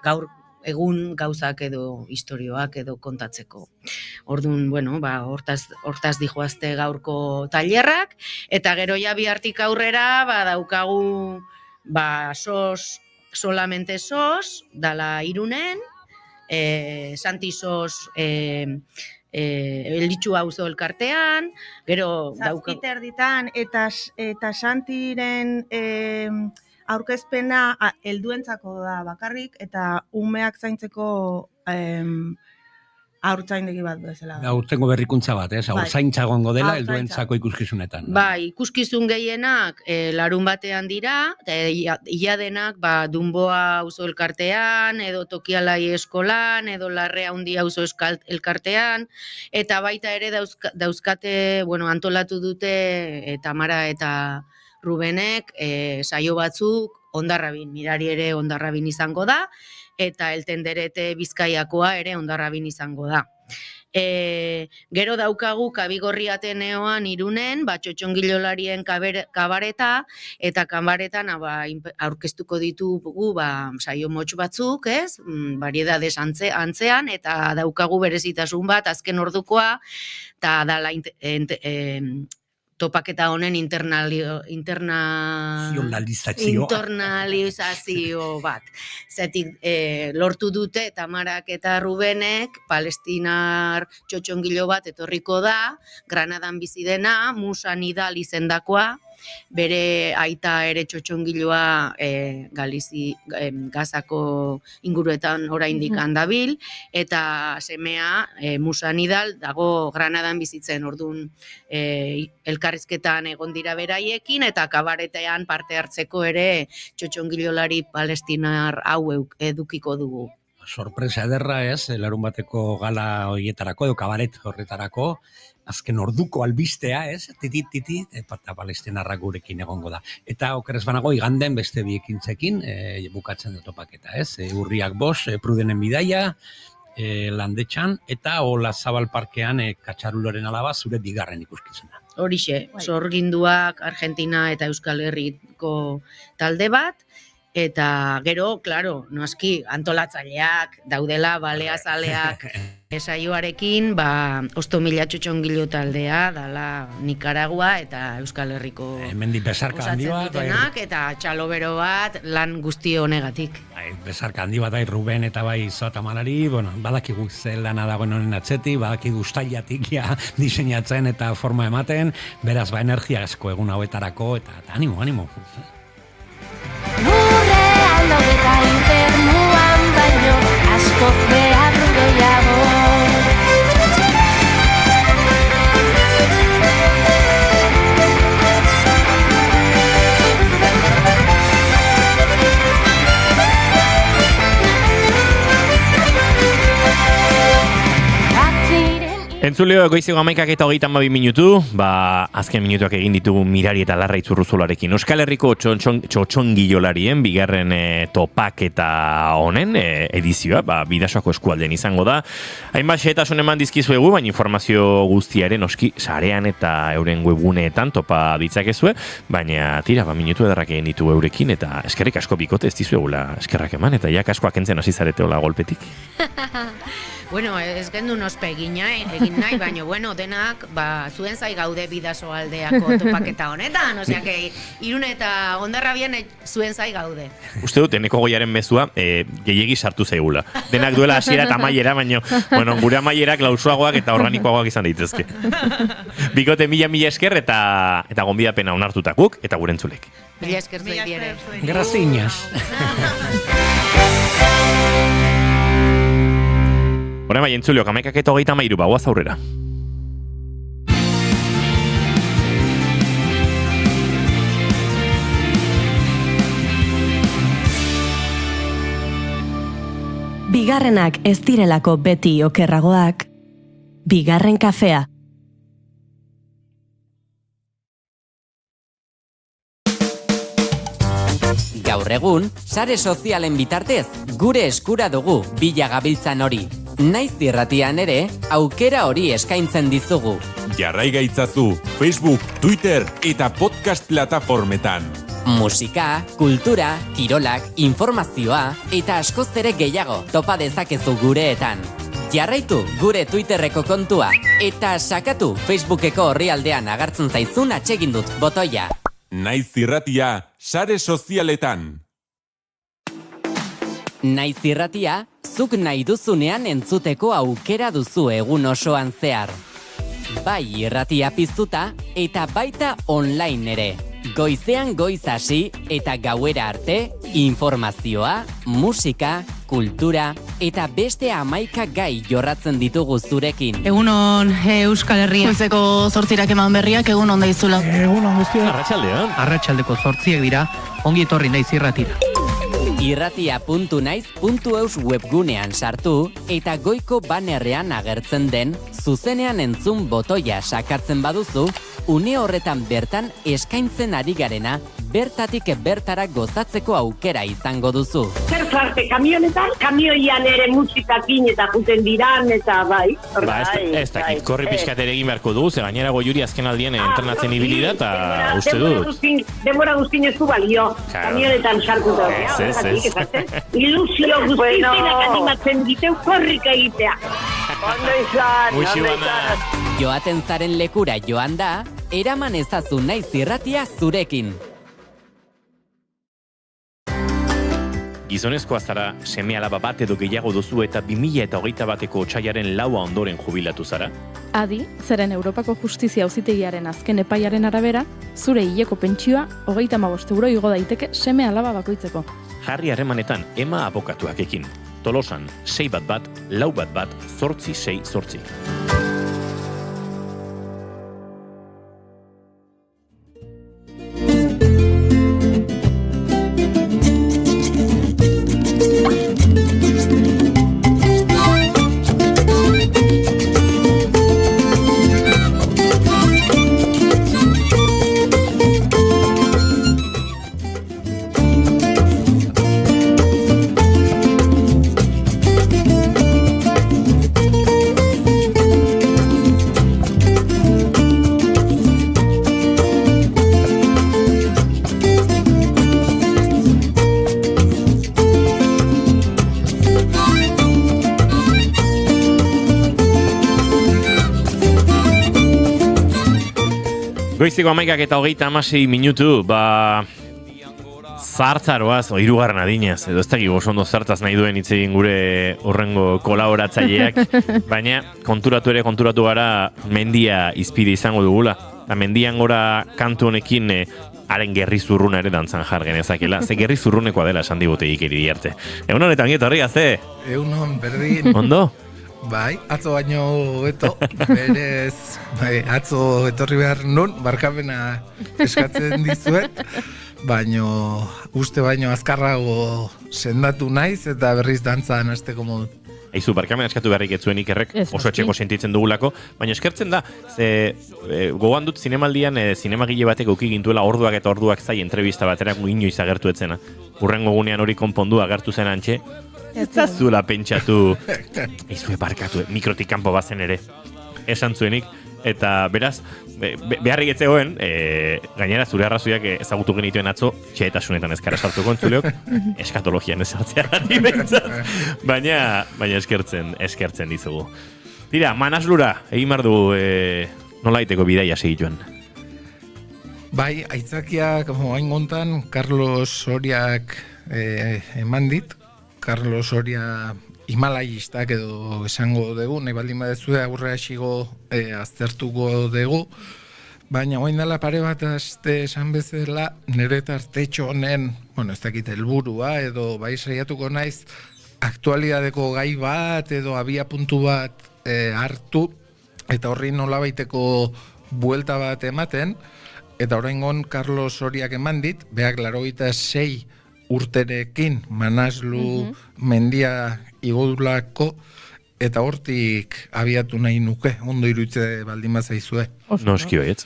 gaur egun gauzak edo istorioak edo kontatzeko. Orduan, hortaz dijoazte gaurko tailerrak, eta gero ja bihartik aurrera daukagu solamente sos, dala Irunen, Santi Sos Elditxu auzo elkartean, gero
Zazpiter ditan, eta Santiren aurkezpena helduentzako da bakarrik, eta umeak zaintzeko haurtzaindegi bat bezala.
Aurtengo berrikuntza bat, zaintza egongo dela helduentzako ikuskizunetan.
Ikuskizun gehienak larun batean dira, ia denak Dunboa auzo elkartean, edo Tokialai eskolan, edo Larrea Handi auzo elkartean, eta baita ere dauzkate, antolatu dute Tamara eta Rubenek saio batzuk Hondarrabin, Mirari ere Hondarrabin izango da, eta Eltenderete Bizkaiakoa ere Hondarrabin izango da. Gero daukagu Kabigorri Ateneoan Irunen, Txotxongilolarien kabareta, eta kabaretan aurkeztuko ditugu saio motx batzuk, ez? Variedades antzean, eta daukagu berezitasun bat, azken ordukoa, eta dala topaketa honen internalizazio bat. Zetik lortu dute Tamarak eta Rubenek Palestinar Txotxongilo bat etorriko da, Granadan bizi dena, Musa Nidal izendakoa, bere aita ere Txotxongiloa Gazako inguruetan oraindik handabil, eta semea Musa Nidal dago Granadan bizitzen, orduan elkarrizketan egon dira beraiekin, eta kabaretean parte hartzeko ere Txotxongilolari palestinar hau edukiko dugu.
Sorpresa ederra ez, larun bateko gala horietarako, edo kabaret horretarako, azken orduko albistea, ez, titit, eta palestinarrak gurekin egongo da. Eta okeres banago, iganden beste biekintzekin, bukatzen da topaketa, ez, Urriak 5, Prudenen bidaia, Landetxan, eta Ola Zabal Parkean Katxaruloren alaba zure bigarren ikuskizuna.
Horixe, Sorginduak, Argentina eta Euskal Herriko talde bat, eta gero, klaro, noski, antolatzaileak, daudela, baleazaleak, saioarekin, Ostomila Txotxongilo taldea, dala Nikaragua eta Euskal Herriko
hemendik besarka handi bat,
eta txalobero bat lan guzti honegatik.
Besarka handi bat, Ruben eta Zotamalari, badakigu ze lana dagoen honen atzetik, badakigu ustailatik diseinyatzen eta forma ematen, beraz energia asko egun hauetarako, eta animo.
Eta infernuan baino asko behar gehiago.
Entzuleo, goizeko 11:22 minutu, azken minutuak egin ditugu Mirari eta Larraitz Urruzularekin. Euskal Herriko txotxongilolarien bigarren topaketa honen edizioa, Bidasoako eskualden izango da. Hainbat xehetasun eman dizkizuegu, baina informazio guztiaren oski sarean eta euren webguneetan topa ditzakezue, baina tira, minutu edarrak egin ditu eurekin, eta eskerrik asko bikote ez dizuegula eskerrak eman, eta jak askoak entzen hasi zareteola golpetik.
Bueno, ez gendun ospe egin nahi, baina bueno, denak, zuen zai gaude Bidaso aldeako topaketa honetan, osea que Irune eta Hondarrabian zuen zai gaude.
Uste dut, Eneko Goiaren mezua gehiegi sartu zaigula. Denak duela hasiera eta amaiera, baina gure amaierak lausuagoak eta organikoagoak izan daitezke. Bikote mila esker eta gonbidapena onartutakuk eta gure entzulek.
Mila esker zuei ere.
Graciñas.
Hora bai, entzuleo, 11:33, goaz aurrera.
Bigarrenak ez direlako beti okerragoak, bigarren kafea.
Gaur egun, sare sozialen bitartez, gure eskura dugu bila gabiltzan hori. Naiz irratian ere, aukera hori eskaintzen dizugu.
Jarrai gaitzazu Facebook, Twitter eta podcast plataformetan.
Musika, kultura, kirolak, informazioa eta askoz ere gehiago topa dezakezu gureetan. Jarraitu gure Twitterreko kontua eta sakatu Facebookeko orrialdean agertzen zaizun atsegin dut botoia.
Naiz irratia, sare sozialetan.
Naiz irratia, zuk nahi duzunean entzuteko aukera duzu egun osoan zehar. Bai irratia piztuta eta baita online ere. Goizean goiz hasi eta gauera arte, informazioa, musika, kultura eta beste 11 gai jorratzen ditugu zurekin.
Egunon Euskal Herria. Goizeko 8 eman berriak egunon daizula.
Egunon guztia.
Arratsaldean.
Arratsaldeko 8 dira, ongi etorri naiz irratira.
Irratia.naiz.eus webgunean sartu eta goiko banerrean agertzen den zuzenean entzun botoia sakatzen baduzu, une horretan bertan eskaintzen ari garena bertatik bertara gozatzeko aukera izango duzu.
Zer zarte, kamionetan, kamioian ere musikakin eta juten diran eta bai.
Ez dakit, korri pixkat ere egin beharko dugu, ze gainera Goiuri azken aldien entrenatzen ibili da, eta uste dut.
Demora guztin ez du balio, kamionetan sarkuta. Ilusio guztizenak animatzen diteu korrika egitea. Ondo izan.
Joaten zaren lekura joan da, eraman ezazu naiz irratia zurekin.
Gizonezkoa zara, seme alaba bat edo gehiago duzu eta 2021ko otsailaren 4 ondoren jubilatu zara?
Adi, zeren Europako Justizia Auzitegiaren azken epaiaren arabera, zure hileko pentsioa 35 euro igo daiteke seme alaba bakoitzeko.
Jarri harremanetan Ema abokatuak ekin. Tolosan 611 411 868. Goizeko 11:26 minutu, zartzaroaz, hirugarren adinaz, edo ez dakik oso ondo zertaz nahi duen hitz egin gure horrengo kolaboratzaileak, baina konturatu gara mendia izpide izango dugula. Eta mendian gora kantu honekin haren gerri zurruna ere dantzan jar genezakela. Ze gerri zurrunekoa dela esan digute ikeri diarte. Egun honetan getorri, azte?
Egunon, berdin.
Ondo?
Bai, atzo baino beto, berez, atzo etorri behar nun, barkamena eskatzen dizuet, baino uste baino azkarrago sendatu naiz eta berriz dantzan hasteko modut.
Aizu, barkamen askatu beharrik etzuen Ikerrek, oso etxeko sentitzen dugulako, baina eskertzen da, gogoan dut zinemaldian, zinemagile batek auki gintuela orduak eta orduak zai entrevista batera inoiz agertu etzena. Urrengo gunean hori konpondu agertu zen antxe, ez da zuela pentsatu, aizue barkatu, mikrotik kanpo bazen ere, esan zuenik, eta beraz, beharrik etzegoen, gainera zure arrazoiak ezagutu genituen atzo, txehetasunetan ezkara sartuko entzuleok, eskatologian ezartzea gati behintzat, baina eskertzen dizugu. Tira, Manaslura, egin bardu nola iteko bidaia segituen.
Bai, aitzakiak, hain gontan, Carlos Soriak eman dit, Carlos Soria Himalayistak edo esango dugu, nahi baldin badezue aurre hasigo aztertuko dugu, baina oain dela pare bat aste esan bezala nire tartetxo honen, ez dakit helburua edo bai saiatuko naiz aktualidadeko gai bat edo abia puntu bat hartu eta horri nolabaiteko buelta bat ematen, eta oraingon Carlos Soriak eman dit, beak 86 urterekin Manaslu mendia igodulako eta hortik abiatu nahi nuke, ondo iruditze baldin bazaizue.
Noski baietz.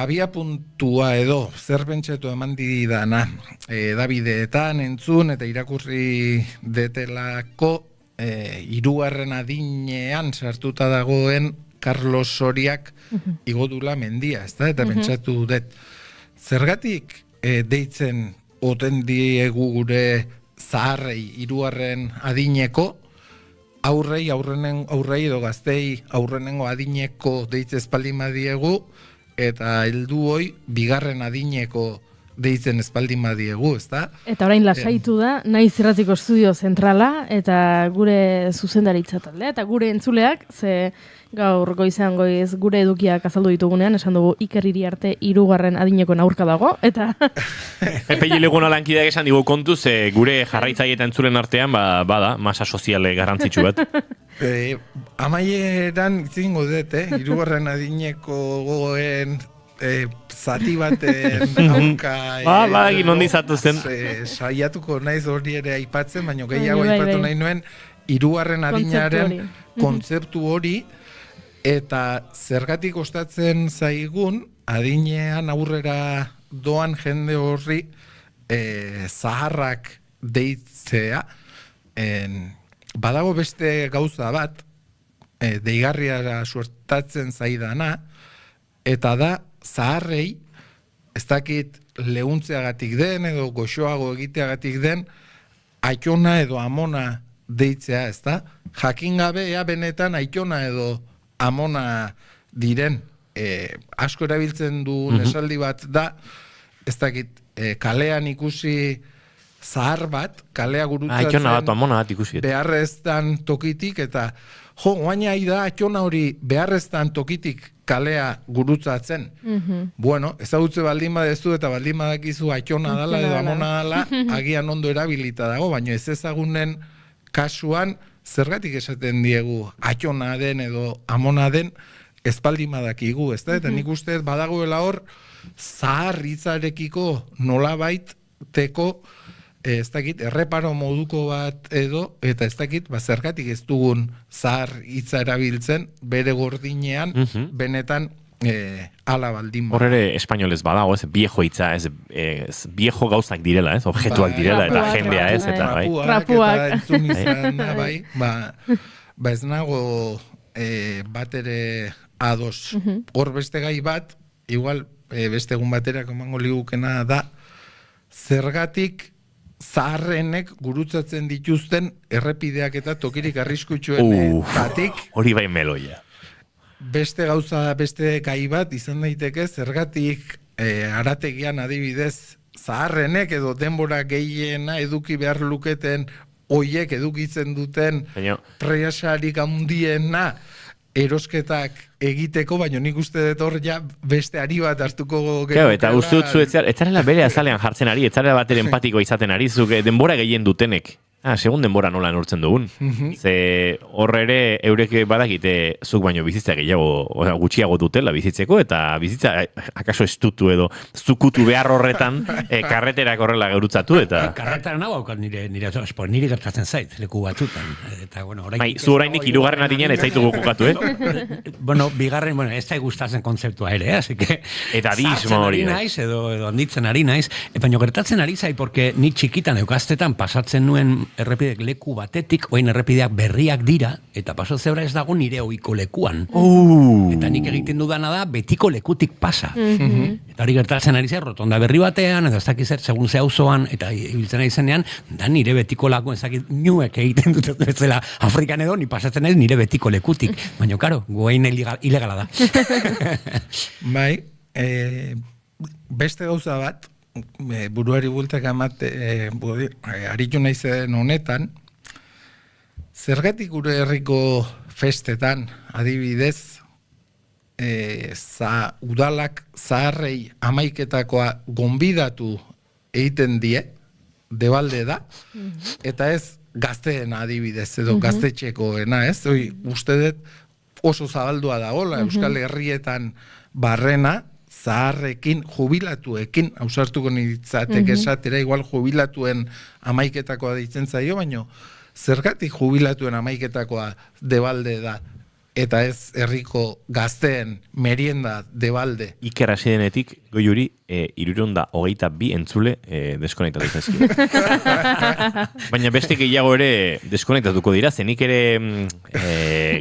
Abia puntua edo, zer pentsatu eman didana, Davideetan entzun eta irakurri detelako hirugarren adinean sartuta dagoen Carlos Soriak igodula mendia, ezta? Eta pentsatu dut, zergatik deitzen oten diegu gure zaharrei hirugarren adineko, aurrei edo gaztei aurrenengo adineko deitze espaldin badiegu, eta heldu hoi bigarren adineko deitzen espaldin badiegu, ezta?
Eta orain lasaitu da, Naiz Irratiko Estudio Zentrala, eta gure zuzendaritza taldea, eta gure entzuleak, ze gaur goizean goiz gure edukiak azaldu ditugunean, esan dugu Iker Iriarte 3. adineko aurka dago, eta...
Epeile leguna lankideak esan digu kontuz, gure jarraitzaile eta entzulen artean, bada, masa soziale garrantzitsu bat.
Amaieran itzingo dut, 3. adineko gogoen zati baten aurka...
Egin ondi zatu zen.
Saiatuko naiz hori ere aipatzen, baina gehiago aipatu nahi nuen 3. adinaren kontzeptu hori, eta zergatik kostatzen zaigun adinean aurrera doan jende horri zaharrak deitzea. Badago beste gauza bat, deigarria suertatzen zaidana, eta da zaharrei, ez dakit lehuntzeagatik den edo goxoago egiteagatik den, aitona edo amona deitzea, ez da? Jakin gabe, benetan aitona edo amona diren, asko erabiltzen du esaldi bat da, ez dakit, kalean ikusi zahar bat, kalea gurutzatzen beharreztan tokitik, eta baina da atxona hori beharreztan tokitik kalea gurutzatzen. Bueno, ezagutze baldin badezu eta baldin badakizu atxona dala edo amona dala, agian ondo erabilita dago, baina ez ezagunen kasuan, zergatik esaten diegu atxona den edo amona den espaldin badakigu, ez da? Eta nik uste badagoela hor zahar hitzarekiko nolabait teko ez dakit, erreparo moduko bat edo, eta ez dakit, zergatik ez dugun zahar hitza erabiltzen, bere gordinean, benetan ala baldin.
Hor ere espainolez badago, ez, viejo hitza, ez viejo gauzak direla, ez, objektuak direla, eta jendea ez, eta bai.
Rapuak. Eta entzun izan, bai, ez nago bat ere ados. Hor beste gai bat, igual, beste egun batera komango ligukena da, zergatik zaharrenek gurutzatzen dituzten errepideak eta tokirik arriskutsuen batik.
Hori bai meloia.
Beste gauza, beste gai bat izan daiteke zergatik arategian adibidez zaharrenek edo denbora gehiena eduki behar luketen oiek edukitzen duten presarik handiena erosketak egiteko, baina nik uste dut hor ja beste ari bat hartuko
genukela. Eta uste dut zu etzarela bere azalean jartzen ari, etzarela bateren empatiko izaten ari, zuk denbora gehien dutenek Segun denbora nola neurtzen dugun. Ze horre ere eurek badakite zuk baino bizitza gehiago, gutxiago dutela bizitzeko, eta bizitza akaso estutu edo zukutu behar horretan karreterak horrela gerutzatu, eta...
Karretara nago haukat nire gertatzen zait, leku batzutan. Eta, bueno,
zu orainik hirugarren adinean ez zaitugu kokatu,
Bigarren, ez da gustatzen kontzeptua ere, así que...
Eta dismo hori.
Naiz, edo handitzen ari naiz, baina gertatzen ari zai, porque ni txikitan eukaztetan pasatzen nuen errepidek leku batetik, oin errepideak berriak dira, eta paso zeura ez dago nire ohiko lekuan. Eta nik egiten dudana da, betiko lekutik pasa. Eta hori gertatzen ari zer, rotonda berri batean, edo ez dakiz segun ze auzoan, eta ibiltzen ari zenean, da nire betiko laku, ez dakit nuek egiten dut bezala Afrikan edo, ni pasatzen ez nire betiko lekutik. Baina, karo, goein ilegala da.
Bai, beste gauza bat, buruari bultak aritu naizen honetan, zergatik gure herriko festetan, adibidez, udalak zaharrei amaiketakoa gonbidatu egiten die, debalde da, eta ez gazteena adibidez, edo gaztetxekoena, ez? Uste dut oso zabaldua dagoela, Euskal Herrietan barrena, zaharrekin, jubilatuekin, ausartuko nitzatek esatera, igual jubilatuen amaiketakoa ditzen zaio, baino zergatik jubilatuen amaiketakoa debalde da, eta ez herriko gazteen merienda debalde.
Iker hasi denetik, Goiuri, 322 entzule deskonektatu zaizkio. Baina beste gehiago ere deskonektatuko dira, zenik ere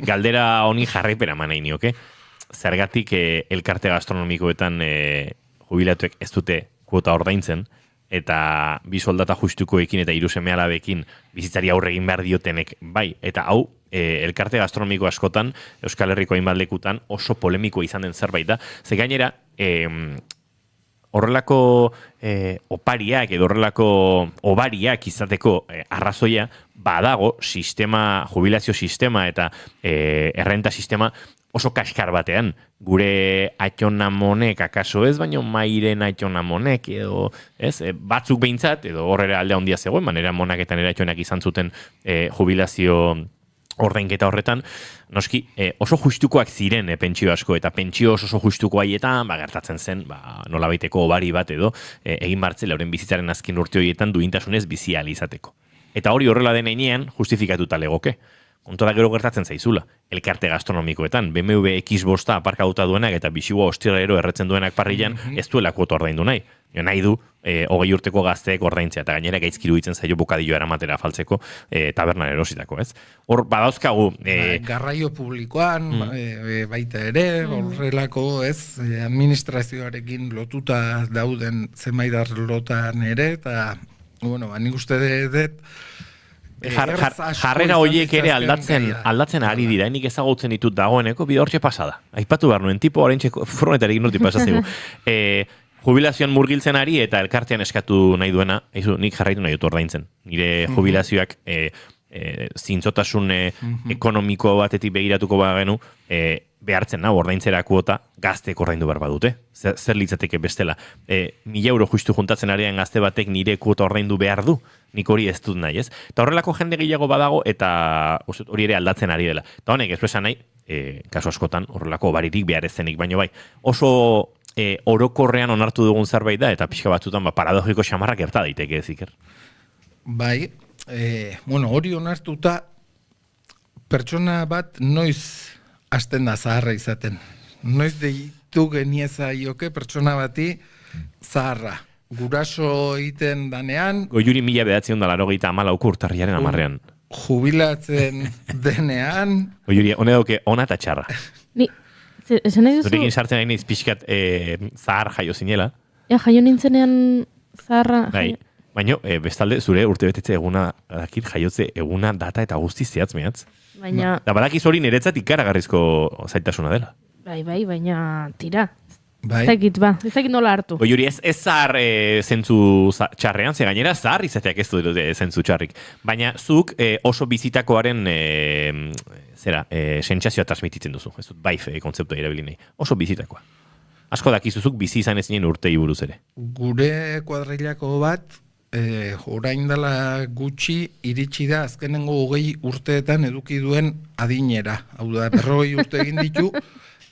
galdera honi jarraipera nahi nioke. Zergatik elkarte gastronomikoetan jubilatuek ez dute kuota ordaintzen, eta bi soldata justukoekin eta 3 seme-alabekin bizitzari aurre egin behar diotenek bai, eta hau elkarte gastronomiko askotan, Euskal Herriko hainbat lekutan oso polemiko izan den zerbait da, ze gainera horrelako opariak edo horrelako obariak izateko arrazoia badago jubilazio sistema eta errenta sistema oso kaskar batean, gure atxonamonek akaso ez, baino mairen atxonamonek, edo, ez, batzuk behintzat, edo horrela aldea handia zegoen, manera monaketan eratxonak izan zuten jubilazio ordainketa horretan, noski, oso justukoak ziren pentsio asko, eta pentsio oso justuko haietan, gertatzen zen, nola baiteko obari bat edo, egin bartzela, euren bizitzaren azken urte horietan duintasunez bizi ahal izateko. Eta hori horrela den heinean, justifikatuta legoke. Kontora gero gertatzen zaizula, elkarte gastronomikoetan, BMW X5 aparkatuta duenak eta bixigua ostirrero erretzen duenak parrilan, ez duela kuota ordaindu nahi. Nahi du, 20 urteko gazteek ordaintzea, eta gainera gaizkiru ditzen zaio bokadillo eramatera faltzeko tabernan erositako, ez? Hor, badauzkagu...
Garraio publikoan, baita ere, horrelako, ez, administrazioarekin lotuta dauden zenbait arlotan ere, eta, bueno, nik uste dut,
jarrera horiek ere aldatzen ari dira, nik ezagutzen ditut dagoeneko, bide hortxe pasada. Aipatu behar nuen, tipo horreintxe furgonetarekin urti pasazegu. Jubilazioan murgiltzen ari eta elkartean eskatu nahi duena, nik jarraitu nahi dut ordaintzen. Nire jubilazioak zintzotasun ekonomiko batetik begiratuko bagenu, behartzen nahu ordaintzera kuota gazteek ordaindu behar badute. Zer litzateke bestela. 1.000 euro justu juntatzen arean gazte batek nire kuota ordaindu behar du. Nik hori ez dut nahi, ez? Eta horrelako jende gehiago badago eta hori ere aldatzen ari dela. Eta honek, ez esan nahi, kasu askotan horrelako baririk behar ezenik, baino bai. Oso orokorrean onartu dugun zerbait da, eta pixka batzutan paradogiko xamarrak gerta daiteke ez, Iker.
Bai, hori onartuta pertsona bat noiz hasten da zaharra izaten. Noiz deitu geniezaioke pertsona bati zaharra. Guraso egiten danean...
Goiuri 1984 urtarriaren 10ean.
Jubilatzen denean...
Goiuri, hone dauke, ona eta txarra.
Esan nahi duzu...
Zurekin sartzen nahi nahiz pixkat zahar jaio zinela.
Jaio nintzenean zaharra...
Baina, bestalde, zure urtebetetze eguna, dakit jaiotze eguna data eta guzti zehatz mehatz.
Baina...
Da badakiz hori niretzat ikaragarrizko zaitasuna dela.
Bai, baina tira.
Bai.
Ezakit nola hartu.
Goiuri, ez zahar zentzu txarrean, ze gainera zahar izateak ez du zentzu txarrik. Baina zuk oso bizitakoaren sentsazioa transmititzen duzu. Ez dut baif kontzeptua erabilinei. Oso bizitakoa. Asko dakizuzuk bizi izan ezinen urtei buruz ere.
Gure kuadrilako bat orain dela gutxi iritsi da azkenengo 20 urteetan eduki duen adinera. Hau da, 40 urte egin ditu,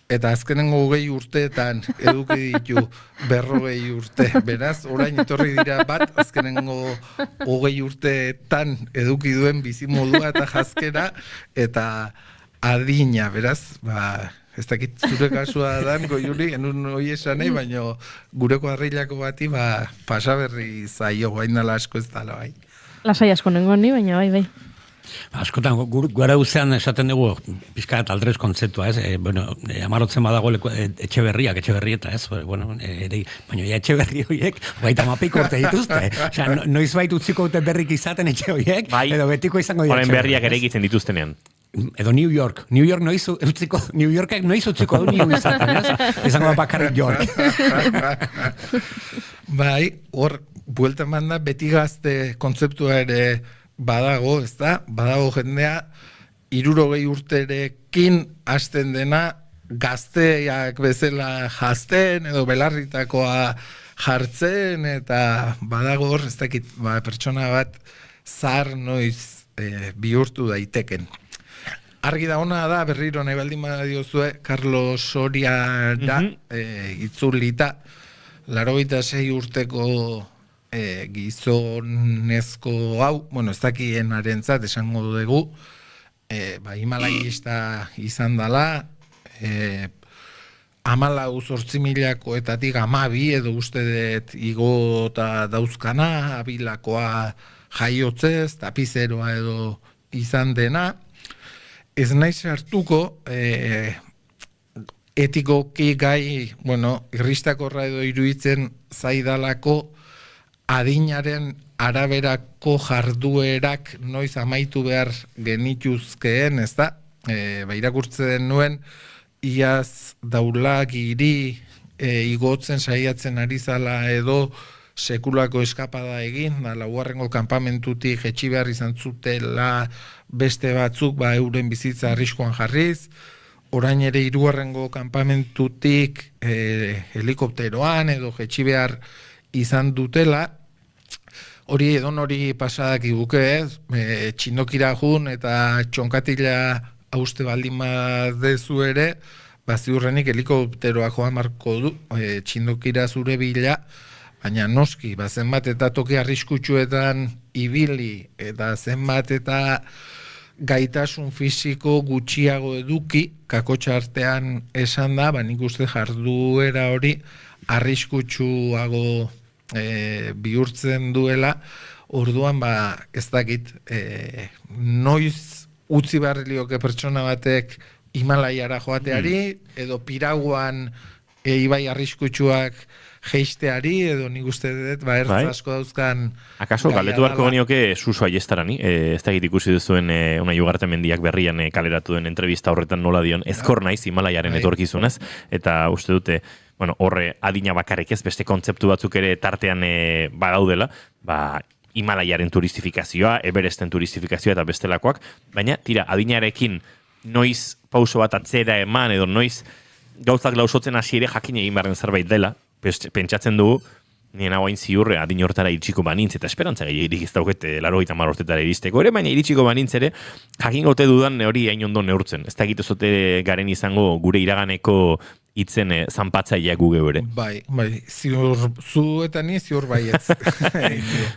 eta azkenengo 20 urteetan eduki ditu 40 urte. Beraz, orain etorri dira bat, azkenengo 20 urteetan eduki duen bizimodua eta jazkera, eta adina, beraz, ez dakit zure kasua dan, Goiuri, enun hoi esan nahi, baina gureko harrilako bati, pasaberri zaio, bainala asko ez dala, bai.
Lasai asko nengoen ni, baina bai.
Askotan, gara uzean esaten dugu, pizka eta aldrez kontzeptua, ez? Amarotzen badago etxe berrieta, ez? Baina etxe berri horiek, baita mapiko urte dituzte. Osea, noiz bait utziko dute berrik izaten etxe horiek, edo betiko izango dira.
Horren berriak ere egiten dituztenean.
Edo New York New Yorkek noiz utziko du New izaten, ez? Izango bakarrik York.
Bai, hor, buelta manda, beti gazte kontzeptua ere badago, ez da? Badago jendea, 60 urterekin hasten dena, gazteak bezala jazten, edo belarritakoa jartzen, eta badago hor, ez dakit, pertsona bat zahar noiz bihurtu daiteken. Argi da ona da, berriro nahi baldin badiozue, Carlos Soriara itzulita, 86 urteko gizonezko hau, ez dakien arentzat esango dugu, Himalayista izan dala, 14.000-koetatik 12 edo uste dut igota dauzkana, abilakoa jaiotzez, tapizeroa edo izan dena. Ez naiz hartuko, etikoki gai, irristakorra edo iruditzen zaidalako adinaren araberako jarduerak noiz amaitu behar genituzkeen, ez da? Irakurtzen nuen, iaz daulagiri igotzen saiatzen ari zala edo sekulako eskapada egin, laugarrengo kanpamentutik etxi behar izan zutela beste batzuk euren bizitza arriskuan jarriz, orain ere 3. kanpamentutik helikopteroan edo etxi behar izan dutela, hori edon hori pasadak iguke ez, txindokira jun eta txonkatila hauste baldin badezu ere, ziurrenik helikopteroa joan marko du, txindokira zure bila, baina noski, zenbat eta toki arriskutsuetan ibili, eta zenbat eta gaitasun fisiko gutxiago eduki, kakotxa artean esan da, nik uste jarduera hori arriskutsuago bihurtzen duela, orduan ez dakit, noiz utzi barrilioke pertsona batek Himalaiara joateari, edo Piraguan ibai arriskutsuak geisteari, edo nik uste dut, ertz asko dauzkan...
Akaso, galetu beharko genioke Suso Aiestarani, ez da ikusi duzuen Unai Ugarte Mendiak berrian kaleratu den entrevista horretan nola dion, ezkor naiz Himalaiaren etorkizunez, eta uste dute, horre adina bakarrik ez, beste kontzeptu batzuk ere tartean badaudela, Himalaiaren turistifikazioa, Everesten turistifikazioa eta bestelakoak, baina, tira, adinarekin noiz pauso bat atzera eman, edo noiz gauzak lausotzen hasi ere jakin egin barren zerbait dela, pentsatzen dugu, nien hau hain ziurre adin hortara iritsiko banintz, eta esperantza gehiagirik ez daukete 80 urtetara iristeko ere, baina iritsiko banintz ere, jakin gote dudan hori hain ondo neurtzen. Ez da egitezote garen izango gure iraganeko itzen zanpatzaia guge ere.
Bai, ziur, zu eta ni ziur baietz.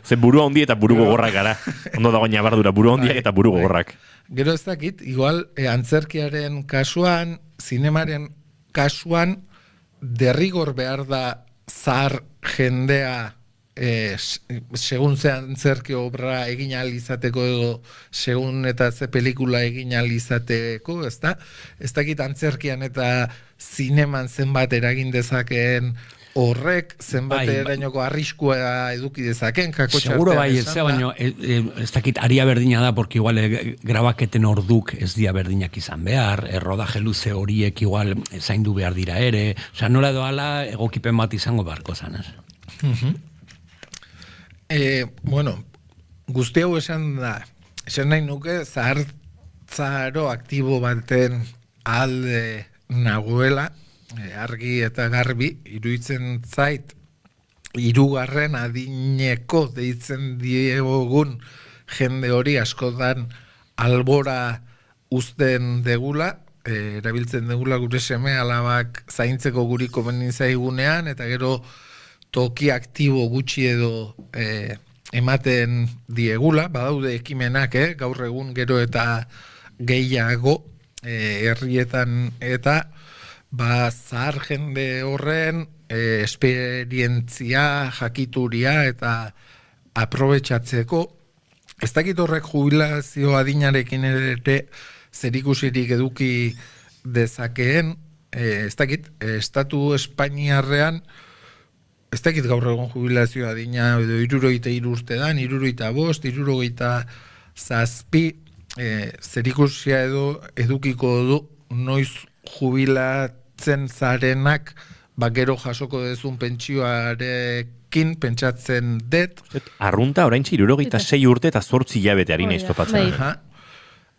Ze burua hondi eta buru gogorrak gara. Ondo dago nabardura, buru hondiak eta buru gogorrak.
Gero ez dakit, igual, antzerkiaren kasuan, zinemaren kasuan, derrigor behar da zahar jendea segun ze antzerki obra egin ahal izateko edo segun eta ze pelikula egin ahal izateko, ez da? Ez dakit antzerkian eta zineman zenbat eragin dezakeen horrek, zenbat erainoko arriskua eduki dezaken, kakotxa
seguro bai, baina ez dakit aria berdina da, porque igual grabaketen orduk ez dia berdinak izan behar, rodaje luze horiek igual zaindu behar dira ere, osea, nola doala egokipen bat izango beharko zanaz.
Guzti hau esan nahi nuke, zahartzaro aktibo baten alde nagoela, argi eta garbi, iruditzen zait, hirugarren adineko deitzen diegogun jende hori askotan albora uzten degula, erabiltzen degula gure seme alabak zaintzeko guri komeni zaigunean, eta gero toki aktibo gutxi edo ematen diegula, badaude ekimenak, gaur egun gero eta gehiago herrietan, eta zahar jende horren esperientzia, jakituria eta aprobetxatzeko, ez dakit horrek jubilazio adinarekin ere zerikusirik eduki dezakeen, ez dakit, estatu Espainiarrean, ez dakit gaur egon jubilazio adina, edo 63 urte dan, 65, 67, zerikusia edo edukiko du noiz jubilatzen zarenak, gero jasoko dezun pentsioarekin pentsatzen dut.
Arrunta orain 66 urte eta 8 hilabete harina iztopatzen.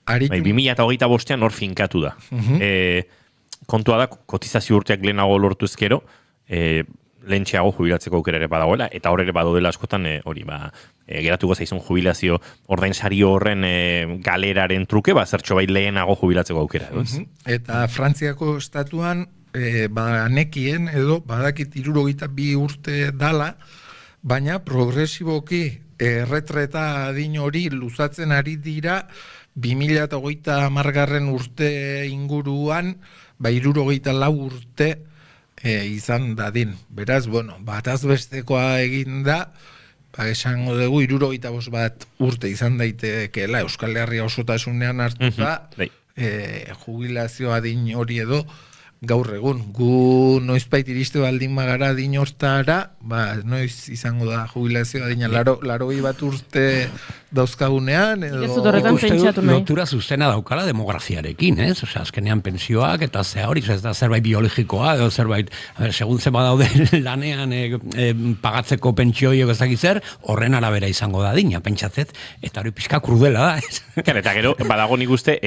Bai, 2025 hor finkatu da. Kontua da, kotizazio urteak lehenago lortu ezkero, lehentxeago jubilatzeko aukera ere badagoela, eta hor ere badodela askotan hori, geratuko zaizun jubilazio ordainsari horren galeraren truke, zertxo bai lehenago jubilatzeko aukera.
Eta Frantziako estatuan, nekien edo badakit 62 urte dala, baina progresiboki erretreta adin hori luzatzen ari dira 2030 urte inguruan 64 urte izan dadin. Beraz, bataz bestekoa egin da, esango dugu 65 urte izan daitekeela Euskal Herria osotasunean hartuta, jubilazio adin hori edo gaur egun. Gu noizbait iriste baldin bagara adin hortara, noiz izango da jubilazio adina, 80 urte dauzkagunean, edo...
Lotura zuzena daukala demografiarekin, ez? Osea, azkenean pensioak eta hori, ez da zerbait biologikoa, edo zerbait, segun zema daude lanean pagatzeko pentsioiek ezagizer, horren arabera izango da adina, pentsatzet, eta hori pixka krudela da, ez?
Eta gero, badago nik uste,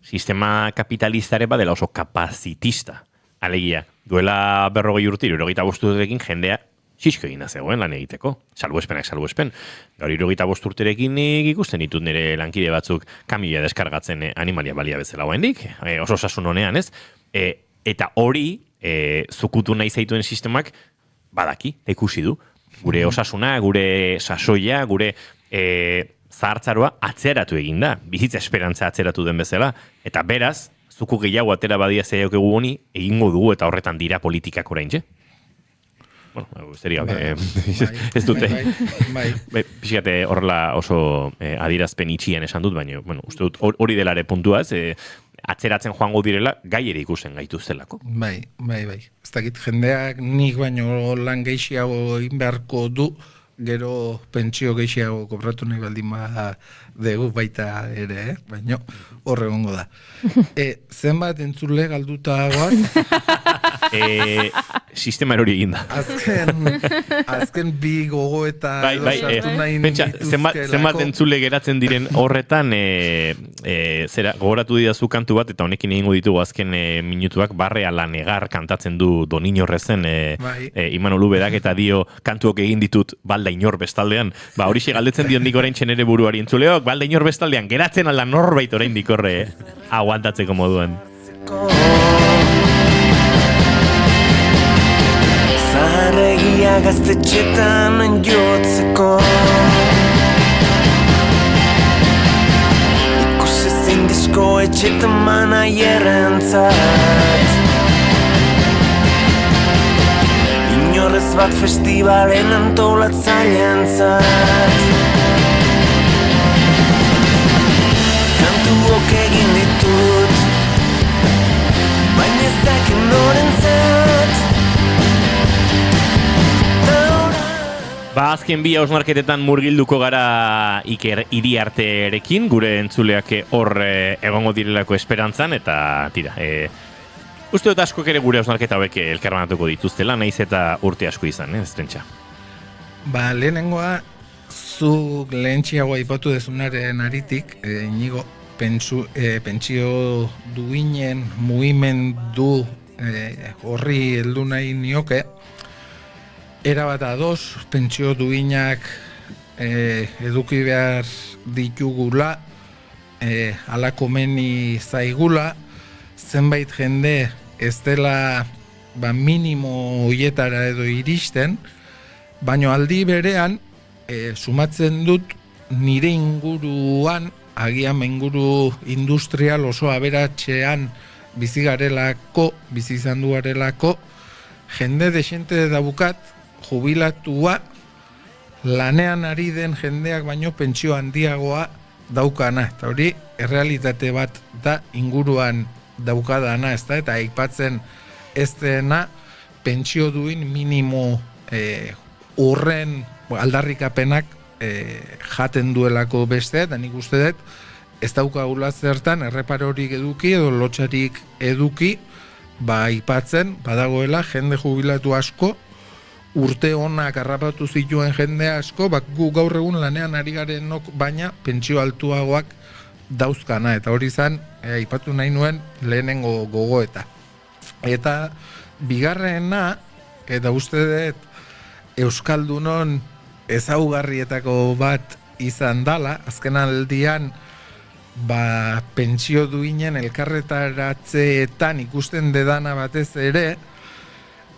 sistema kapitalistare badela oso kapazitista. Alegia, duela 40 urte, 75 urterekin jendea xisko egin zegoen lan egiteko. Salbuespen. Gaur 75 urterekin ikusten ditut nire lankide batzuk kamioia deskargatzen animalia balia bezala hoendik, oso osasun honean, ez? Eta hori, zukutu nahi zaituen sistemak badaki, ikusi du. Gure osasuna, gure sasoia, gure... zahartzaroa atzeratu egin da, bizitza esperantza atzeratu den bezala, eta beraz, zuku gehiago atera badia zeiak egu honi, egingo dugu eta horretan dira politikak orain, Bueno, ez dute. Pixkate horrela oso adirazpen itxian esan dut, baina, uste dut hori delare puntua, atzeratzen joango direla, gai ere ikusten gaituztelako.
Bai. Ez dakit, jendeak nik baino lan gehiago egin beharko du, gero pentsio gehiago kobratu nahi baldin dugu baita ere, baina horre gongo da. Zenbat entzule galduta goaz?
Sistema erori egin da.
Azken bi gogo eta sartu nahi
dituzkelako. Zenbat entzule geratzen diren horretan, gogoratu didazu kantu bat, eta honekin egingo ditugu azken minutuak, barrea lanegar kantatzen du Doniño Rezen, Imanol Ubedak, eta dio kantuok egin ditut balda inor bestaldean. Hori galdetzen dion nik orain txenere buruari entzuleok, balda inor bestaldean, geratzen alda norbait orain dikorre, aguantatzeko moduan.
Zaharregia gaztetxetan jotzeko Ikusezin disko etxetan manaierrentzat Inorrez bat festivalen antolatzaileentzat Kantuok egin ditut Baina ez dakin norentzat
Azken bi hausnarketetan murgilduko gara Iker Iriarterekin, gure entzuleak hor egongo direlako esperantzan, eta tira, uste dut askok ere gure hausnarketa hauek elkarbanatuko dituztela, naiz eta urte asko izan, ez Trentxa?
Lehenengoa, zu lehentxiago aipatu dezunaren aritik, Inigo, pentsio duinen mugimendu horri heldu nahi nioke, erabat ados, pentsio duinak eduki behar ditugula, ala komeni zaigula, zenbait jende ez dela minimo hoietara edo iristen, baino aldi berean sumatzen dut nire inguruan, agian inguru industrial oso aberatxean bizi izan dugarelako, jende desente daukat, jubilatua, lanean ari den jendeak baino pentsio handiagoa daukana. Eta hori, errealitate bat da inguruan daukadana, ez da, eta aipatzen ez dena pentsio duin minimo horren aldarrikapenak jaten duelako bestea, eta nik uste dut, ez daukagula zertan erreparorik eduki edo lotxarik eduki, aipatzen badagoela jende jubilatu asko, urte honak harrapatu zituen jende asko, gu gaur egun lanean ari garenok baina pentsio altuagoak dauzkana, eta hori zan, aipatu nahi nuen lehenengo gogoeta. Eta bigarrena, eta uste dut Euskaldunon ezaugarrietako bat izan dala, azken aldian pentsio duinen elkarretaratzeetan ikusten dedana batez ere,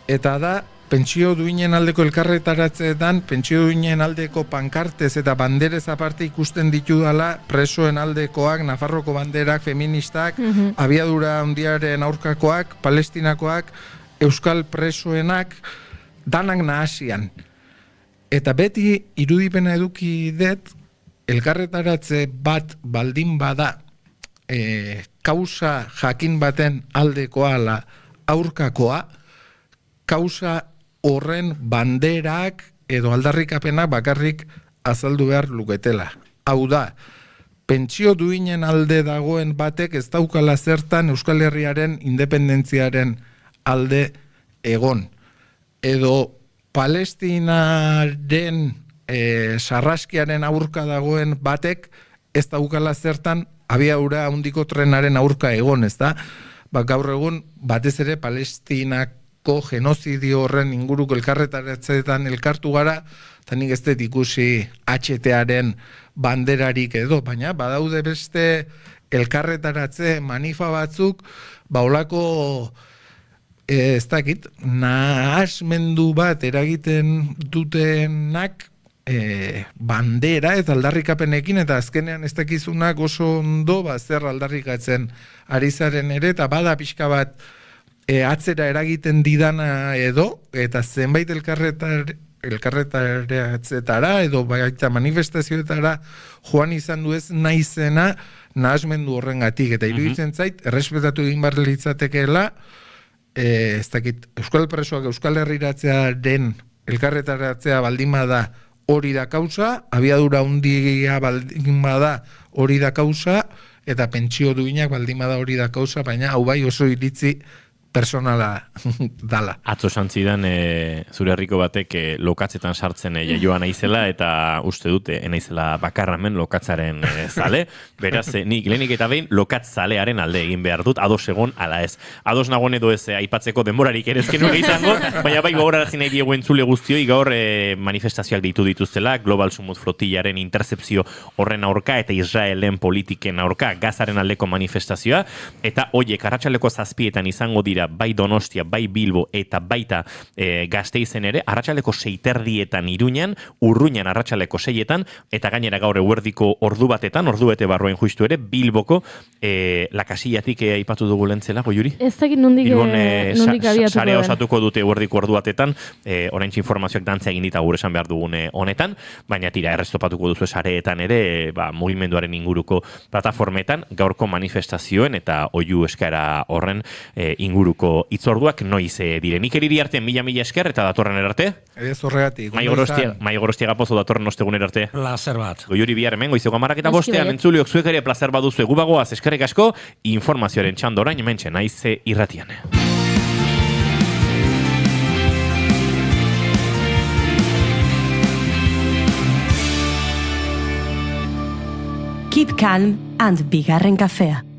eta da pentsio duinen aldeko elkarretaratzeetan, pentsio duinen aldeko pankartez eta banderez aparte ikusten ditudala presoen aldekoak, Nafarroko banderak, feministak, abiadura handiaren aurkakoak, palestinakoak, euskal presoenak, danak nahasian. Eta beti irudipena eduki dut, elkarretaratze bat baldin bada kausa jakin baten aldekoa ala aurkakoa, kausa horren banderak edo aldarrikapenak bakarrik azaldu behar luketela. Hau da, pentsio duinen alde dagoen batek ez daukala zertan Euskal Herriaren independentziaren alde egon. Edo Palestinaren sarraskiaren aurka dagoen batek ez daukala zertan abiadura handiko trenaren aurka egon, ez da? Gaur egun batez ere Palestinako genozidio horren inguruko elkarretaratzeetan elkartu gara, eta nik ez dut ikusi HTaren banderarik edo, baina badaude beste elkarretaratze manifa batzuk, olako ez dakit, nahasmendu bat eragiten dutenak bandera eta aldarrikapenekin, eta azkenean ez dakizunak oso ondo zer aldarrikatzen ari zaren ere, eta bada pixka bat atzera eragiten didana edo, eta zenbait elkarretaratzetara edo baita manifestazioetara joan izan du ez naizena nahasmendu horrengatik, eta iruditzen zait, errespetatu egin behar litzatekeela, ez dakit, Euskal Presoak Euskal Herriratzearen elkarretaratzea baldin bada hori da kausa, abiadura handia baldin bada hori da kausa, eta pentsio duinak baldin bada hori da kausa, baina hau bai oso iritzi personala dala.
Atzo santzidan zure herriko batek lokatzetan sartzen jaioa naizela, eta uste dute naizela bakarramen lokatzaren zale, beraz nik lehenik eta behin lokatzalearen alde egin behar dut, ados egon ala ez. Ados nagoen edo ez aipatzeko denborarik ere ezken nuke izango, baina bai gogorarazi nahi diegu entzule guztioi gaur manifestazioak deitu dituztela, Global Sumut Flotillaren interzepzio horren aurka eta Israelen politiken aurka, Gazaren aldeko manifestazioa, eta hoiek arratsaleko 7 izango dira bai Donostia, bai Bilbo eta baita Gasteizen ere, arratsaleko 6:30 Iruñan, Urruñan arratsaleko 6 eta gainera gaur eguerdiko ordu batetan, ordu bete barruen justu ere, Bilboko Lakasillatik aipatu dugu lentzela, Goiuri?
Ez dakit nondik abiatuko
sarea osatuko dute eguerdiko ordu batetan, oraintxe informazioak dantza egin dita gure esan behar dugune honetan, baina tira, errestopatuko duzu sareetan ere, mugimenduaren inguruko plataformetan, gaurko manifestazioen eta oihu eskaera horren inguruko itzorduak noiz diren. Ikeriri arte, mila esker eta datorren erarte?
Ez horregatik.
Mai Gorostia gapozo datorren ostegun erarte.
Plazer bat.
Goiuri bihar hemen, goizeko 10:05 entzuliok zuek ere plazer baduzu egu bagoaz eskerrik asko, informazioaren txando orain hementxe naiz irratian.
Keep calm and bigarren kafea.